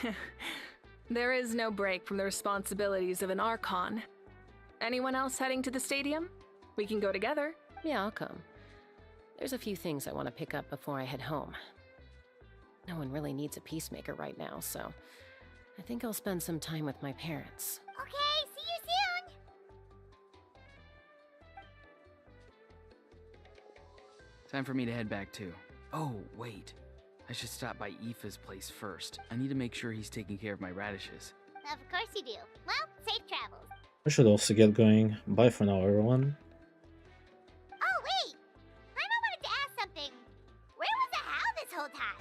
break? There is no break from the responsibilities of an Archon. Anyone else heading to the stadium? We can go together. Yeah, I'll come. There's a few things I want to pick up before I head home. No one really needs a peacemaker right now, so I think I'll spend some time with my parents. Okay, see you soon! Time for me to head back too. Oh, wait. I should stop by Aoife's place first. I need to make sure he's taking care of my radishes. Of course you do. Well, safe travels. I should also get going. Bye for now, everyone. Oh, wait! I wanted to ask something. Where was the How this whole time?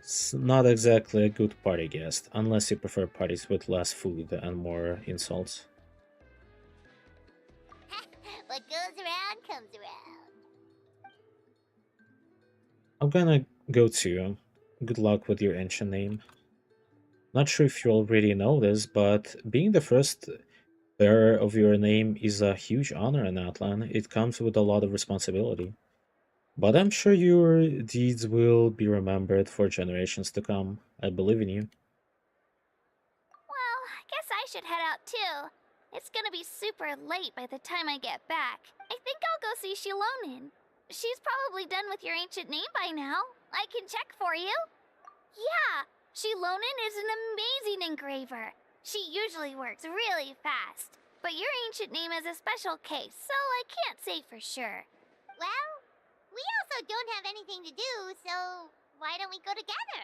How's not exactly a good party guest, unless you prefer parties with less food and more insults. What goes around comes around. I'm gonna go too. Good luck with your ancient name. Not sure if you already know this, but being the first bearer of your name is a huge honor in Atlan. It comes with a lot of responsibility. But I'm sure your deeds will be remembered for generations to come. I believe in you. Well, I guess I should head out too. It's gonna be super late by the time I get back. I think I'll go see Shilonin. She's probably done with your ancient name by now. I can check for you. Yeah, Shilonin is an amazing engraver. She usually works really fast. But your ancient name is a special case, so I can't say for sure. Well, we also don't have anything to do, so why don't we go together?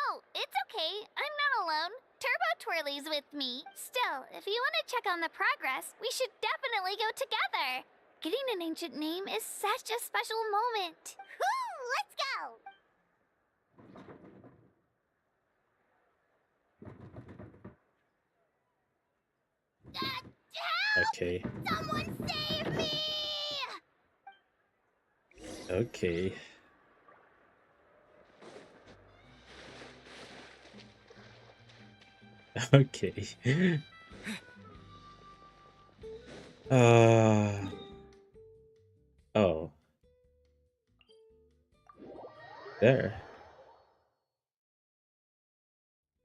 Oh, it's okay. I'm not alone. Turbo Twirly's with me. Still, if you want to check on the progress, we should definitely go together. Getting an ancient name is such a special moment. Woo! Let's go! Okay. Someone save me! Okay. Okay. Oh. There.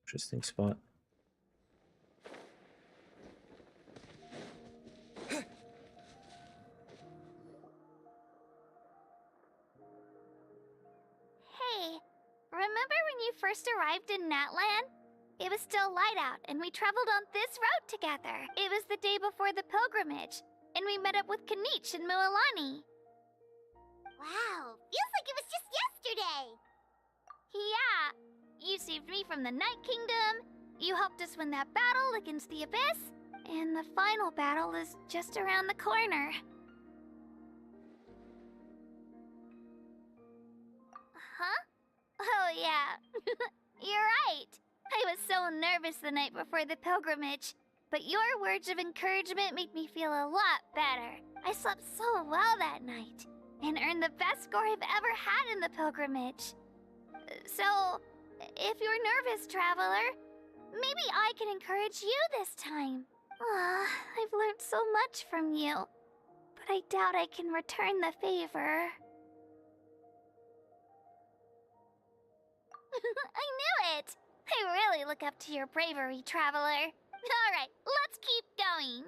Interesting spot. Hey, remember when you first arrived in Natlan? It was still light out, and we traveled on this road together. It was the day before the pilgrimage, and we met up with Kanich and Mualani. Wow, feels like it was just yesterday! Yeah, you saved me from the Night Kingdom, you helped us win that battle against the Abyss, and the final battle is just around the corner. Huh? Oh yeah, you're right. I was so nervous the night before the pilgrimage, but your words of encouragement made me feel a lot better. I slept so well that night, and earned the best score I've ever had in the pilgrimage. So, if you're nervous, traveler, maybe I can encourage you this time. I've learned so much from you, but I doubt I can return the favor. I knew it! I really look up to your bravery, traveler. Alright, let's keep going.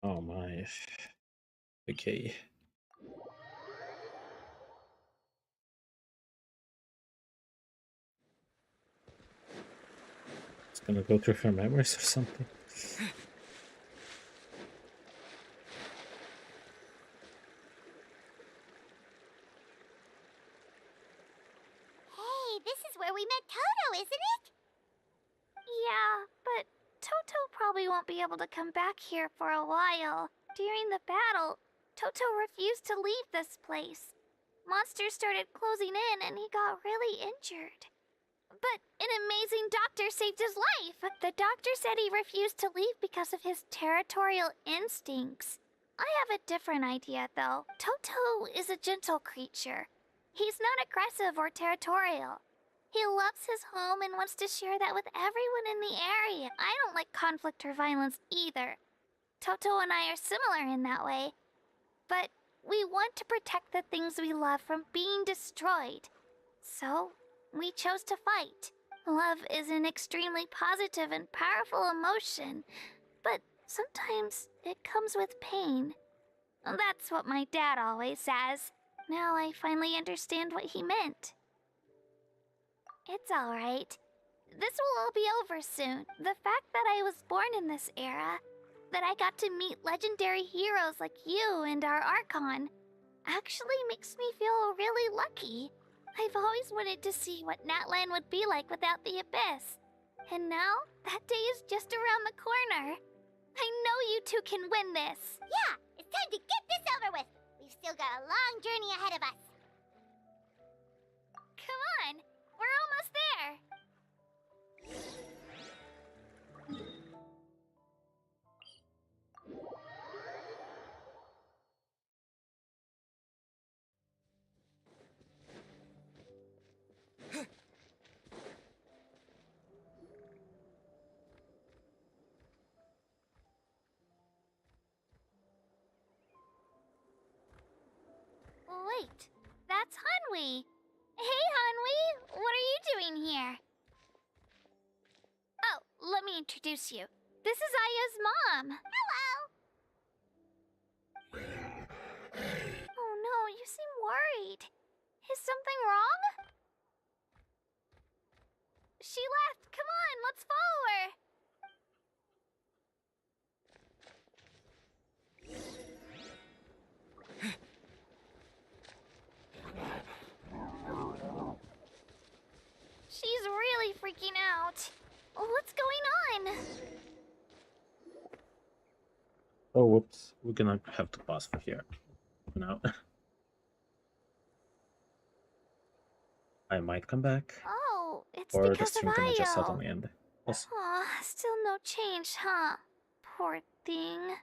Oh my. Okay. It's gonna go through her memories or something. this is where we met Toto, isn't it? Yeah, but Toto probably won't be able to come back here for a while. During the battle, Toto refused to leave this place. Monsters started closing in and he got really injured. But an amazing doctor saved his life. The doctor said he refused to leave because of his territorial instincts. I have a different idea, though. Toto is a gentle creature. He's not aggressive or territorial. He loves his home and wants to share that with everyone in the area. I don't like conflict or violence either. Toto and I are similar in that way. But we want to protect the things we love from being destroyed. So, we chose to fight. Love is an extremely positive and powerful emotion, but sometimes it comes with pain. That's what my dad always says. Now I finally understand what he meant. It's alright. This will all be over soon. The fact that I was born in this era, that I got to meet legendary heroes like you and our Archon, actually makes me feel really lucky. I've always wanted to see what Natlan would be like without the Abyss. And now, that day is just around the corner. I know you two can win this. Yeah, it's time to get this over with. We've still got a long journey ahead of us. Come on, we're almost there. Wait, that's Hanwi. Hey, Hanwi, what are you doing here? Oh, let me introduce you. This is Aya's mom. Hello. Oh no, you seem worried. Is something wrong? She left. Come on, let's follow her. She's really freaking out. What's going on? Oh, whoops. We're gonna have to pause for here. For now. I might come back. Oh, it's Or the because of stream gonna just Io. suddenly end. We'll see. Aw, still no change, huh? Poor thing.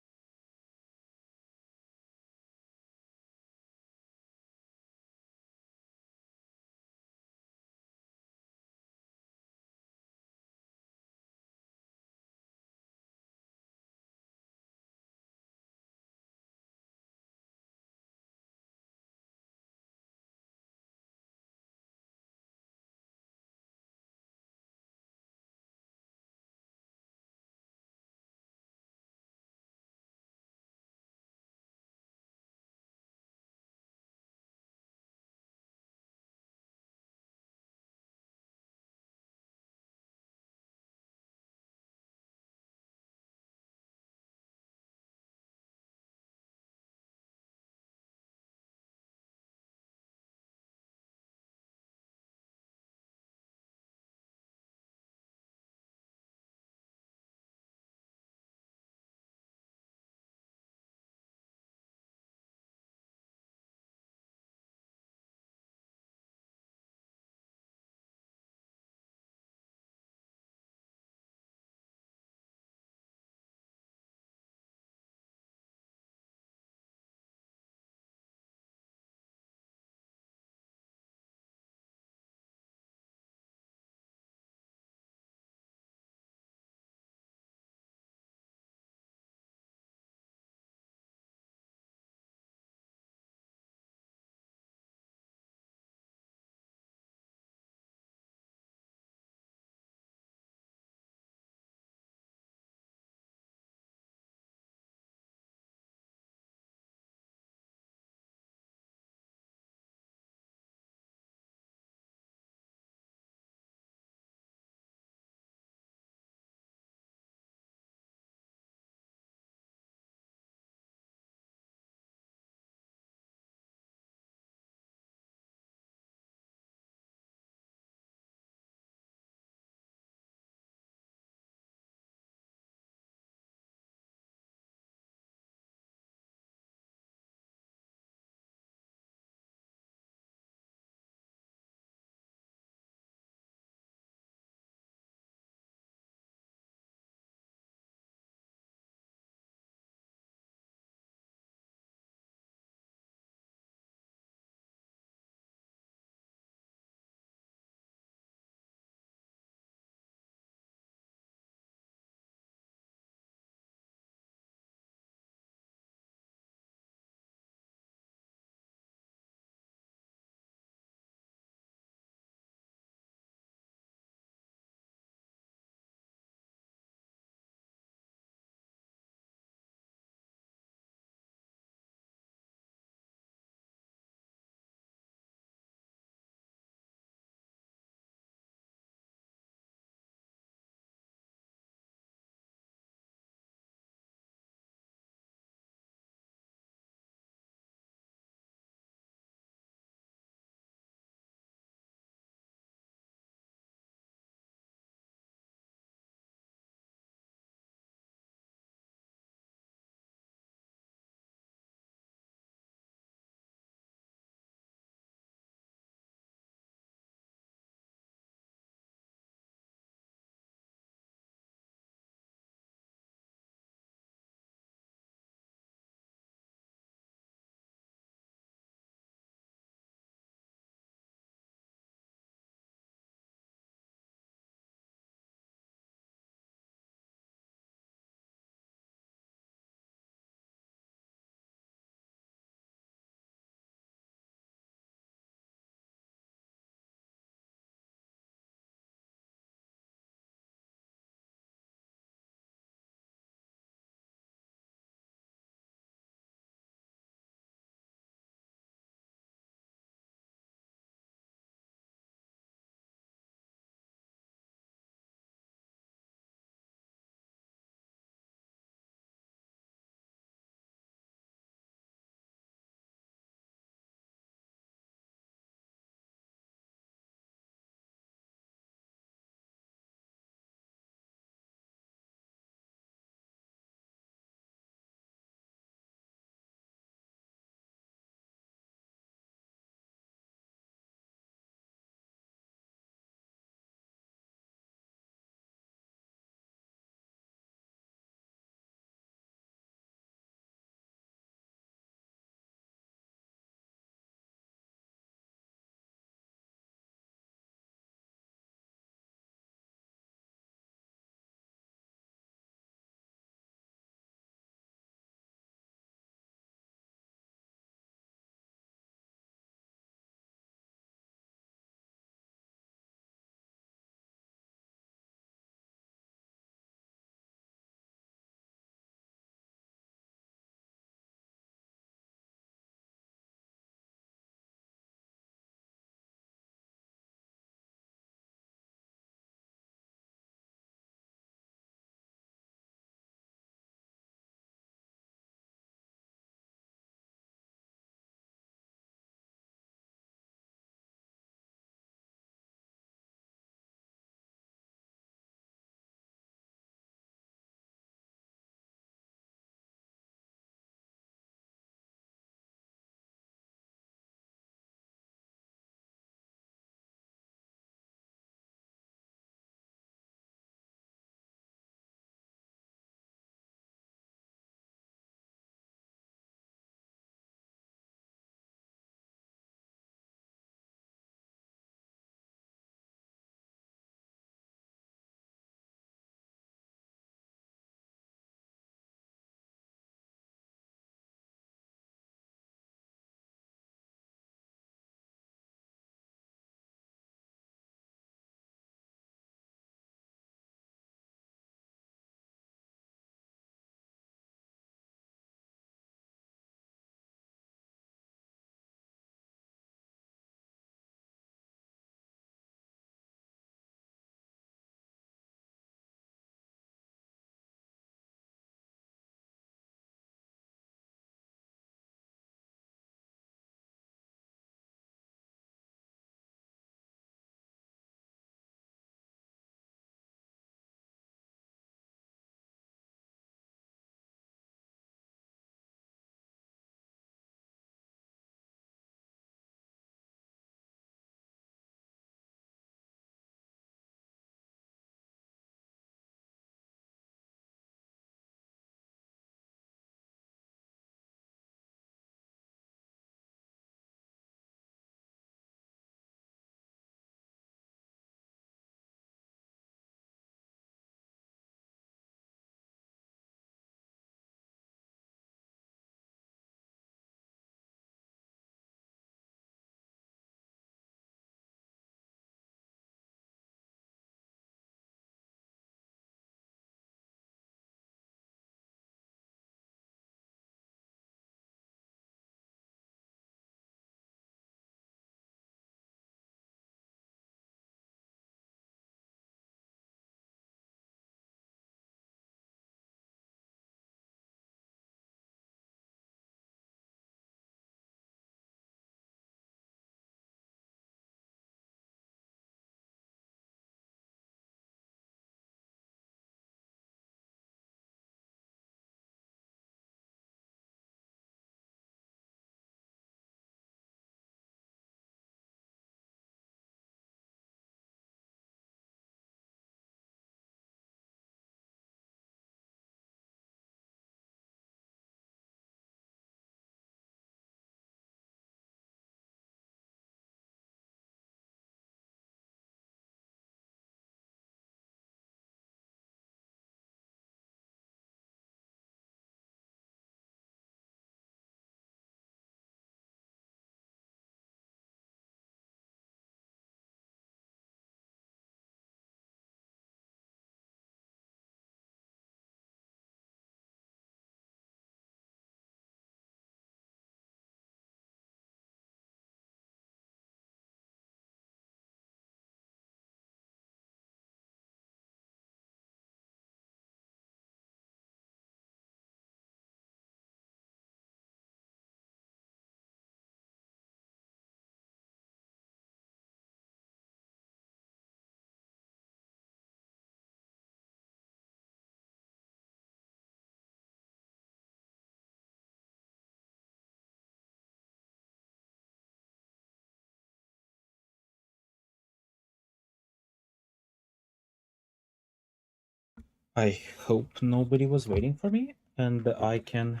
I hope nobody was waiting for me and I can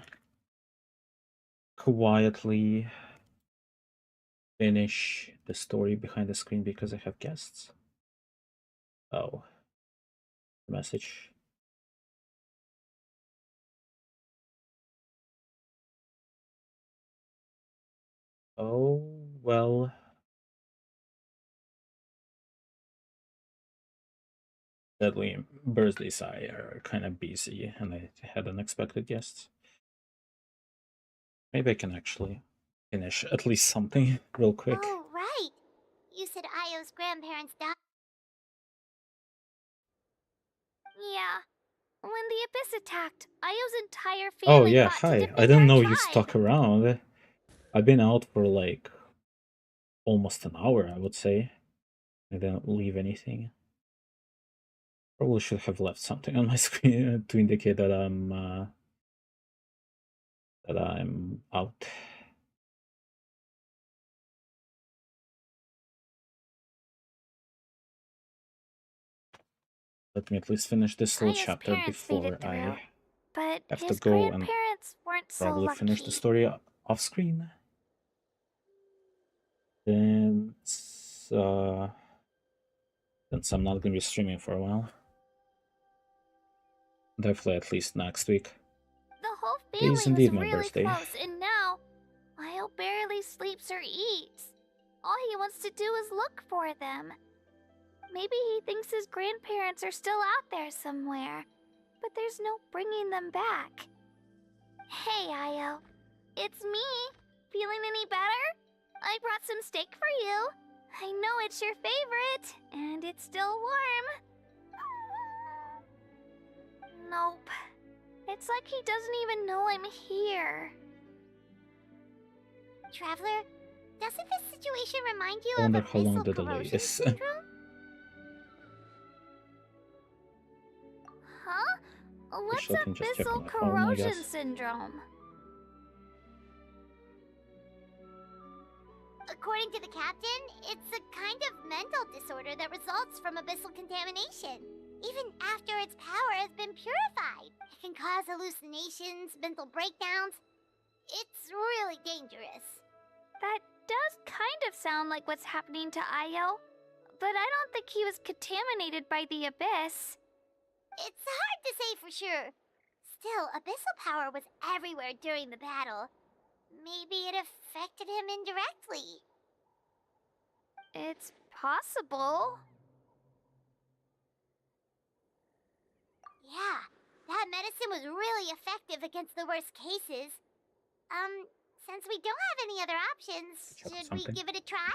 quietly finish the story behind the screen because I have guests. Oh, message. Oh, well. Sadly, birthdays are kind of busy and I had unexpected guests. Maybe I can actually finish at least something real quick. Oh, right. You said Io's grandparents died. Yeah. When the Abyss attacked, Io's entire Oh family yeah, fought to hi. defend I didn't our know you tribe. stuck around. I've been out for like almost an hour, I would say. I didn't leave anything. Probably should have left something on my screen to indicate that I'm out. Let me at least finish this little Io's chapter parents made before it through, I but have to his go and grandparents weren't so probably lucky. finish the story off screen. Then, since I'm not going to be streaming for a while. Definitely at least next week. The whole It is family was indeed my really birthday. close, and now Io barely sleeps or eats. All he wants to do is look for them. Maybe he thinks his grandparents are still out there somewhere, but there's no bringing them back. Hey, Io. It's me. Feeling any better? I brought some steak for you. I know it's your favorite, and it's still warm. Nope. It's like he doesn't even know I'm here. Traveler, doesn't this situation remind you I of wonder how long abyssal the delay corrosion is. syndrome? Huh? What's Actually, I can just check on abyssal my phone, I corrosion guess. syndrome? According to the captain, it's a kind of mental disorder that results from abyssal contamination. Even after its power has been purified, it can cause hallucinations, mental breakdowns. It's really dangerous. That does kind of sound like what's happening to Io, but I don't think he was contaminated by the Abyss. It's hard to say for sure. Still, abyssal power was everywhere during the battle. Maybe it affected him indirectly. It's possible. Yeah, that medicine was really effective against the worst cases. Since we don't have any other options, should we give it a try?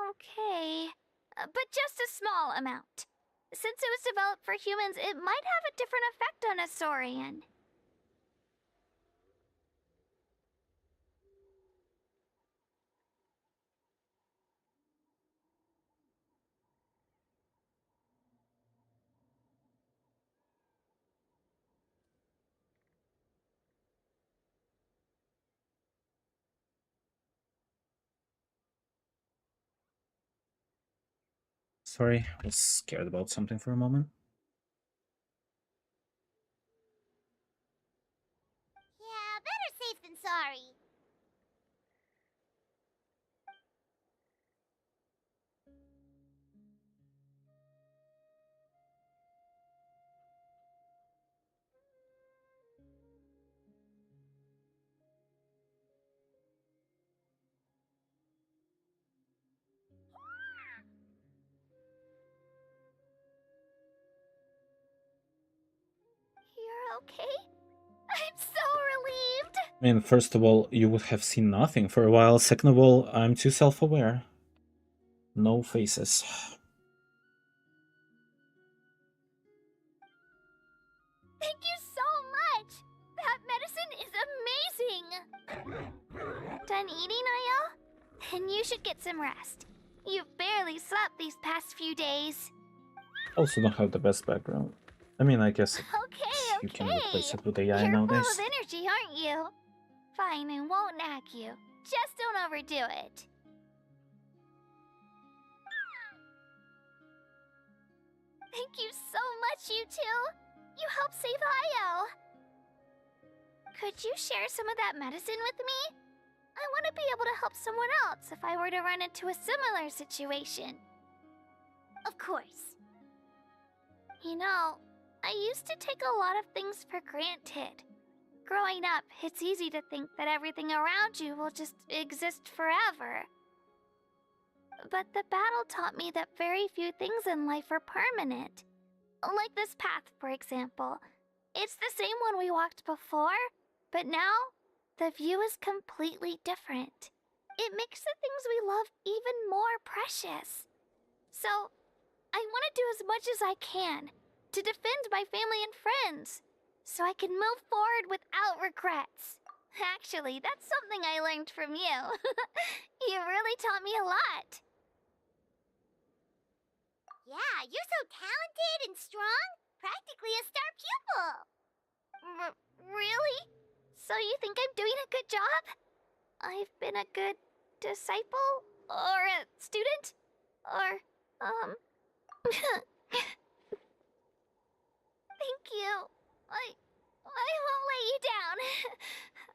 Okay, but just a small amount. Since it was developed for humans, it might have a different effect on a Saurian. Sorry, I was scared about something for a moment. Yeah, better safe than sorry. You're okay? I'm so relieved! I mean, first of all, you would have seen nothing for a while. Second of all, I'm too self-aware. No faces. Thank you so much! That medicine is amazing! Done eating, Io? Then you should get some rest. You've barely slept these past few days. Also don't have the best background. I mean, I guess Okay, you can replace it with AI You're full nowadays. of energy, aren't you? Fine, I won't nag you. Just don't overdo it. Thank you so much, you two. You helped save Io. Could you share some of that medicine with me? I want to be able to help someone else if I were to run into a similar situation. Of course. You know, I used to take a lot of things for granted. Growing up, it's easy to think that everything around you will just exist forever. But the battle taught me that very few things in life are permanent. Like this path, for example. It's the same one we walked before, but now, the view is completely different. It makes the things we love even more precious. So, I want to do as much as I can to defend my family and friends, so I can move forward without regrets. Actually, that's something I learned from you. You really taught me a lot. Yeah, you're so talented and strong. Practically a star pupil. Really? So you think I'm doing a good job? I've been a good disciple? Or a student? Or, Thank you. I won't let you down.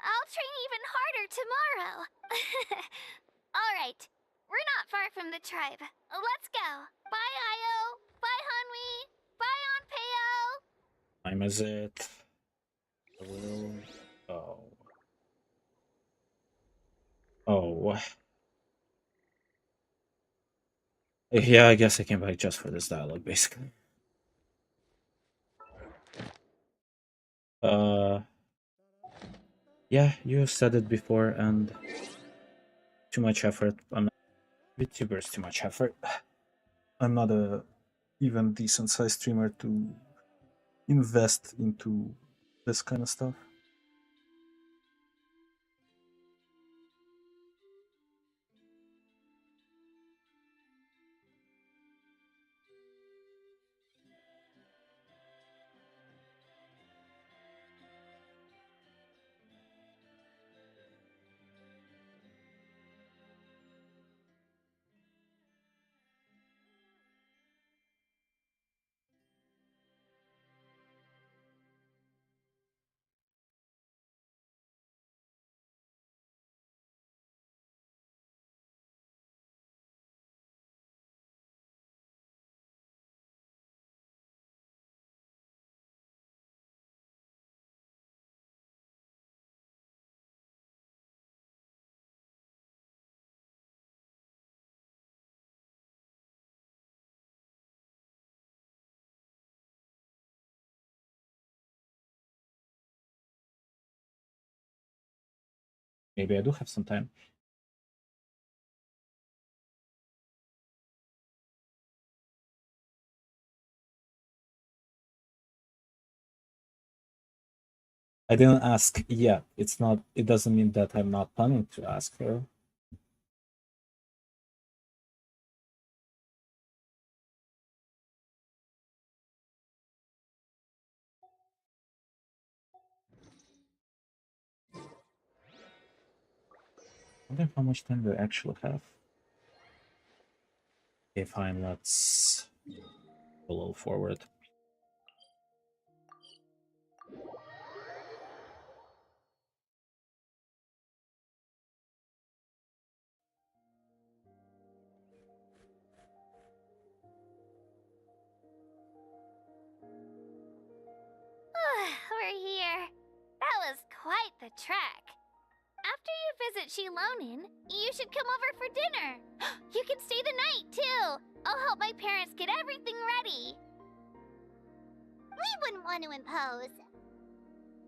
I'll train even harder tomorrow. Alright, we're not far from the tribe. Let's go. Bye, Io. Bye, Hanwi. Bye, Onpeo. Time is it? I will. Oh. Oh. Yeah, I guess I came back just for this dialogue, basically. Yeah, you said it before, and too much effort. I'm not. VTuber's too much effort. I'm not a even decent sized streamer to invest into this kind of stuff. Maybe I do have some time. I didn't ask yet. It's not. It doesn't mean that I'm not planning to ask her. I wonder how much time we actually have. Okay, fine. Let's go a little forward. We're here. That was quite the trek. After you visit Shilonin, you should come over for dinner. You can stay the night, too. I'll help my parents get everything ready. We wouldn't want to impose.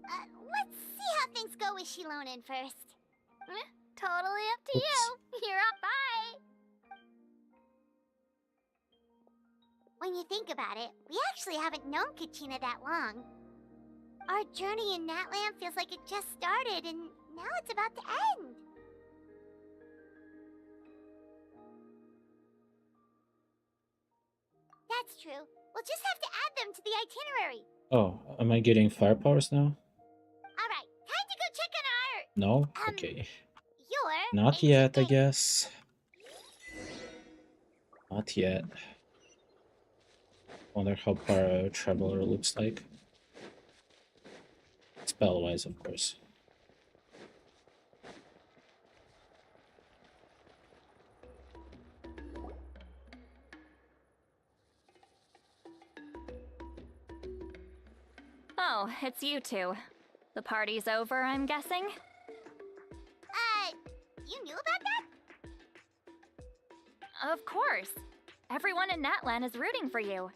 Let's see how things go with Shilonin first. Totally up to you. You're up, bye. When you think about it, we actually haven't known Kachina that long. Our journey in Natland feels like it just started, and now it's about to end. That's true. We'll just have to add them to the itinerary. Oh, am I getting fire powers now? Alright, time to go check on our... No? Okay. Your Not yet, I guess. Not yet. Wonder how Para Traveler looks like. Spell-wise, of course. Oh, it's you two. The party's over, I'm guessing? You knew about that? Of course. Everyone in Natlan is rooting for you.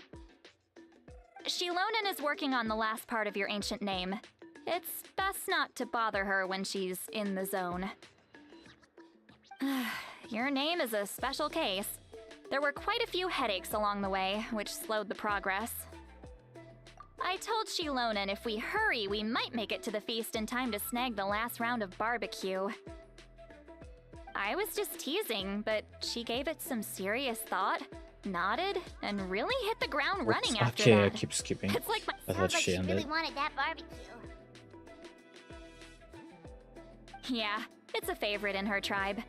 Shilonen is working on the last part of your ancient name. It's best not to bother her when she's in the zone. Your name is a special case. There were quite a few headaches along the way, which slowed the progress. I told Shilonen if we hurry, we might make it to the feast in time to snag the last round of barbecue. I was just teasing, but she gave it some serious thought, nodded, and really hit the ground running after okay, that. I keep skipping. It's like my... I thought Sounds like she she ended. really wanted that barbecue. Yeah, it's a favorite in her tribe.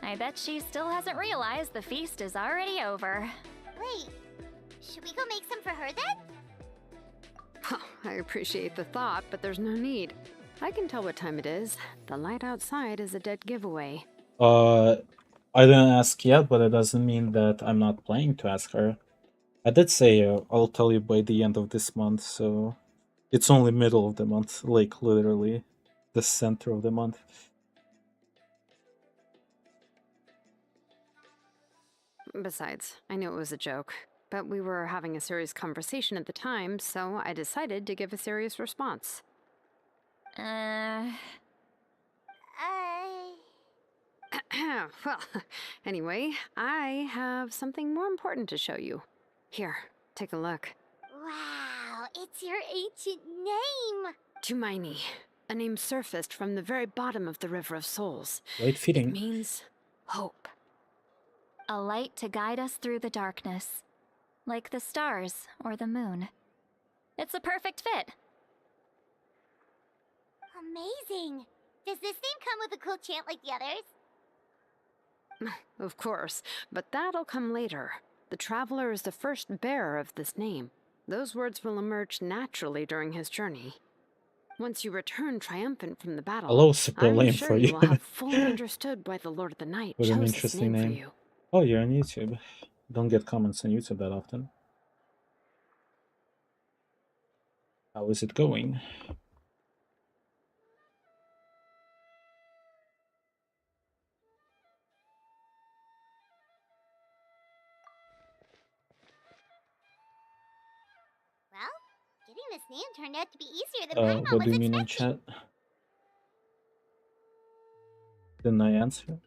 I bet she still hasn't realized the feast is already over. Wait, should we go make some for her then? Oh, I appreciate the thought, but there's no need. I can tell what time it is. The light outside is a dead giveaway. I didn't ask yet, but it doesn't mean that I'm not planning to ask her. I did say I'll tell you by the end of this month, so it's only middle of the month, like literally the center of the month. Besides, I knew it was a joke, but we were having a serious conversation at the time, so I decided to give a serious response. Well, anyway, I have something more important to show you. Here, take a look. Wow, it's your ancient name! Tumaini, a name surfaced from the very bottom of the River of Souls. Light feeding. It means hope. A light to guide us through the darkness, like the stars or the moon. It's a perfect fit. Amazing! Does this name come with a cool chant like the others? Of course, but that'll come later. The Traveler is the first bearer of this name. Those words will emerge naturally during his journey. Once you return triumphant from the battle, Hello, super I'm lame sure for you you. will have fully understood why the Lord of the Night What an chose this interesting name for name. you. Oh, you're on YouTube. Don't get comments on YouTube that often. How is it going? Well, getting this name turned out to be easier than Paimon What do was you mean in expecting. chat? Didn't I answer?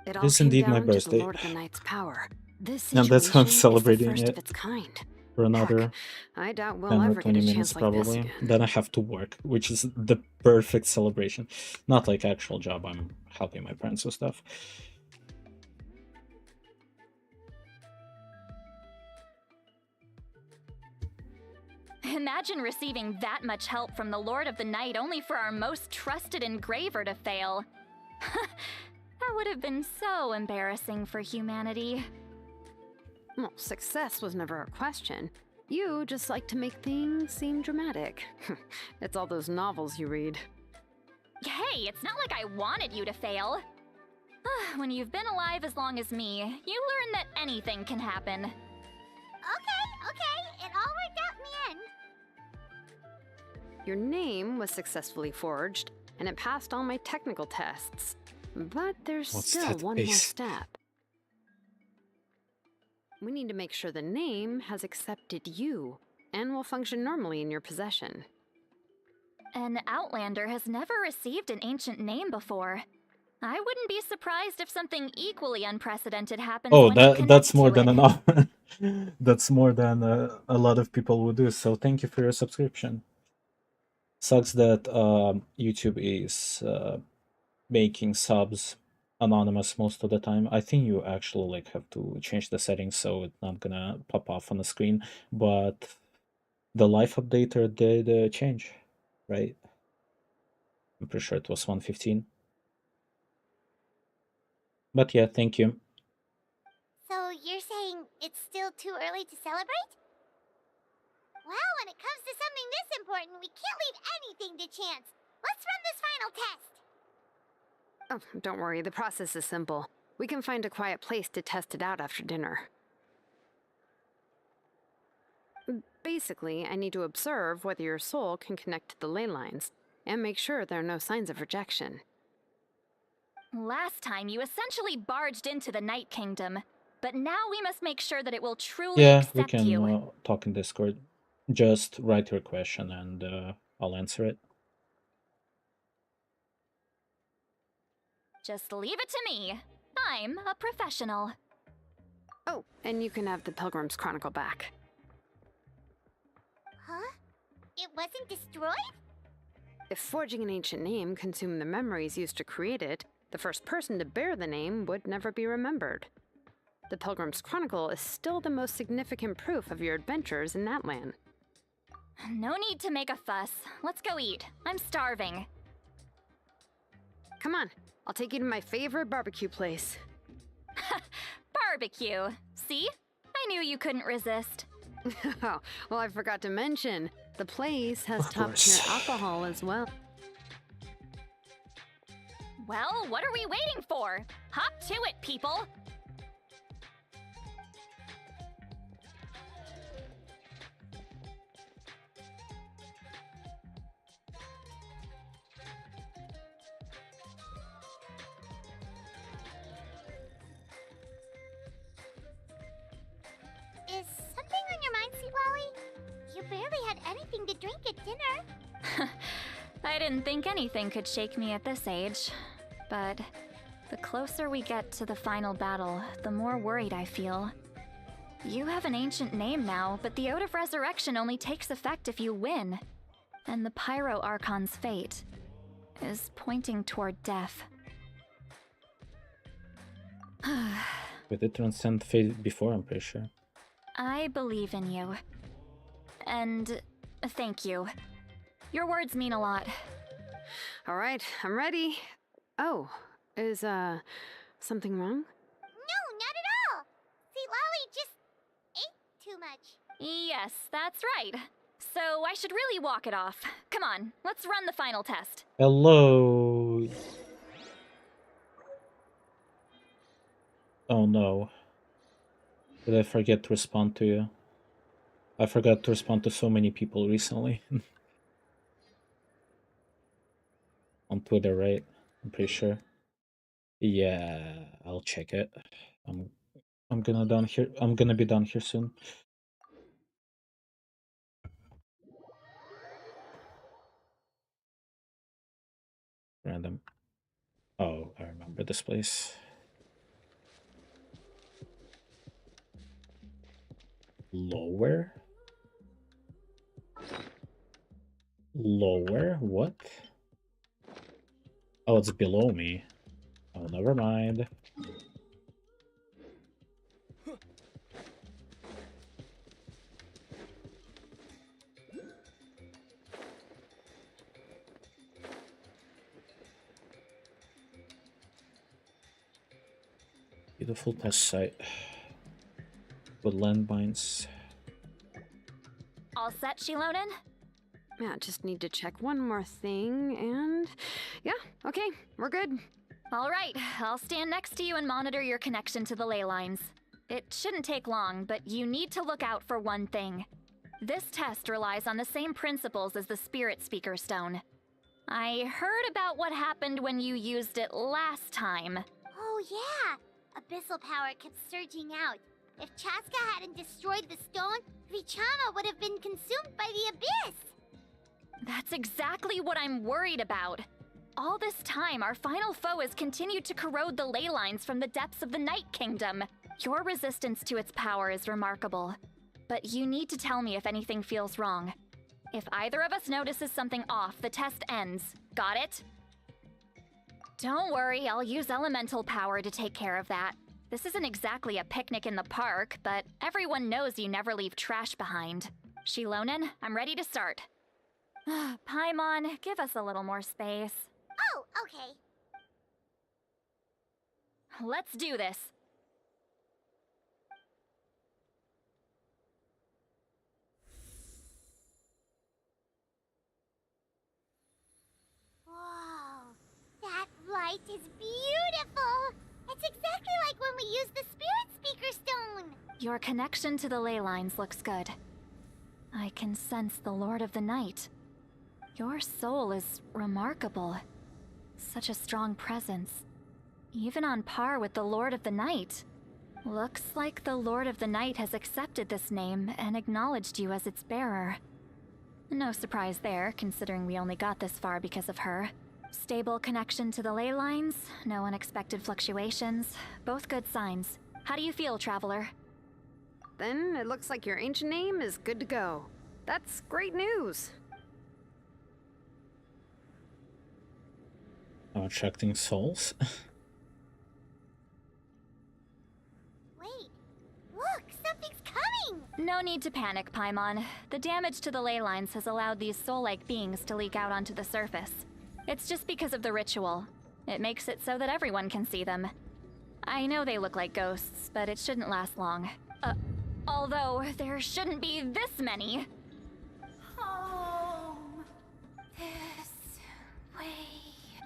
It It all is came indeed my down to the birthday. Lord of the Night's power. This And that's how I'm situation is the celebrating first it of its kind. for another I doubt we'll 10 or ever get 20 a minutes chance like this probably. again. Then I have to work, which is the perfect celebration. Not like actual job, I'm helping my parents with stuff. Imagine receiving that much help from the Lord of the Night only for our most trusted engraver to fail. That would have been so embarrassing for humanity. Well, success was never a question. You just like to make things seem dramatic. It's all those novels you read. Hey, it's not like I wanted you to fail. When you've been alive as long as me, you learn that anything can happen. Okay, it all worked out in the end. Your name was successfully forged, and it passed all my technical tests. But there's What's still that one more base? step. We need to make sure the name has accepted you, and will function normally in your possession. An Outlander has never received an ancient name before. I wouldn't be surprised if something equally unprecedented happens Oh, when you connect that's more to than it. enough. That's more than a lot of people would do. So thank you for your subscription. Sucks that YouTube is making subs anonymous most of the time. I think you actually like have to change the settings so it's not gonna pop off on the screen. But the life updater did change, right? I'm pretty sure it was 115. But yeah, thank you. you're saying it's still too early to celebrate? Well, when it comes to something this important, we can't leave anything to chance. Let's run this final test. Oh, don't worry, the process is simple. We can find a quiet place to test it out after dinner. Basically, I need to observe whether your soul can connect to the ley lines, and make sure there are no signs of rejection. Last time, you essentially barged into the Night Kingdom, but now we must make sure that it will truly Yeah, we accept can you. talk in Discord. Just write your question and I'll answer it. Just leave it to me. I'm a professional. Oh, and you can have the Pilgrim's Chronicle back. Huh? It wasn't destroyed? If forging an ancient name consumed the memories used to create it, the first person to bear the name would never be remembered. The Pilgrim's Chronicle is still the most significant proof of your adventures in that land. No need to make a fuss. Let's go eat. I'm starving. Come on, I'll take you to my favorite barbecue place. Barbecue. See? I knew you couldn't resist. Oh, well, I forgot to mention, the place has top-tier alcohol as well. Well, what are we waiting for? Hop to it, people! Is something on your mind, Seawally? You barely had anything to drink at dinner. I didn't think anything could shake me at this age. But the closer we get to the final battle, the more worried I feel. You have an ancient name now, but the Ode of Resurrection only takes effect if you win. And the Pyro Archon's fate is pointing toward death. We did transcend fate before, I'm pretty sure. I believe in you. And thank you. Your words mean a lot. All right, I'm ready. Oh, is, something wrong? No, not at all. Seawally just ate too much. Yes, that's right. So I should really walk it off. Come on, let's run the final test. Hello. Oh no. Did I forget to respond to you? I forgot to respond to so many people recently. On Twitter, right? I'm pretty sure. Yeah, I'll check it. I'm gonna be done here soon. Random. Oh, I remember this place. Lower? Lower? What? Oh, it's below me. Oh, never mind. Beautiful test site. With landmines. All set, Shilonen? Yeah, just need to check one more thing, and... yeah, okay, we're good. All right, I'll stand next to you and monitor your connection to the ley lines. It shouldn't take long, but you need to look out for one thing. This test relies on the same principles as the Spirit Speaker Stone. I heard about what happened when you used it last time. Oh yeah! Abyssal power kept surging out. If Chaska hadn't destroyed the stone, Vichama would have been consumed by the abyss! That's exactly what I'm worried about. All this time, our final foe has continued to corrode the ley lines from the depths of the Night Kingdom. Your resistance to its power is remarkable. But you need to tell me if anything feels wrong. If either of us notices something off, the test ends. Got it? Don't worry, I'll use elemental power to take care of that. This isn't exactly a picnic in the park, but everyone knows you never leave trash behind. Shilonen, I'm ready to start. Paimon, give us a little more space. Oh, okay. Let's do this. we use the Spirit Speaker Stone? Your connection to the ley lines looks good. I can sense the Lord of the Night. Your soul is remarkable. Such a strong presence. Even on par with the Lord of the Night. Looks like the Lord of the Night has accepted this name and acknowledged you as its bearer. No surprise there, considering we only got this far because of her. Stable connection to the ley lines, no unexpected fluctuations, both good signs. How do you feel, Traveler? Then it looks like your ancient name is good to go. That's great news. Attracting souls? Wait, look, something's coming! No need to panic, Paimon. The damage to the ley lines has allowed these soul-like beings to leak out onto the surface. It's just because of the ritual. It makes it so that everyone can see them. I know they look like ghosts, but it shouldn't last long. Although, there shouldn't be this many. Home. This way.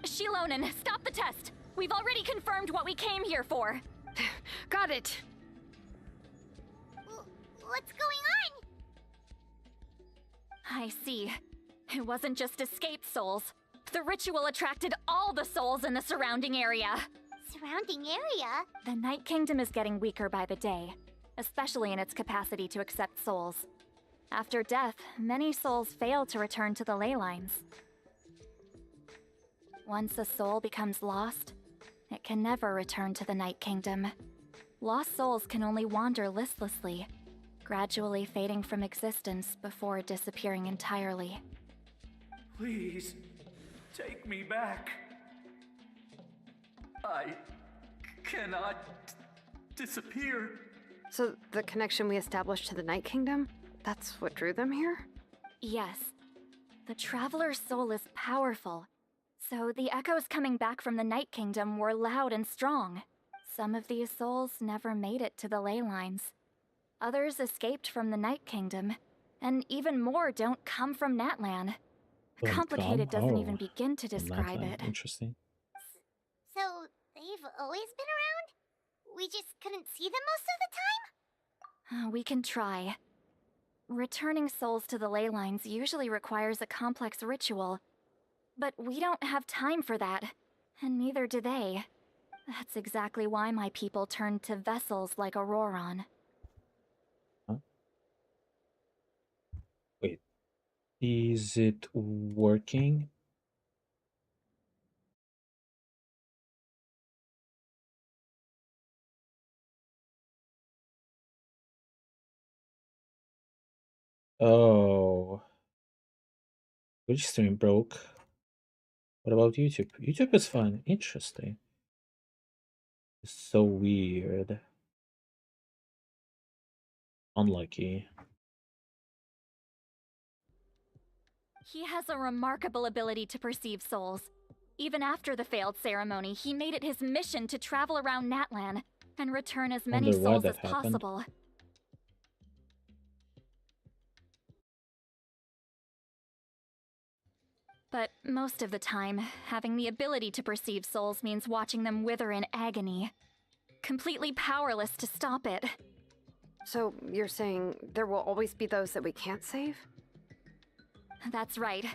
Shilonen, stop the test! We've already confirmed what we came here for. Got it. What's going on? I see. It wasn't just escaped souls. The ritual attracted all the souls in the surrounding area. Surrounding area? The Night Kingdom is getting weaker by the day, especially in its capacity to accept souls. After death, many souls fail to return to the ley lines. Once a soul becomes lost, it can never return to the Night Kingdom. Lost souls can only wander listlessly, gradually fading from existence before disappearing entirely. Please, take me back. I cannot disappear. So the connection we established to the Night Kingdom, that's what drew them here? Yes. The Traveler's soul is powerful, so the echoes coming back from the Night Kingdom were loud and strong. Some of these souls never made it to the ley lines. Others escaped from the Night Kingdom, and even more don't come from Natlan. Complicated doesn't even begin to describe it. Interesting. So, they've always been around? We just couldn't see them most of the time? We can try. Returning souls to the ley lines usually requires a complex ritual, but we don't have time for that, and neither do they. That's exactly why my people turned to vessels like Auroron. Huh? Wait. Is it working? Oh. Which stream broke? What about YouTube? YouTube is fine. Interesting. It's so weird. Unlucky. He has a remarkable ability to perceive souls. Even after the failed ceremony, he made it his mission to travel around Natlan and return as many Wonder why souls that as happened. possible. But most of the time, having the ability to perceive souls means watching them wither in agony. Completely powerless to stop it. So you're saying there will always be those that we can't save? That's right.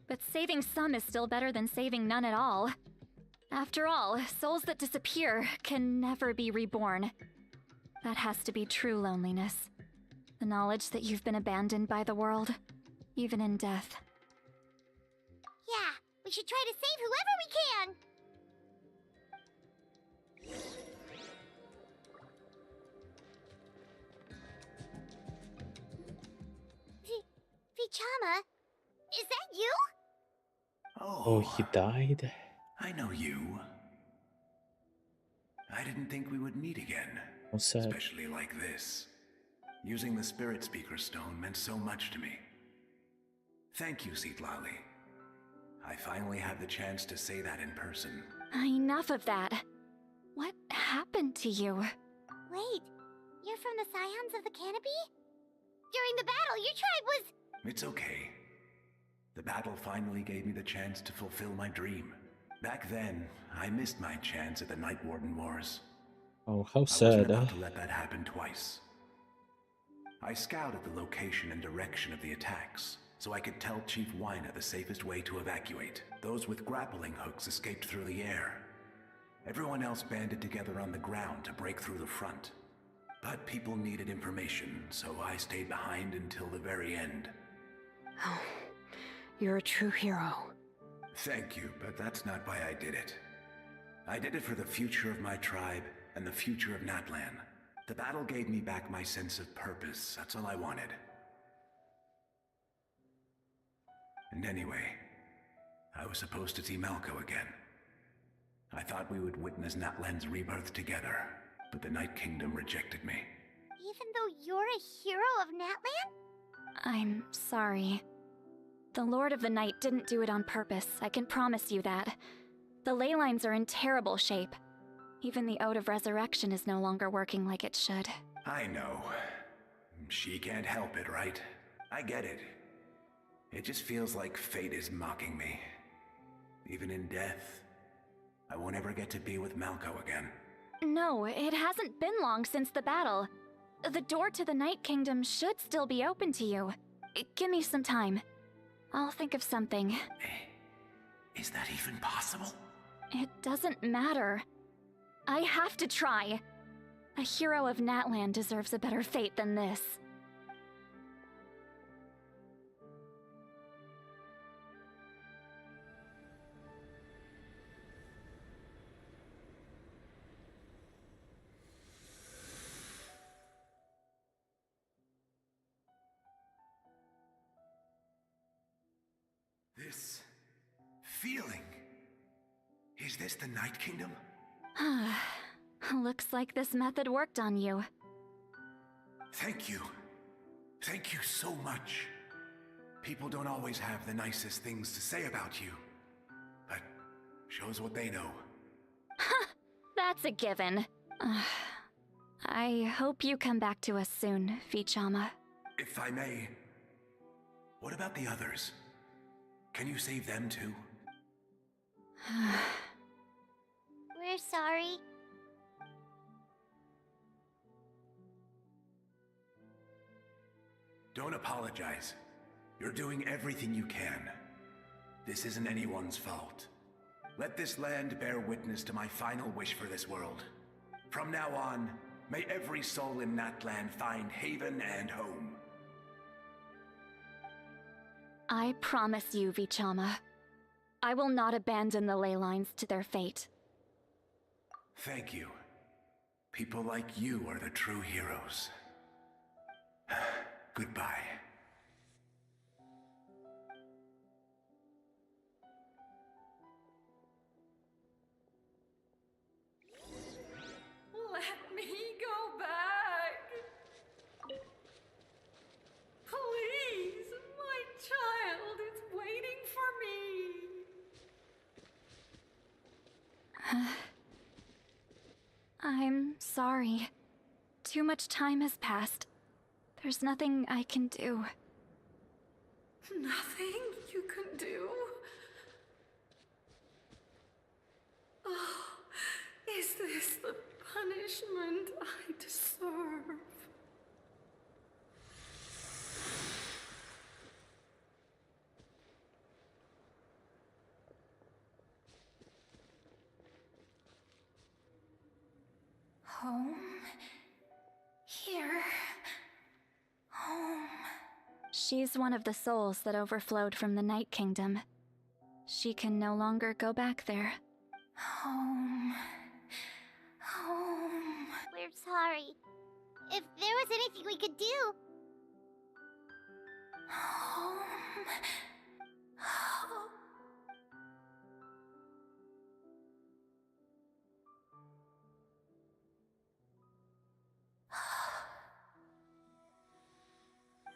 But saving some is still better than saving none at all. After all, souls that disappear can never be reborn. That has to be true loneliness. The knowledge that you've been abandoned by the world, even in death. Yeah, we should try to save whoever we can! Vichama, is that you? Oh, he died? I know you. I didn't think we would meet again. How sad. Especially like this. Using the Spirit Speaker Stone meant so much to me. Thank you, Citlali. I finally had the chance to say that in person. Enough of that. What happened to you? Wait, you're from the Scions of the Canopy? During the battle, your tribe was... It's okay. The battle finally gave me the chance to fulfill my dream. Back then, I missed my chance at the Night Warden Wars. Oh, how I sad, wasn't about to let that happen twice. I scouted the location and direction of the attacks, so I could tell Chief Wyna the safest way to evacuate. Those with grappling hooks escaped through the air. Everyone else banded together on the ground to break through the front. But people needed information, so I stayed behind until the very end. Oh, you're a true hero. Thank you, but that's not why I did it. I did it for the future of my tribe and the future of Natlan. The battle gave me back my sense of purpose. That's all I wanted. And anyway, I was supposed to see Malco again. I thought we would witness Natlan's rebirth together, but the Night Kingdom rejected me. Even though you're a hero of Natlan? I'm sorry. The Lord of the Night didn't do it on purpose, I can promise you that. The ley lines are in terrible shape. Even the Ode of Resurrection is no longer working like it should. I know. She can't help it, right? I get it. It just feels like fate is mocking me. Even in death, I won't ever get to be with Malco again. No, it hasn't been long since the battle. The door to the Night Kingdom should still be open to you. Give me some time. I'll think of something. Is that even possible? It doesn't matter. I have to try. A hero of Natlan deserves a better fate than this. This feeling. Is this the Night Kingdom? Looks like this method worked on you. Thank you. Thank you so much. People don't always have the nicest things to say about you, but shows what they know. That's a given. I hope you come back to us soon, Vichama. If I may, what about the others? Can you save them too? We're sorry. Don't apologize. You're doing everything you can. This isn't anyone's fault. Let this land bear witness to my final wish for this world. From now on, may every soul in Natlan find haven and home. I promise you, Vichama. I will not abandon the ley lines to their fate. Thank you. People like you are the true heroes. Goodbye. Let me go back. Please, my child is waiting for me. I'm sorry. Too much time has passed. There's nothing I can do. Nothing you can do? Oh, is this the punishment I deserve? Home? Here? Home? She's one of the souls that overflowed from the Night Kingdom. She can no longer go back there. Home. Home. We're sorry. If there was anything we could do. Home. Home.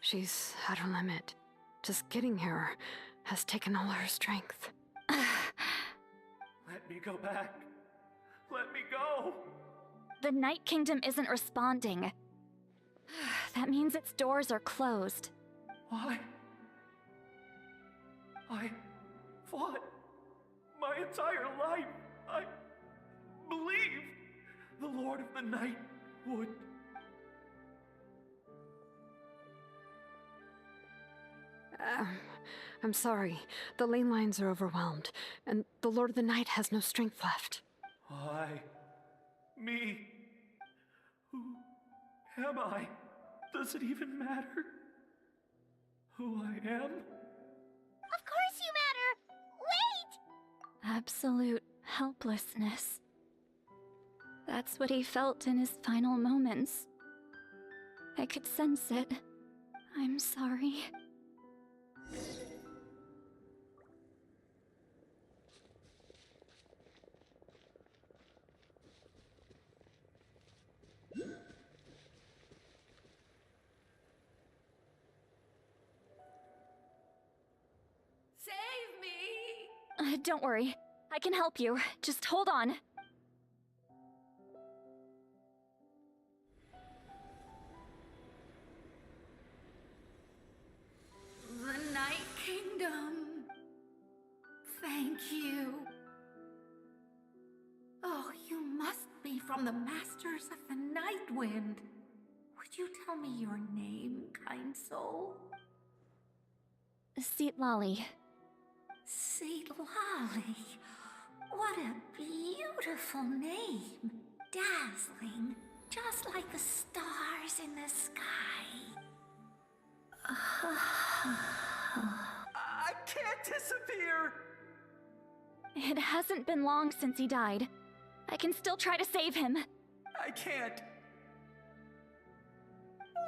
She's at her limit. Just getting here has taken all her strength. Let me go back. Let me go. The Night Kingdom isn't responding. That means its doors are closed. Why? I fought my entire life. I believed the Lord of the Night would. I'm sorry. The lane lines are overwhelmed, and the Lord of the Night has no strength left. Me. Who am I? Does it even matter who I am? Of course you matter! Wait! Absolute helplessness. That's what he felt in his final moments. I could sense it. I'm sorry. Save me! Don't worry. I can help you. Just hold on. The Night Kingdom. Thank you. Oh, you must be from the Masters of the Night Wind. Would you tell me your name, kind soul? Seat Lolly. Seat Lolly. What a beautiful name. Dazzling, just like the stars in the sky. I can't disappear! It hasn't been long since he died. I can still try to save him. I can't.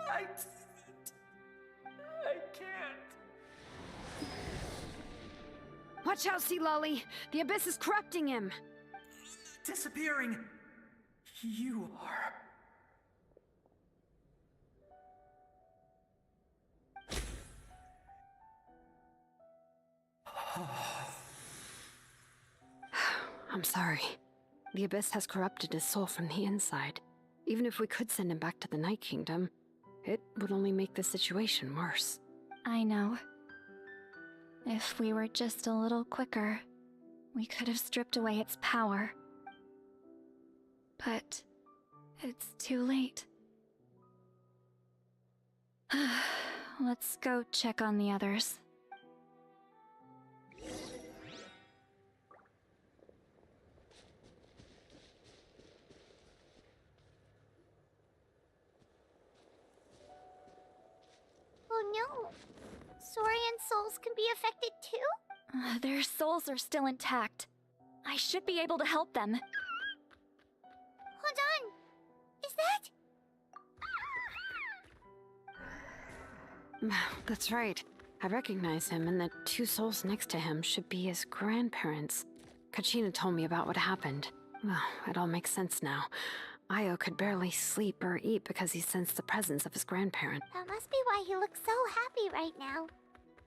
I can't. Watch out, Sea Lolly! The Abyss is corrupting him! Disappearing. You are. I'm sorry. The Abyss has corrupted his soul from the inside. Even if we could send him back to the Night Kingdom, it would only make the situation worse. I know. If we were just a little quicker, we could have stripped away its power. But it's too late. Let's go check on the others. Oh no! Saurian souls can be affected too? Their souls are still intact. I should be able to help them. Hold on! Is that... That's right. I recognize him, and the two souls next to him should be his grandparents. Kachina told me about what happened. Well, it all makes sense now. Io could barely sleep or eat because he sensed the presence of his grandparent. That must be why he looks so happy right now.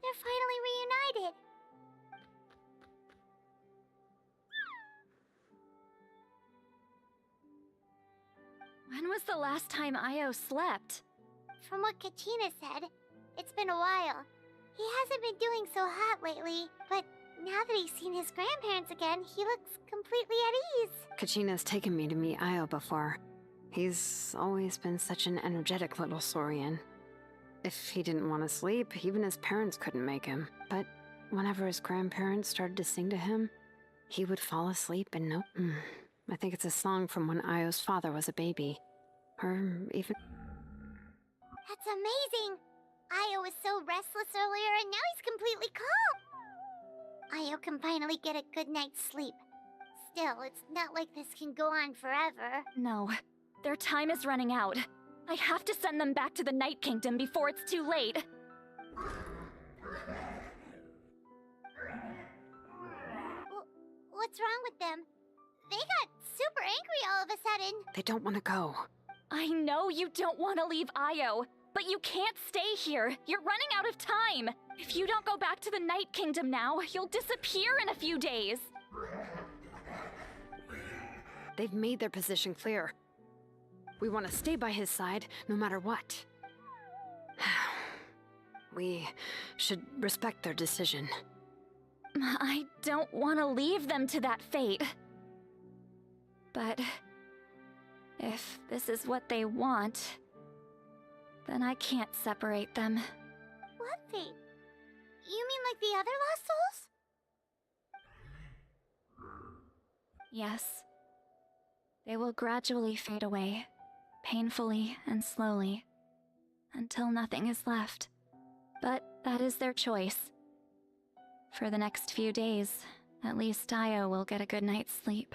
They're finally reunited. When was the last time Io slept? From what Kachina said, it's been a while. He hasn't been doing so hot lately, but now that he's seen his grandparents again, he looks completely at ease. Kachina's taken me to meet Io before. He's always been such an energetic little Saurian. If he didn't want to sleep, even his parents couldn't make him. But whenever his grandparents started to sing to him, he would fall asleep and nope. I think it's a song from when Io's father was a baby. Or even... That's amazing! Io was so restless earlier and now he's completely calm! Io can finally get a good night's sleep. Still, it's not like this can go on forever. No. Their time is running out. I have to send them back to the Night Kingdom before it's too late. What's wrong with them? They got super angry all of a sudden. They don't want to go. I know you don't want to leave Io, but you can't stay here. You're running out of time. If you don't go back to the Night Kingdom now, you'll disappear in a few days. They've made their position clear. We want to stay by his side, no matter what. We should respect their decision. I don't want to leave them to that fate. But If this is what they want, then I can't separate them. What fate? You mean like the other lost souls? Yes. They will gradually fade away, painfully and slowly, until nothing is left. But that is their choice. For the next few days, at least Dio will get a good night's sleep.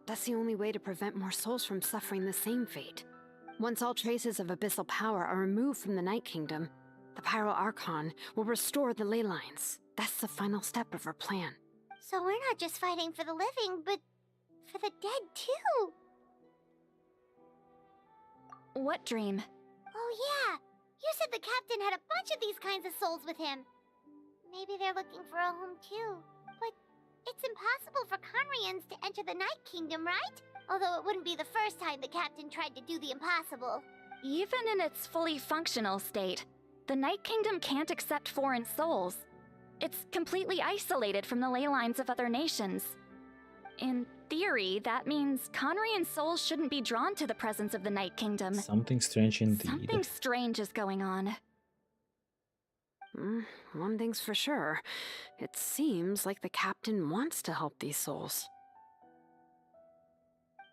That's the only way to prevent more souls from suffering the same fate. Once all traces of abyssal power are removed from the Night Kingdom, the Pyro Archon will restore the ley lines. That's the final step of our plan. So we're not just fighting for the living, but for the dead too. What dream? Oh yeah, you said the captain had a bunch of these kinds of souls with him. Maybe they're looking for a home too. But it's impossible for Conrians to enter the Night Kingdom, right? Although it wouldn't be the first time the captain tried to do the impossible. Even in its fully functional state, the Night Kingdom can't accept foreign souls. It's completely isolated from the ley lines of other nations. In theory, that means Conrian souls shouldn't be drawn to the presence of the Night Kingdom. Something strange indeed. Something strange is going on. One thing's for sure. It seems like the captain wants to help these souls.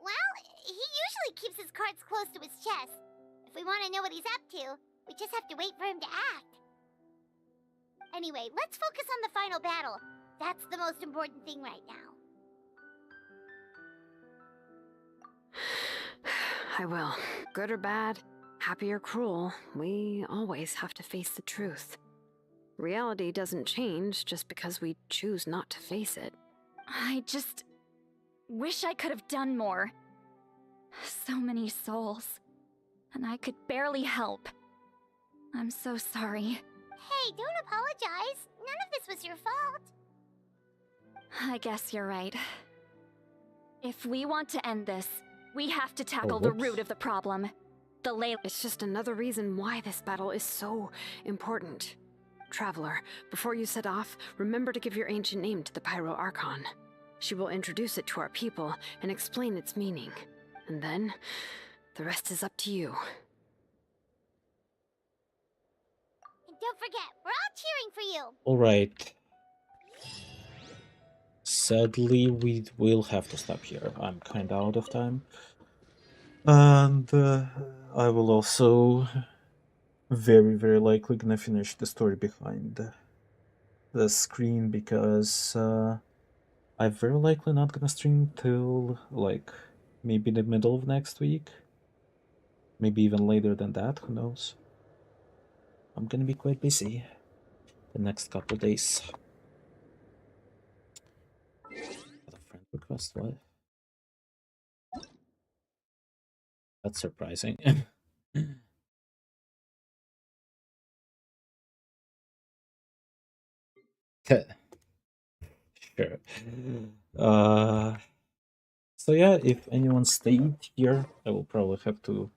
Well, he usually keeps his cards close to his chest. If we want to know what he's up to, we just have to wait for him to act. Anyway, let's focus on the final battle. That's the most important thing right now. I will. Good or bad, happy or cruel, we always have to face the truth. Reality doesn't change just because we choose not to face it. I just wish I could have done more. So many souls, and I could barely help. I'm so sorry. Hey, don't apologize. None of this was your fault. I guess you're right. If we want to end this, we have to tackle the root of the problem. The ley. It's just another reason why this battle is so important. Traveler, before you set off, remember to give your ancient name to the Pyro Archon. She will introduce it to our people and explain its meaning. And then, the rest is up to you. And don't forget, we're all cheering for you. Alright. Sadly, we will have to stop here. I'm kinda out of time. And I will also very, very likely gonna finish the story behind the screen because I'm very likely not gonna stream till like maybe the middle of next week. Maybe even later than that, who knows. I'm gonna be quite busy the next couple days. Got a friend request, what? That's surprising. Sure. So yeah, if anyone stayed here, I will probably have to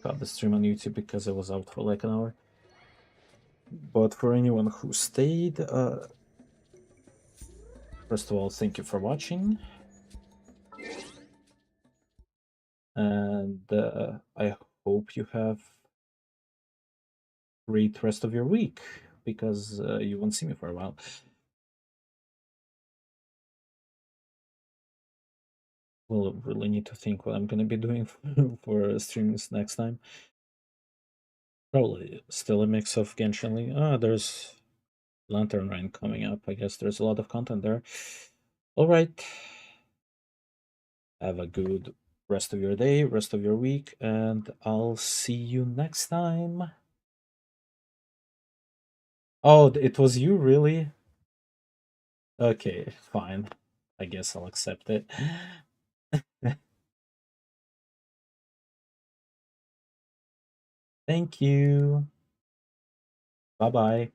cut the stream on YouTube because I was out for like an hour. But for anyone who stayed, first of all, thank you for watching. And I hope you have a great rest of your week, because you won't see me for a while. We'll really need to think what I'm going to be doing for streams next time. Probably still a mix of Genshin Link. Ah, there's Lantern Rain coming up. I guess there's a lot of content there. Alright. Have a good rest of your day, rest of your week, and I'll see you next time. Oh, it was you, really? Okay, fine. I guess I'll accept it. Thank you. Bye-bye.